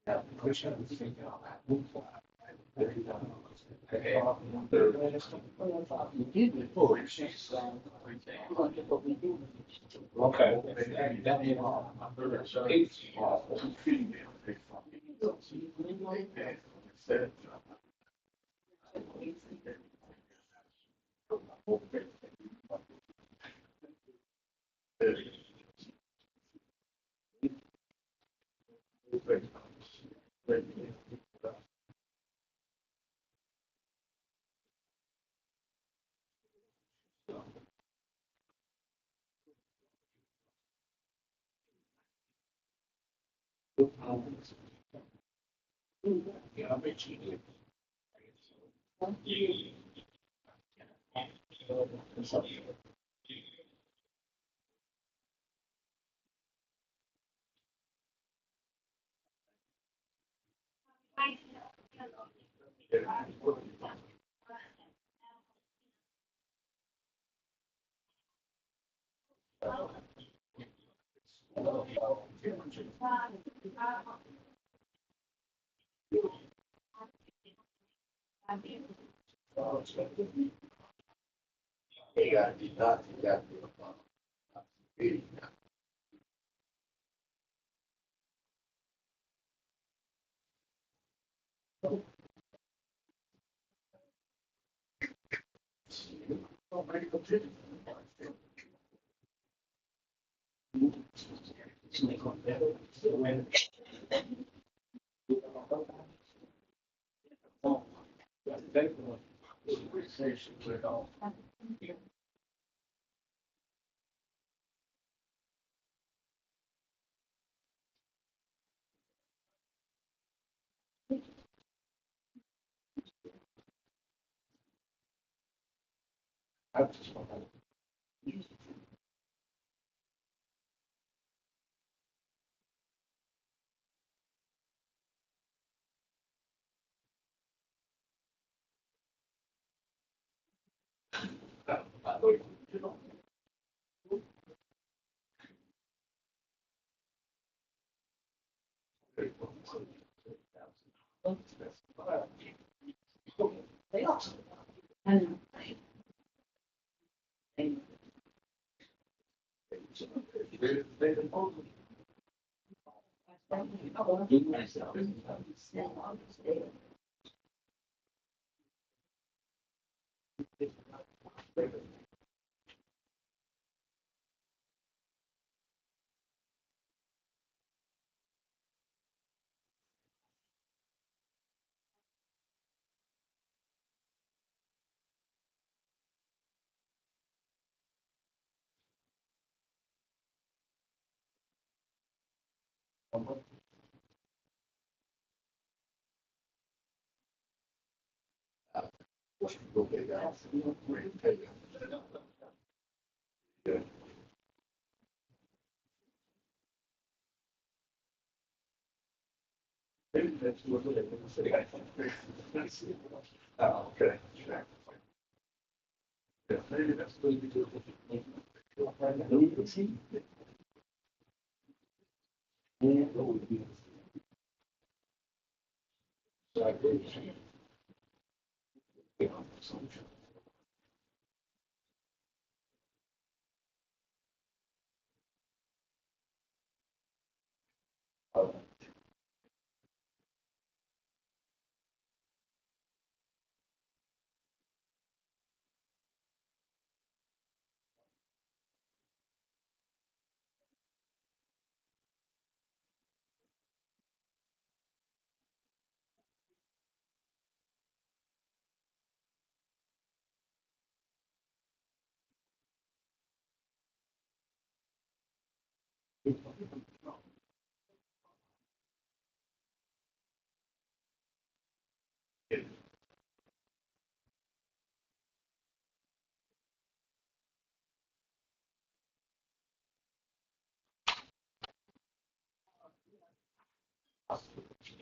Yeah.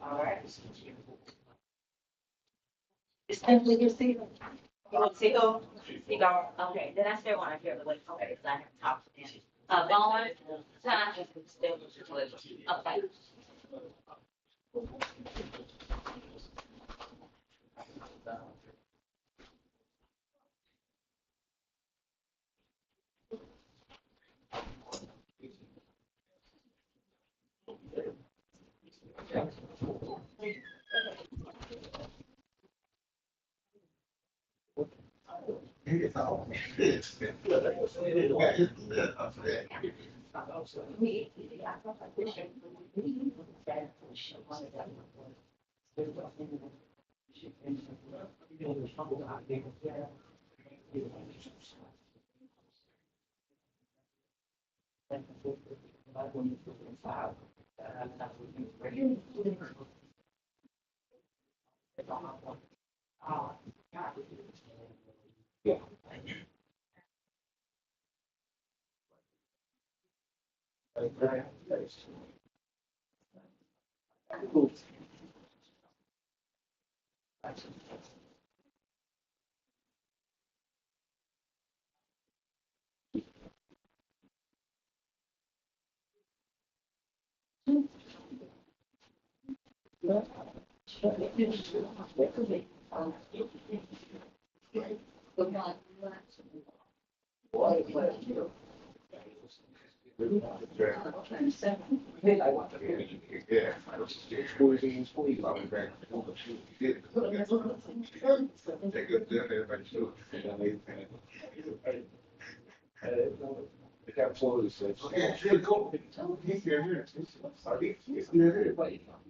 All right. It's simply your seat. You want to go? Okay, then I still want to hear the list, okay, because I haven't talked to them. Vaughn, Tasha, still, okay.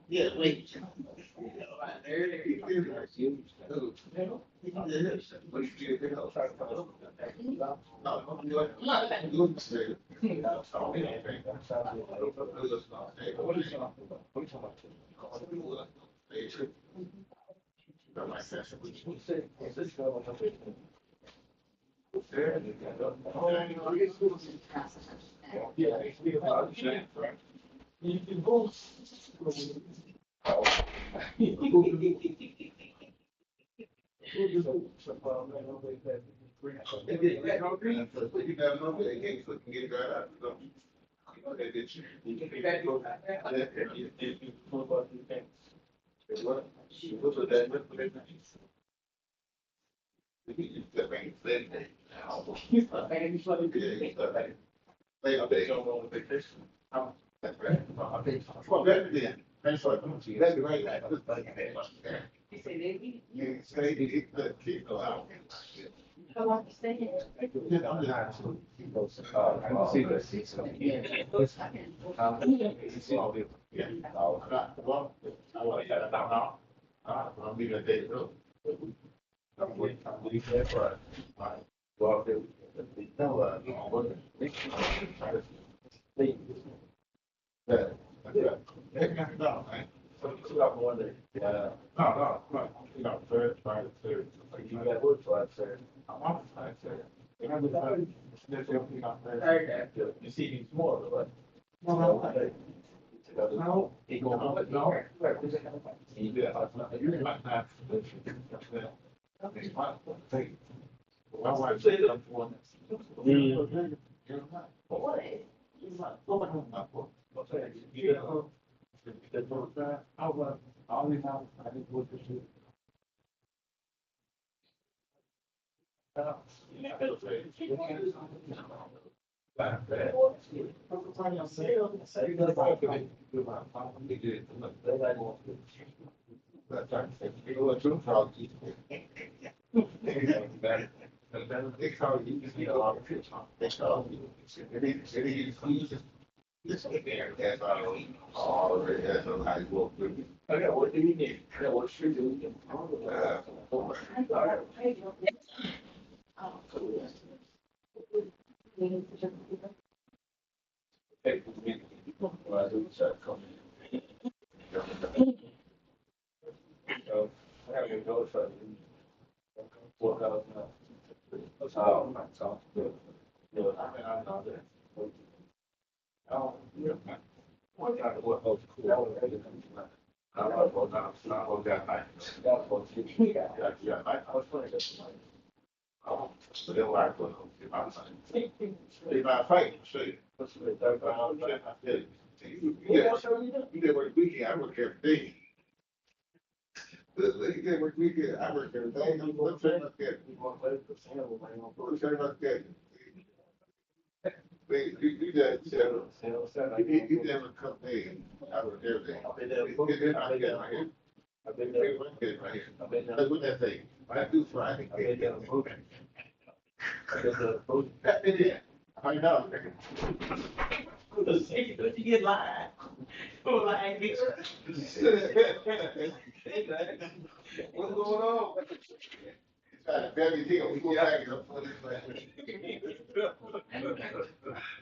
Yeah, wait. I know. What you get live? What's What's going on? Very deal. We go back and put it back.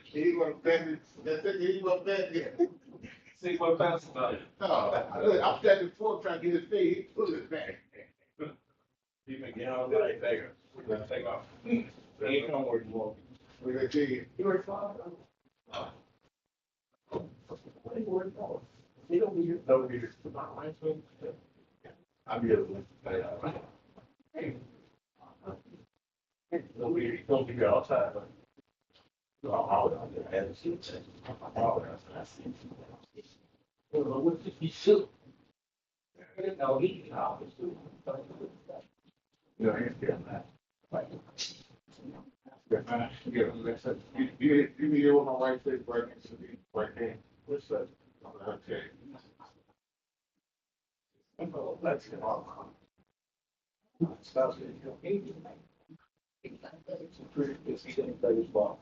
He gonna bend it. That's it. He gonna bend it. See what pounds about it. No, look, I'm standing before trying to get his feet. He pulled it back. You can get on like bigger. We're gonna take off. He ain't gonna work more. We're gonna see you. You work fine. What do you work for? You don't need it. Don't need it. I'm here. Don't be outside. No, I'll have to see it. What did he shoot? No, he can always do it. Yeah, I understand that. You hear what my wife said right next to me, right there? What's that? Okay. Let's get on. Stop it. It's a pretty good baseball.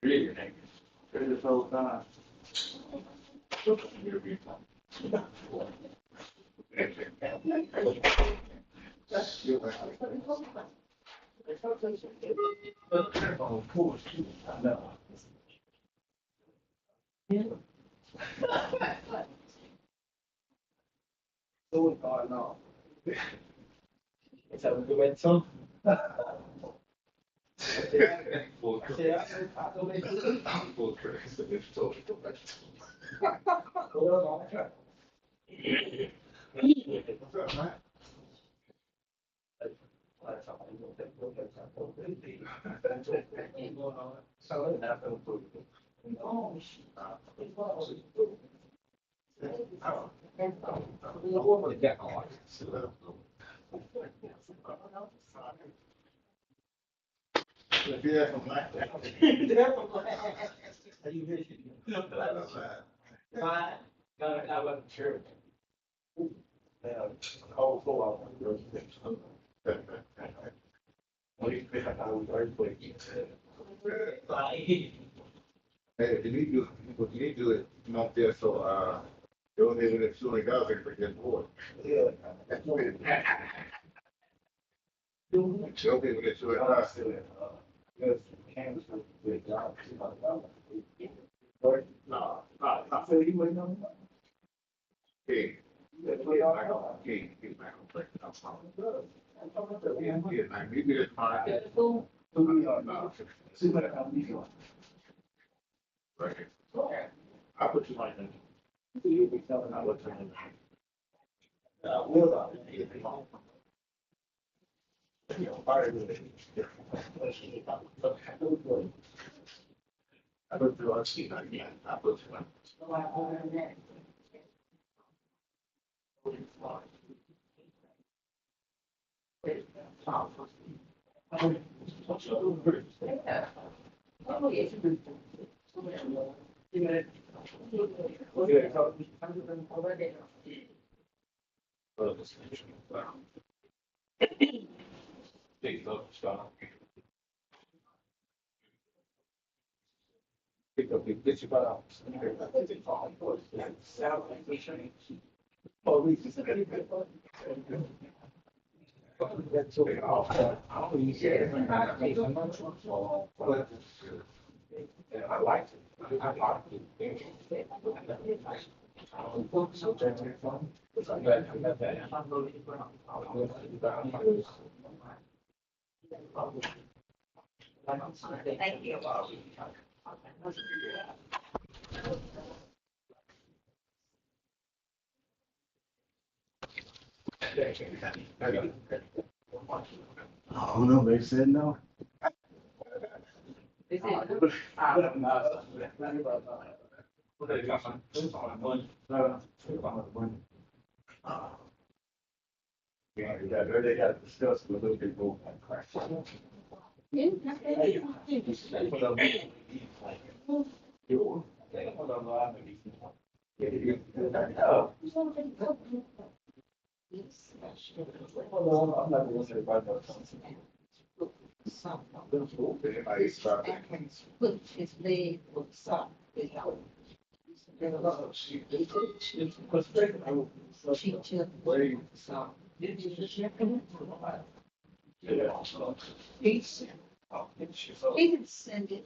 Really, this whole time. Of course, I know. So far, no. So we went some. Full Yeah, from like that. Fine. No, I wasn't sure. Cold floor. Hey, you need to do it not there, so, don't even if shooting out and forget board. Yeah. Don't even get to it. Yes, Kansas was a big job. No. So you waiting on that? Hey. He's back on. He's back on break. Yeah, man, you get it fine. No. See what I'm doing. Right. I put you like that. You'll be telling me what's in it. Will I put you on seat again. I put you on. Big love stop. Pick up the bitch about. That's okay. I like it. I like it. Thank you. I don't know, they said no. Yeah, they got to discuss with those people. I'm not gonna say about that. Put his leg with something. She took some. He didn't send it.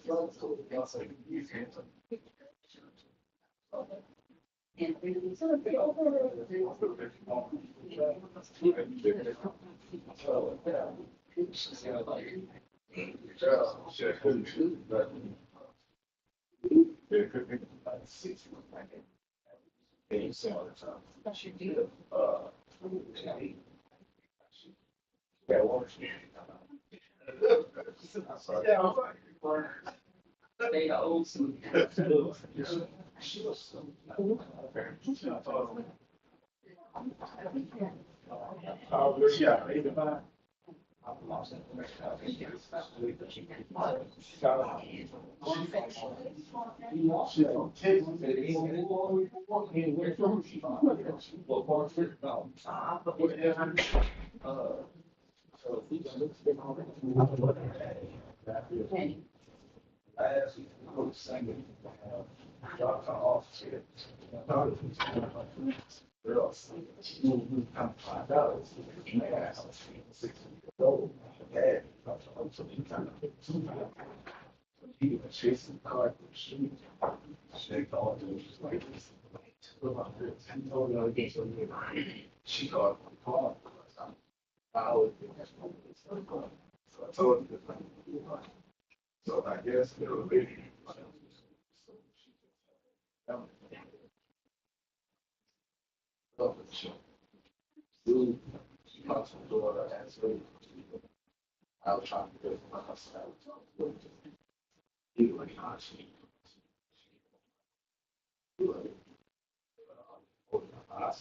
And really. They old school. Chasing the car. Shake all those like this. She got the car. I was so I told her. So I guess it was really. She comes from the door and so I was trying to get my myself. He was like, ah,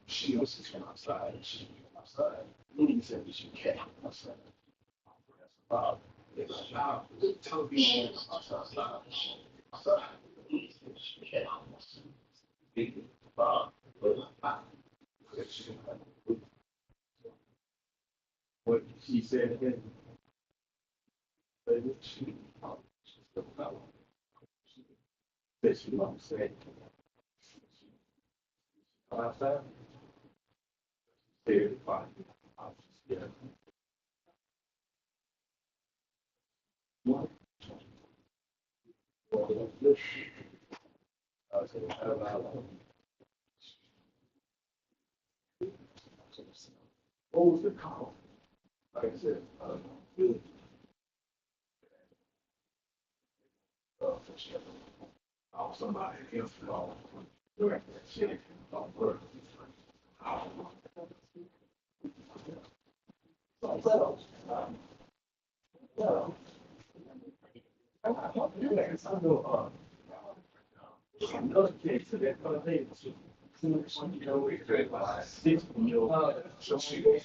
she was sitting outside. She came outside. He said that she can't outside. It's a job. Television outside. She can't what she said again. She said she won't say. Outside. Stay fine. Yeah. What was the call? Like I said, somebody else called. That shit don't work. Another case of that other day. You know, we could buy 6 meal. So she was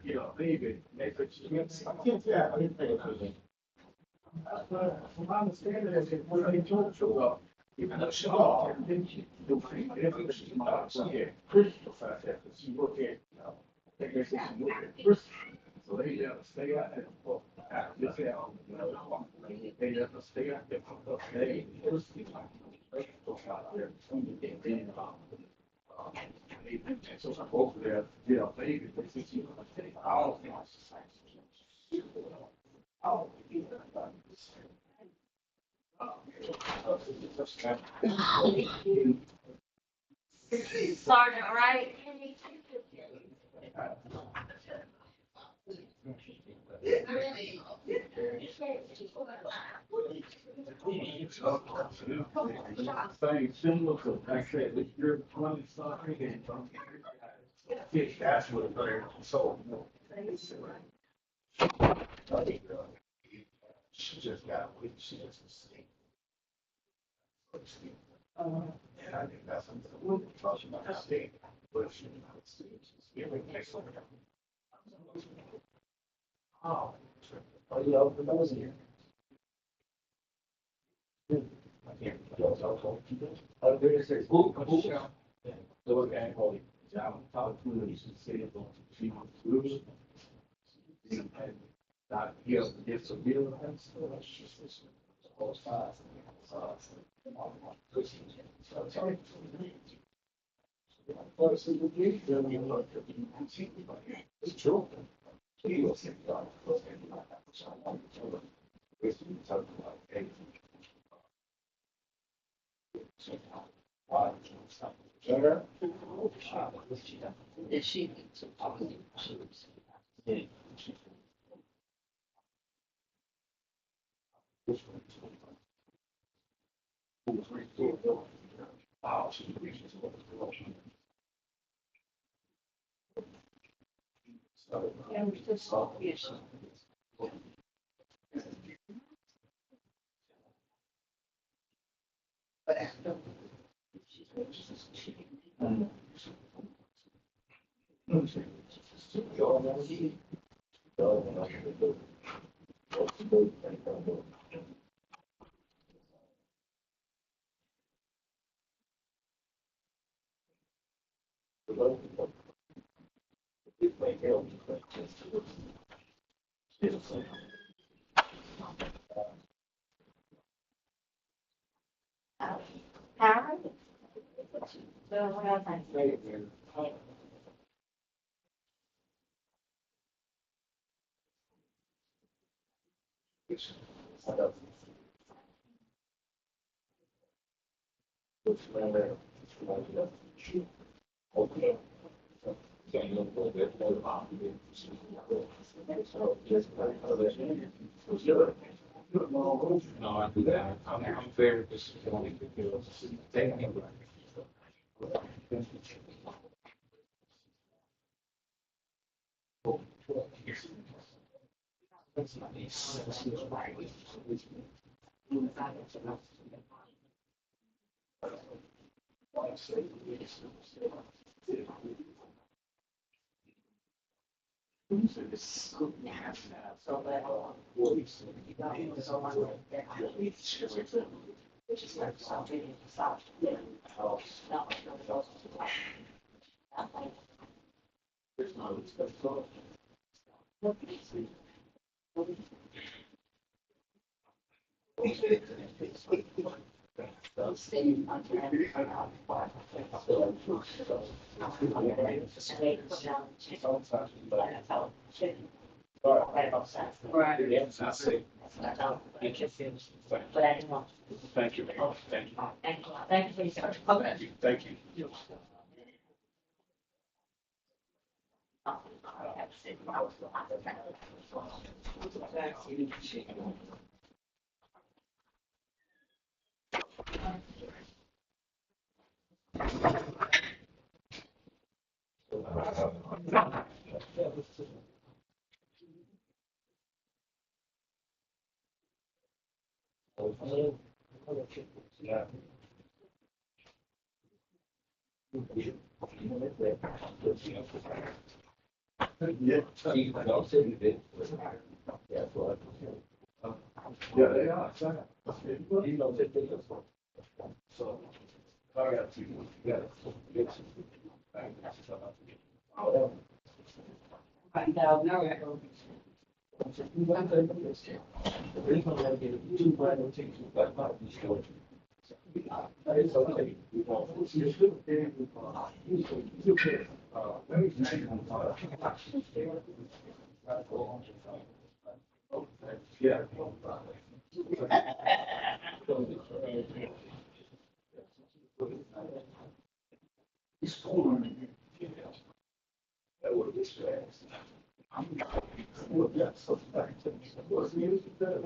you know, baby, they said she gets, I can't say I didn't think of it. From my understanding, is that when they told her, even though she didn't do anything, she had Christian side that she worked at, they said she worked at Christian. So they let her stay out there for, just say, they let her stay out there for a day. So I go there, you know, baby, they said she was going to take all of us. Sergeant Wright. Saying similar to, I said, that you're 20 something and that's what they're so. She just got away, she just escaped. And I think that's something that we'll talk about the state, but she did not see it. She's very nice. Oh, you know, for those here. I can't. There is a book. Look at holy. John, talk to you, should say it, she wants to lose. Not here, it's a real answer. All sides. Sorry. It's true. Is she? No, I do that. I'm very disappointed. Thank you. Right. Yes, I see. But I didn't want. Thank you. Thank you. Thank you. Thank you for your service. Okay. Thank you. Yeah. Yeah. Yeah, they are. So, I got to, yeah. It's okay. Yeah. It's cool. That would be stressed. Well, yeah, so back to what's music that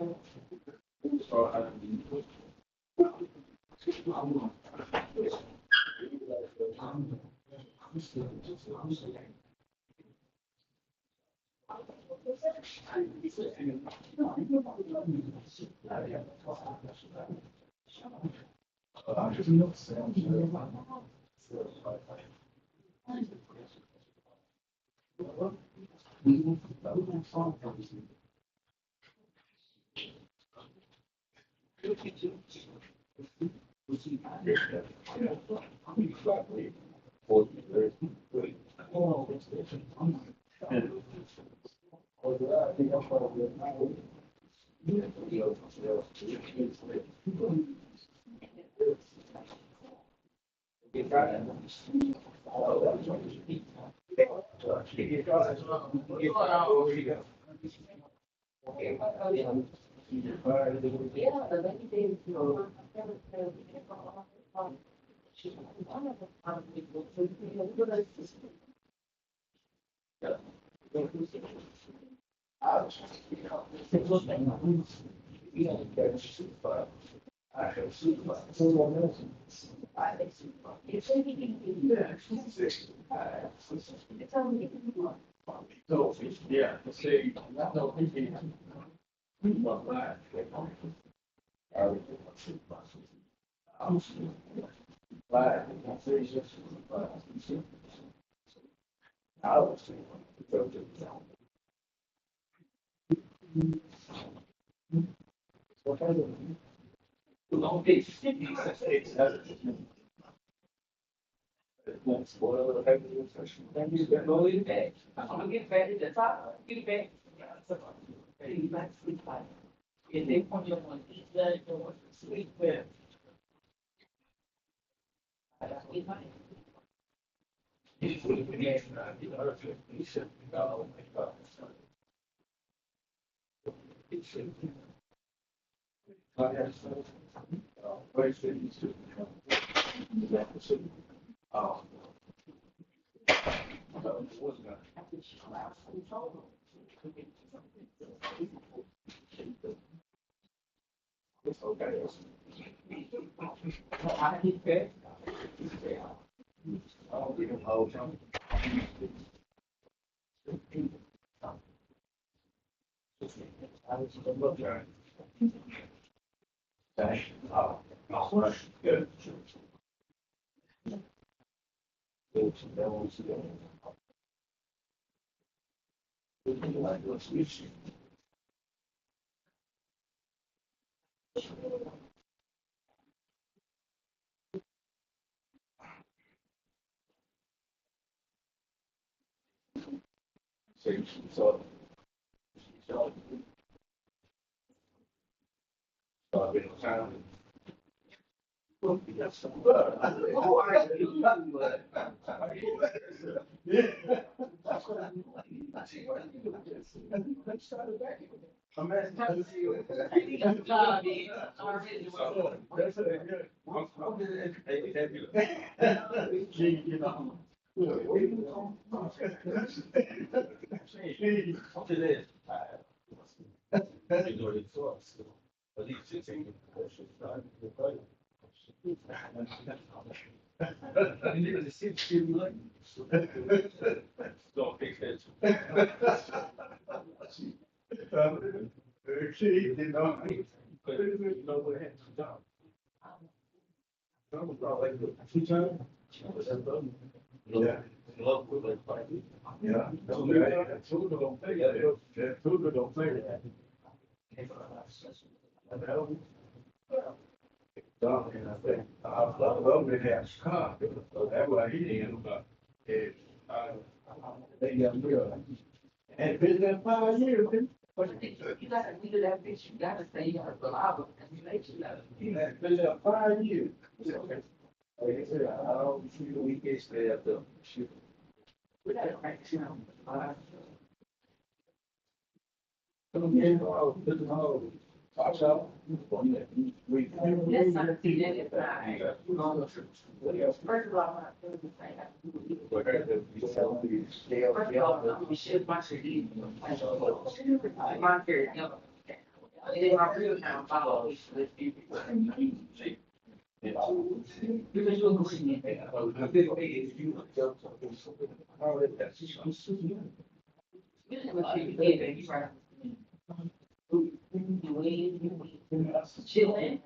Chilling.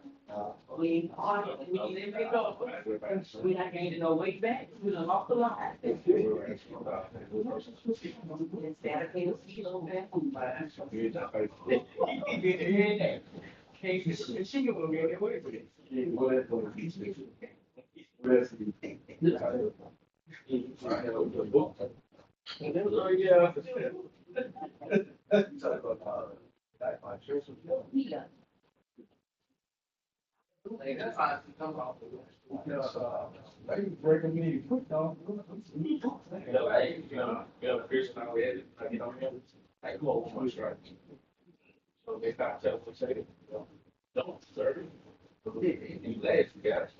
We are, we not gaining no weight back, we done lost a lot. Instead of paying a kilo back. Can't get she will get away with it. Yeah. They breaking me foot down. So they start telling me, say, don't, sir. You laugh, you guys.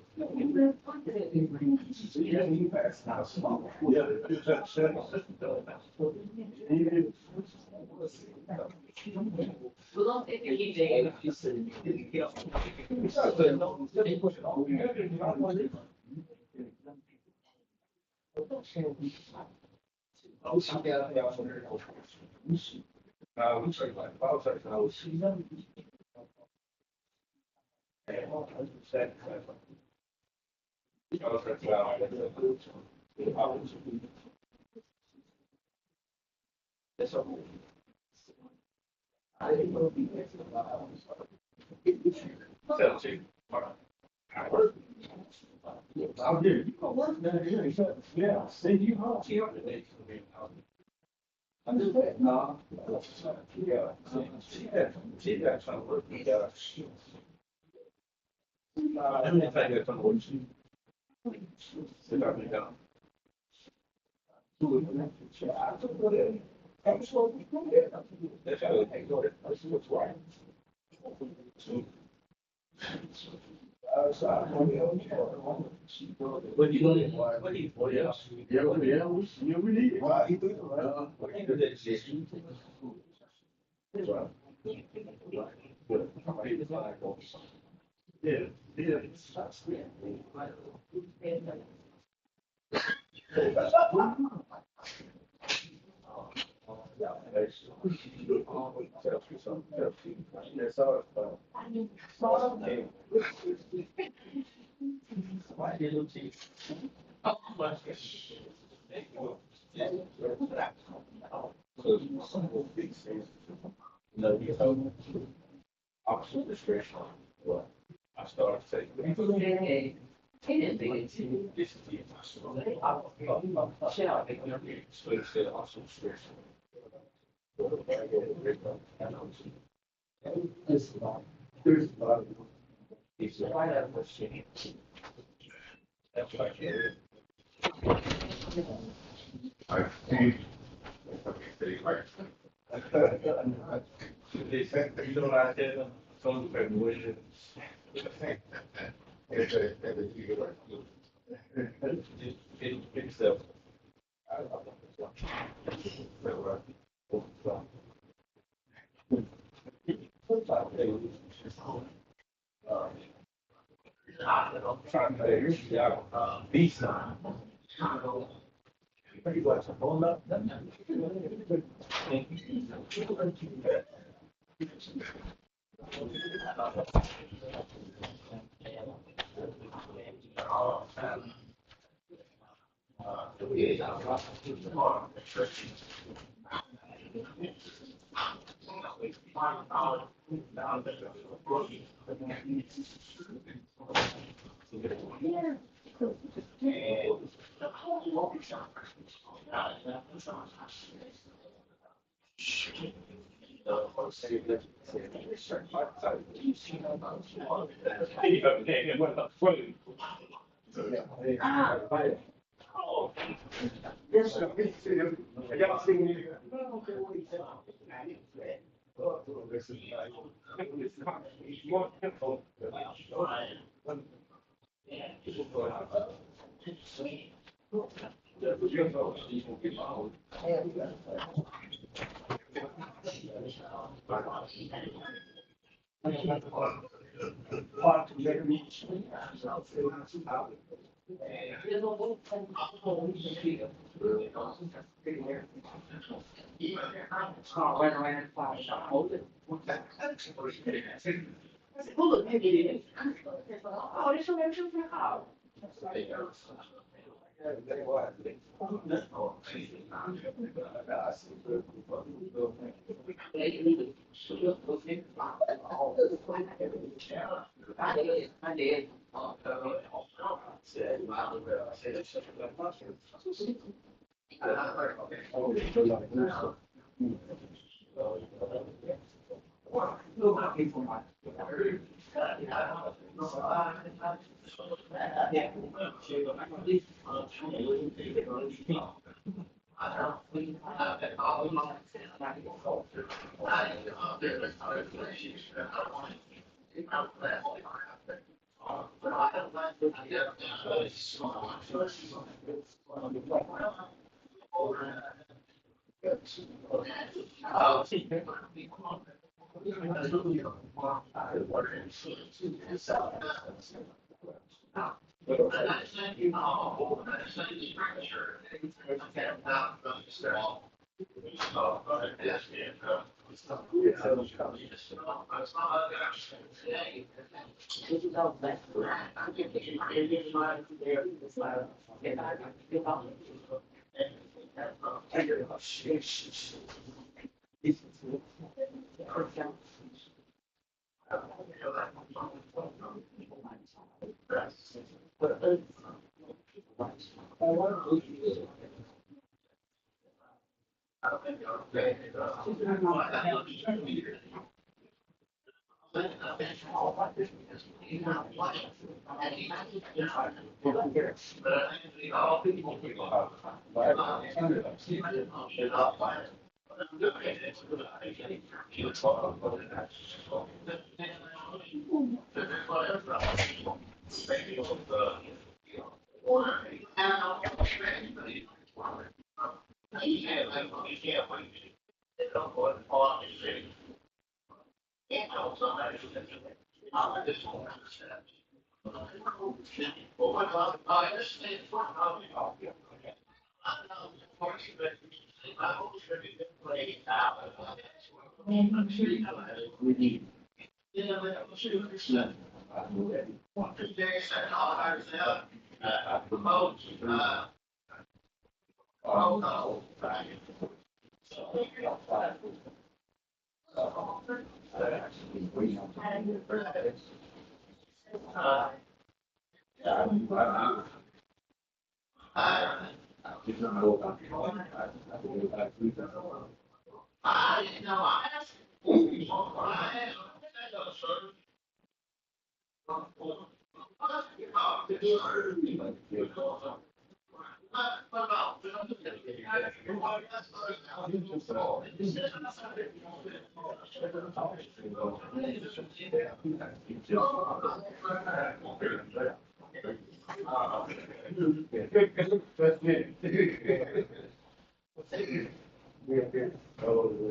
I'll do. You know, work down here, yeah, send you home. I do that, no. Yeah, she got some work, yeah. Everything that's on board. Sit down and down. That's how they go there. That's what's right. What you doing? What do you? What else? Yeah, we need it. What you doing? What you doing? I started saying, they said, you don't like that, some graduation. It's hard to make me.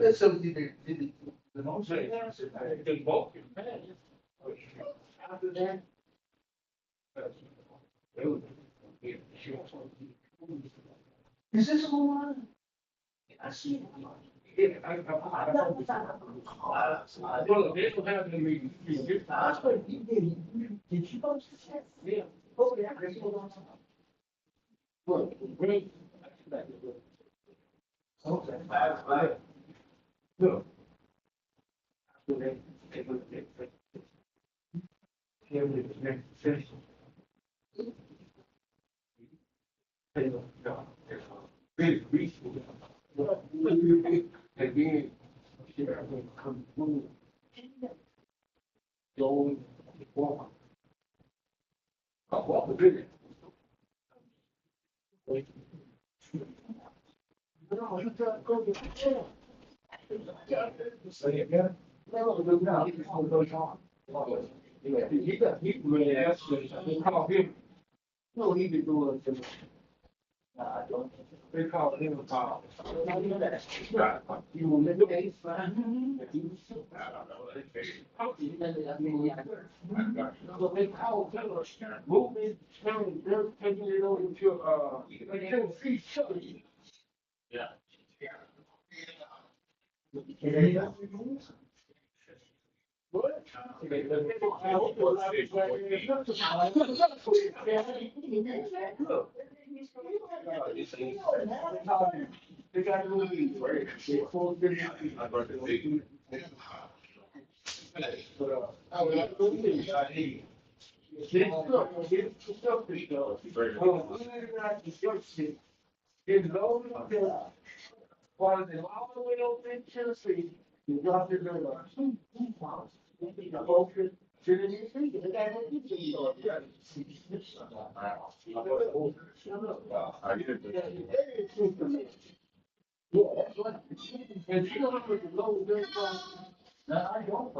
That's something the most. After that. Is this on? I see it. Yeah, I don't. Well, they don't have the meeting. Did you post this? Yeah. Oh, yeah. Look, great. Okay. Look. Very reasonable. Again, come through. Going forward. What was it? Say it again. No, he really asked me, I call him. No, he been doing it. They call him a call. You will live the case. So they call movement, they're taking it over to, Tennessee. Yeah. What? They got to leave, right? I would like to leave. It's low, while it's all the way over in Tennessee, you drop it in the open. And you know, with the low, I don't.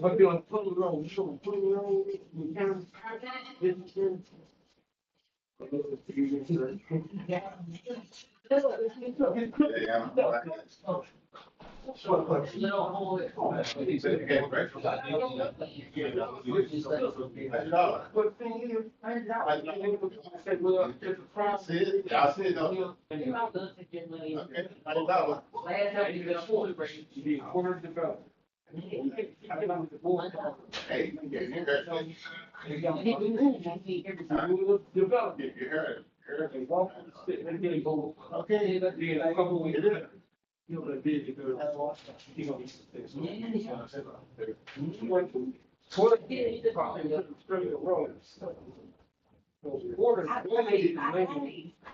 But you're on full road, so full road, you can't. Develop it, you heard it. Okay, that's the couple weeks. You know, the big, you know, straight road. Water,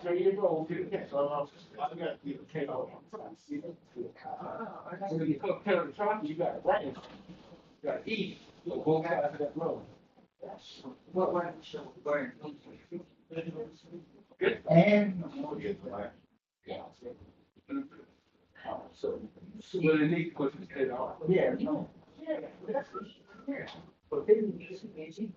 so you go to the so I got you take off. When you come to the truck, you got rain. You got eat, you go out of that road. What way? And. So they need questions paid off. Yeah, no. Yeah, that's yeah. But then you just amazing.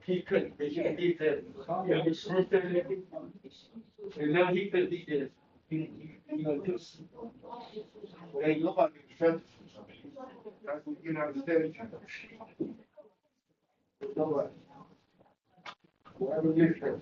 He couldn't, he said, and now he said he did. You know, just, hey, nobody can that's what you understand. Nobody. Whatever you say.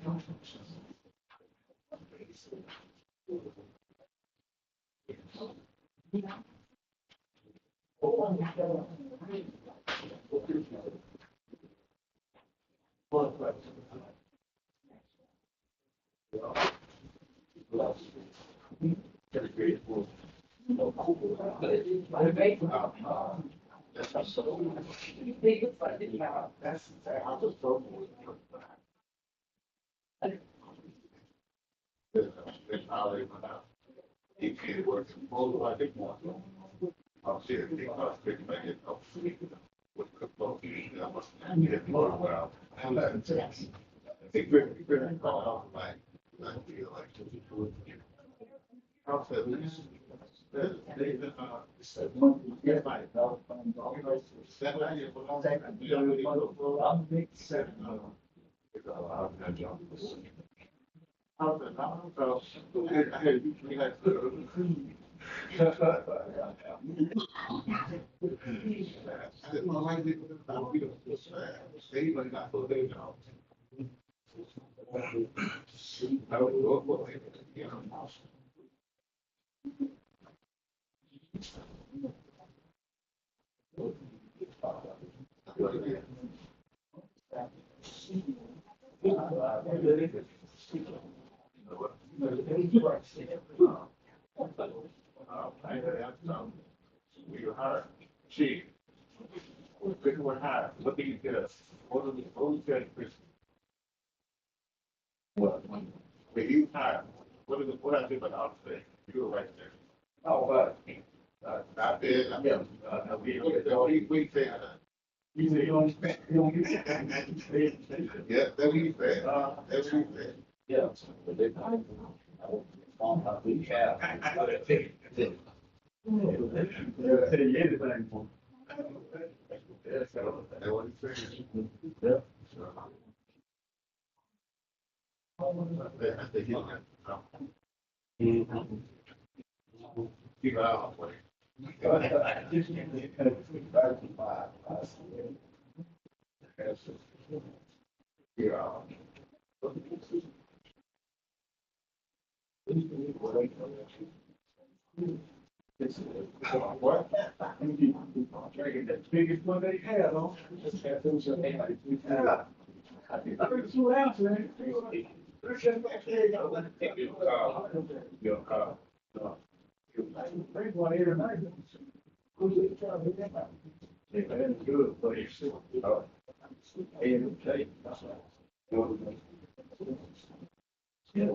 Chief, pick one high. What do you get? What are the old guys? What? If you hire, what I did about the office thing? You were right there. Oh, but, I did, we said, you say you don't spend, you don't use it. Yeah, that's what you said, that's what you said. Yeah. But they, we have. Anything for. That's what he said. Yeah. I think he's keep it out of the way. What? The biggest one they had, huh? Yeah. 32 ounces, man. Your car. Bring one here tonight. Who's it trying to get out? That's good, but it's still. Okay. Yeah.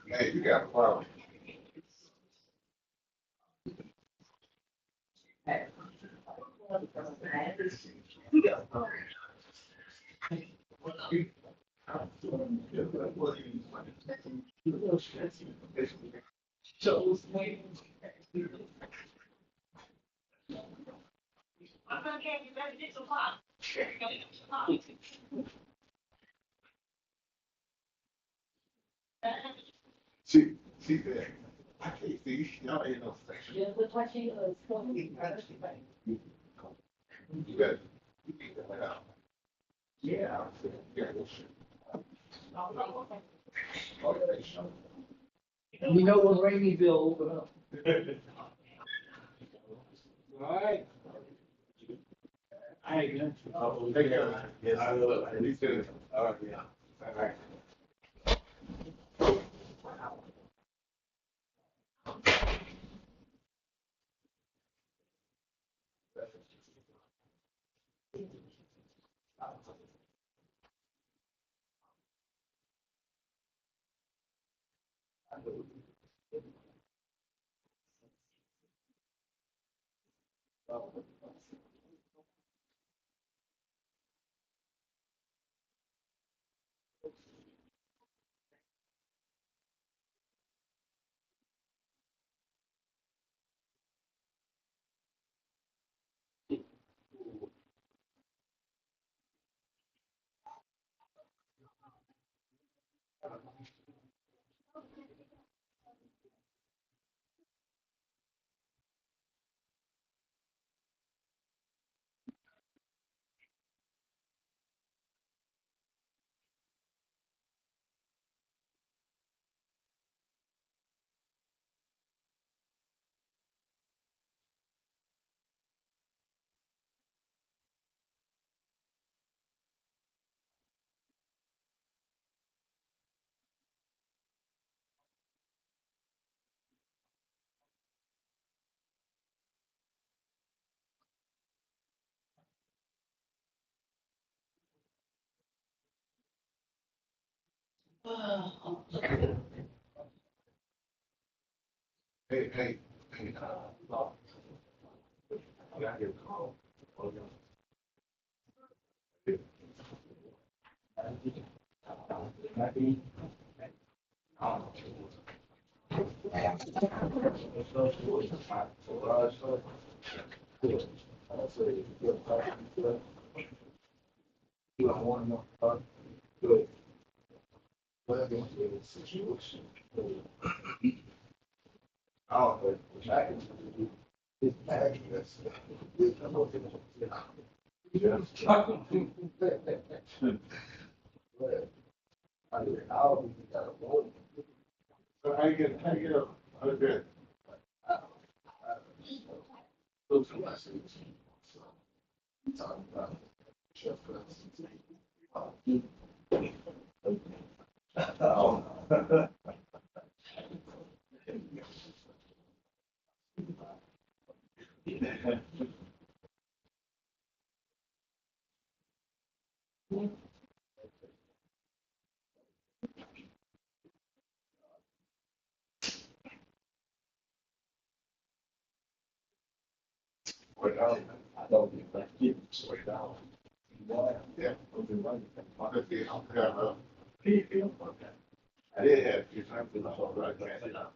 Hey, you got a problem. See there. I can't see. Y'all ain't no section. You got it. You get that out. Yeah. We know when Rameyville open up. All right. I ain't gonna. Oh, take care. Yes, I will. At least it. All right, yeah. All right. Hey, hey, hey. I got your call. So how you get up? Okay. Those are lessons. Talking about chef Wait, I don't think that keep sweat down. Yeah. I did have a few times in the whole right there. It's not.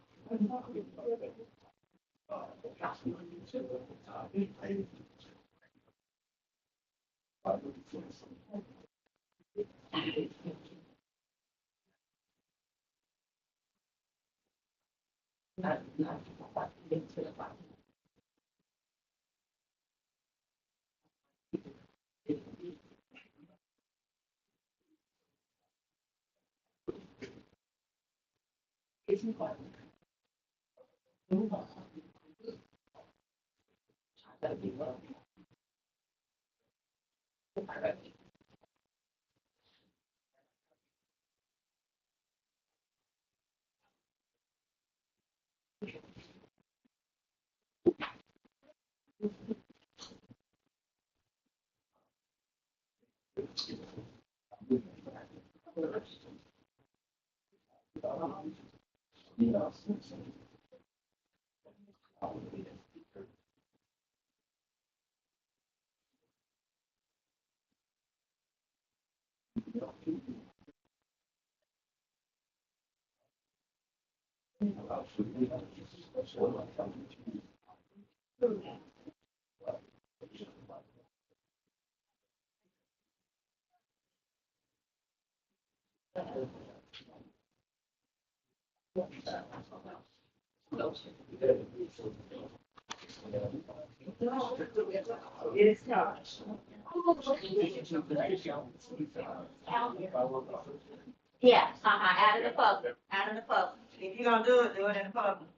Yeah, out of the public, out of the public. If you're gonna do it in the public.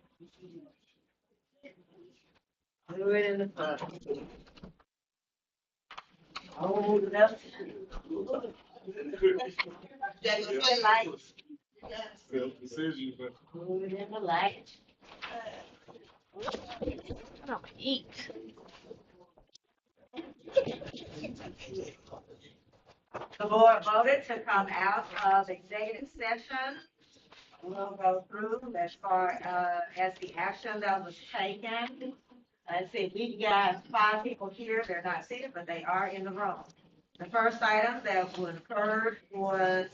Do it in the public. Oh, that's. That's the lights. Decision, but. Do it in the light. I don't eat. The board voted to come out of executive session. We'll go through as far as the action that was taken. Let's see, we've got 5 people here. They're not seated, but they are in the room. The first item that was heard was,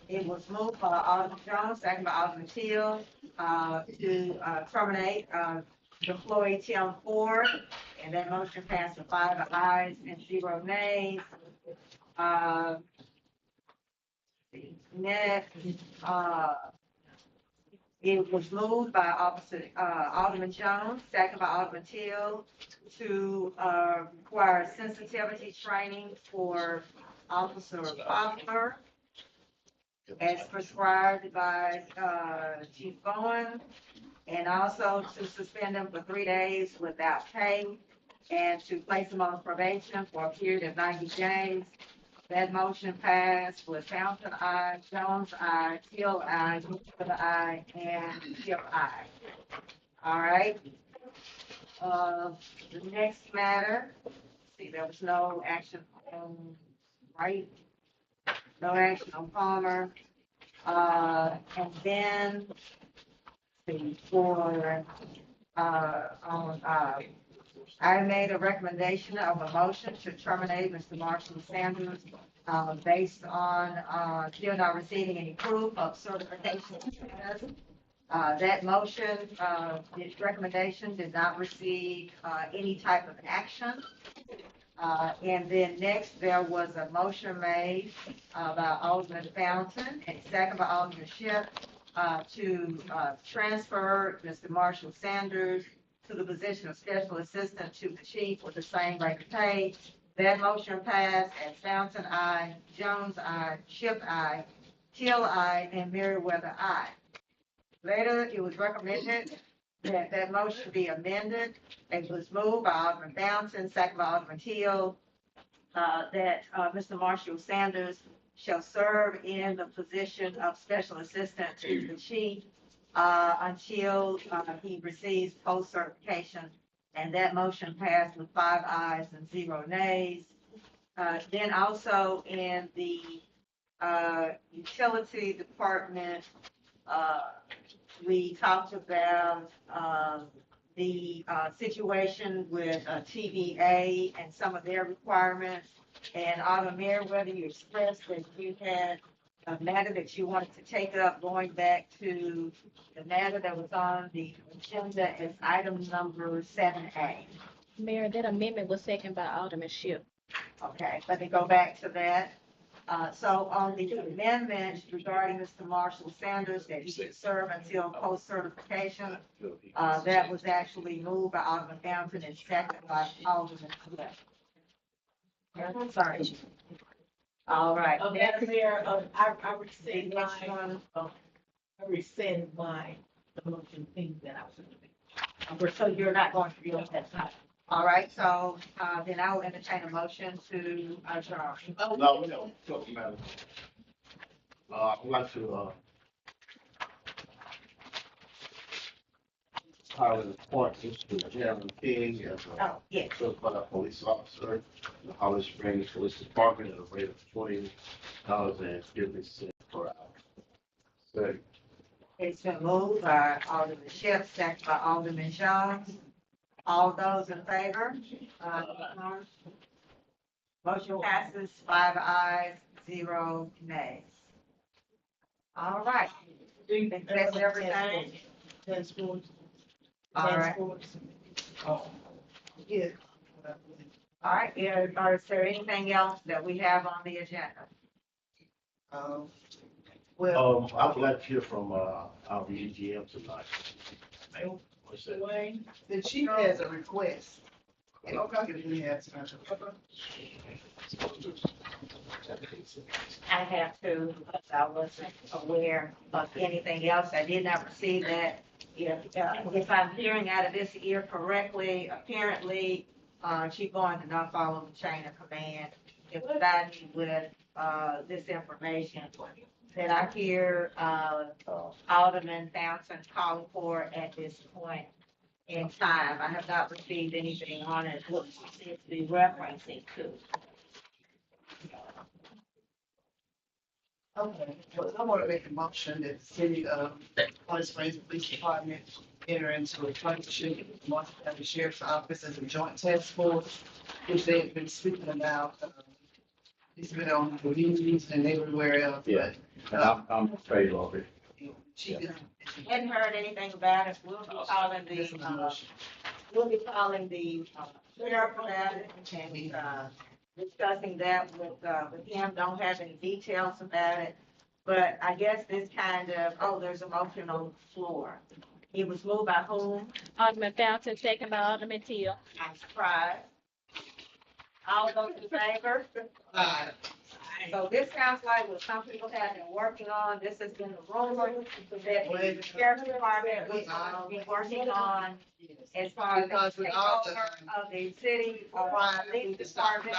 it was moved by Alderman Jones, second by Alderman Teal, to terminate employee Tim Ford, and that motion passed with 5 ayes and 0 nays. Next, it was moved by Alderman Jones, second by Alderman Teal, to require sensitivity training for Officer Faulkner as prescribed by Chief Bowen, and also to suspend him for 3 days without pay, and to place him on probation for a period of 90 days. That motion passed with Townsend aye, Jones aye, Teal aye, Booker aye, and Tip aye. All right. The next matter, see, there was no action on Wright, no action on Palmer. And then, see, for on I made a recommendation of a motion to terminate Mr. Marshall Sanders, based on, still not receiving any proof of certification status. That motion, this recommendation did not receive, any type of action. And then next, there was a motion made, by Alderman Fountain and second by Alderman Shipp, to, transfer Mr. Marshall Sanders to the position of special assistant to the chief with the same rate of pay. That motion passed as Fountain, aye, Jones, aye, Shipp, aye, Teal, aye, and Merriweather, aye. Later, it was recommended that that motion be amended. It was moved by Alderman Fountain, second by Alderman Teal, that Mr. Marshall Sanders shall serve in the position of special assistant to the chief until he receives post certification. And that motion passed with 5 ayes and 0 nays. Then also in the utility department, we talked about the situation with TVA and some of their requirements. And Alderman Merriweather, you expressed that you had a matter that you wanted to take up going back to the matter that was on the agenda as item number 7A. Mayor, that amendment was seconded by Alderman Shipp. Okay, let me go back to that. So on the amendment regarding Mr. Marshall Sanders, that he should serve until post certification, that was actually moved by Alderman Fountain and seconded by Alderman Cliff. Sorry. All right. Madam Mayor, I rescind my, the motion thing that I was going to make. So you're not going to be on that side. All right, so, then I will entertain a motion to adjourn. No, we don't talk about it. I'd like to, I would appoint Mr. Jeremy King as a yes. certified police officer in the Holly Springs Police Department at a rate of $20.50 per hour. Second. It's been moved by Alderman Shipp, second by Alderman Jones. All those in favor? Motion passes 5 ayes, 0 nays. All right. I think that's everything. All right. Yeah. All right, is there anything else that we have on the agenda? Well, I would like to hear from, our EGM tonight. What's that? the chief has a request. Okay. He has I have to, because I wasn't aware of anything else. I did not receive that. If I'm hearing out of this ear correctly, apparently, Chief Bowen did not follow the chain of command. It provided me with, this information that I hear, Alderman Fountain calling for at this point in time. I have not received anything on it, what she seems to be referencing to. Okay, well, I want to make a motion that the city of Holly Springs Police Department enter into a partnership with the Marshall County Sheriff's Office as a joint task force, which they've been speaking about. It's been on the news and everywhere else, Yeah. but, I'm in favor of it. she is. Hadn't heard anything about it. We'll be calling the sheriff about it and, discussing that with him. Don't have any details about it. But I guess this kind of, there's a motion on the floor. It was moved by whom? Alderman Fountain, second by Alderman Teal. I'm surprised. All those in favor? So this sounds like what some people have been working on. This has been the rumor that the sheriff's department was been working on as far as the takeover of the city or police department.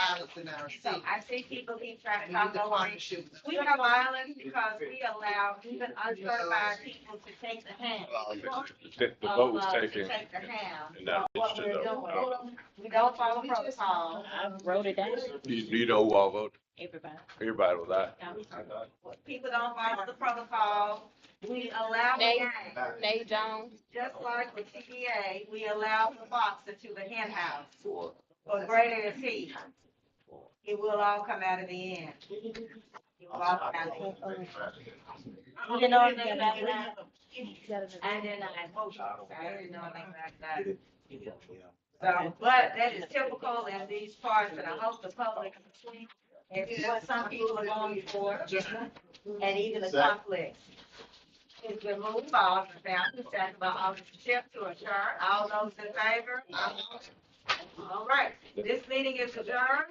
So I see people keep trying to talk over it. We have violence because we allow even uncertified people to take the hand. The vote was taken. To take the hand. And that What is we're to doing. We don't follow protocol. I wrote it down. you know who all voted? Everybody. Everybody was out. People don't follow the protocol. We allow the Nate, game, Nate Jones. just like the TBA, we allow the box into the hen house. For greater is he. It will all come out of the end. It will all come out of the end. You didn't know anything about that? I didn't know that motion, I didn't know anything about that. So, but that is typical in these parts, and I hope the public, and what some people are going for, and even the conflicts. It's been moved by Alderman Fountain, second by Alderman Ship to adjourn. All those in favor? All right, this meeting is adjourned.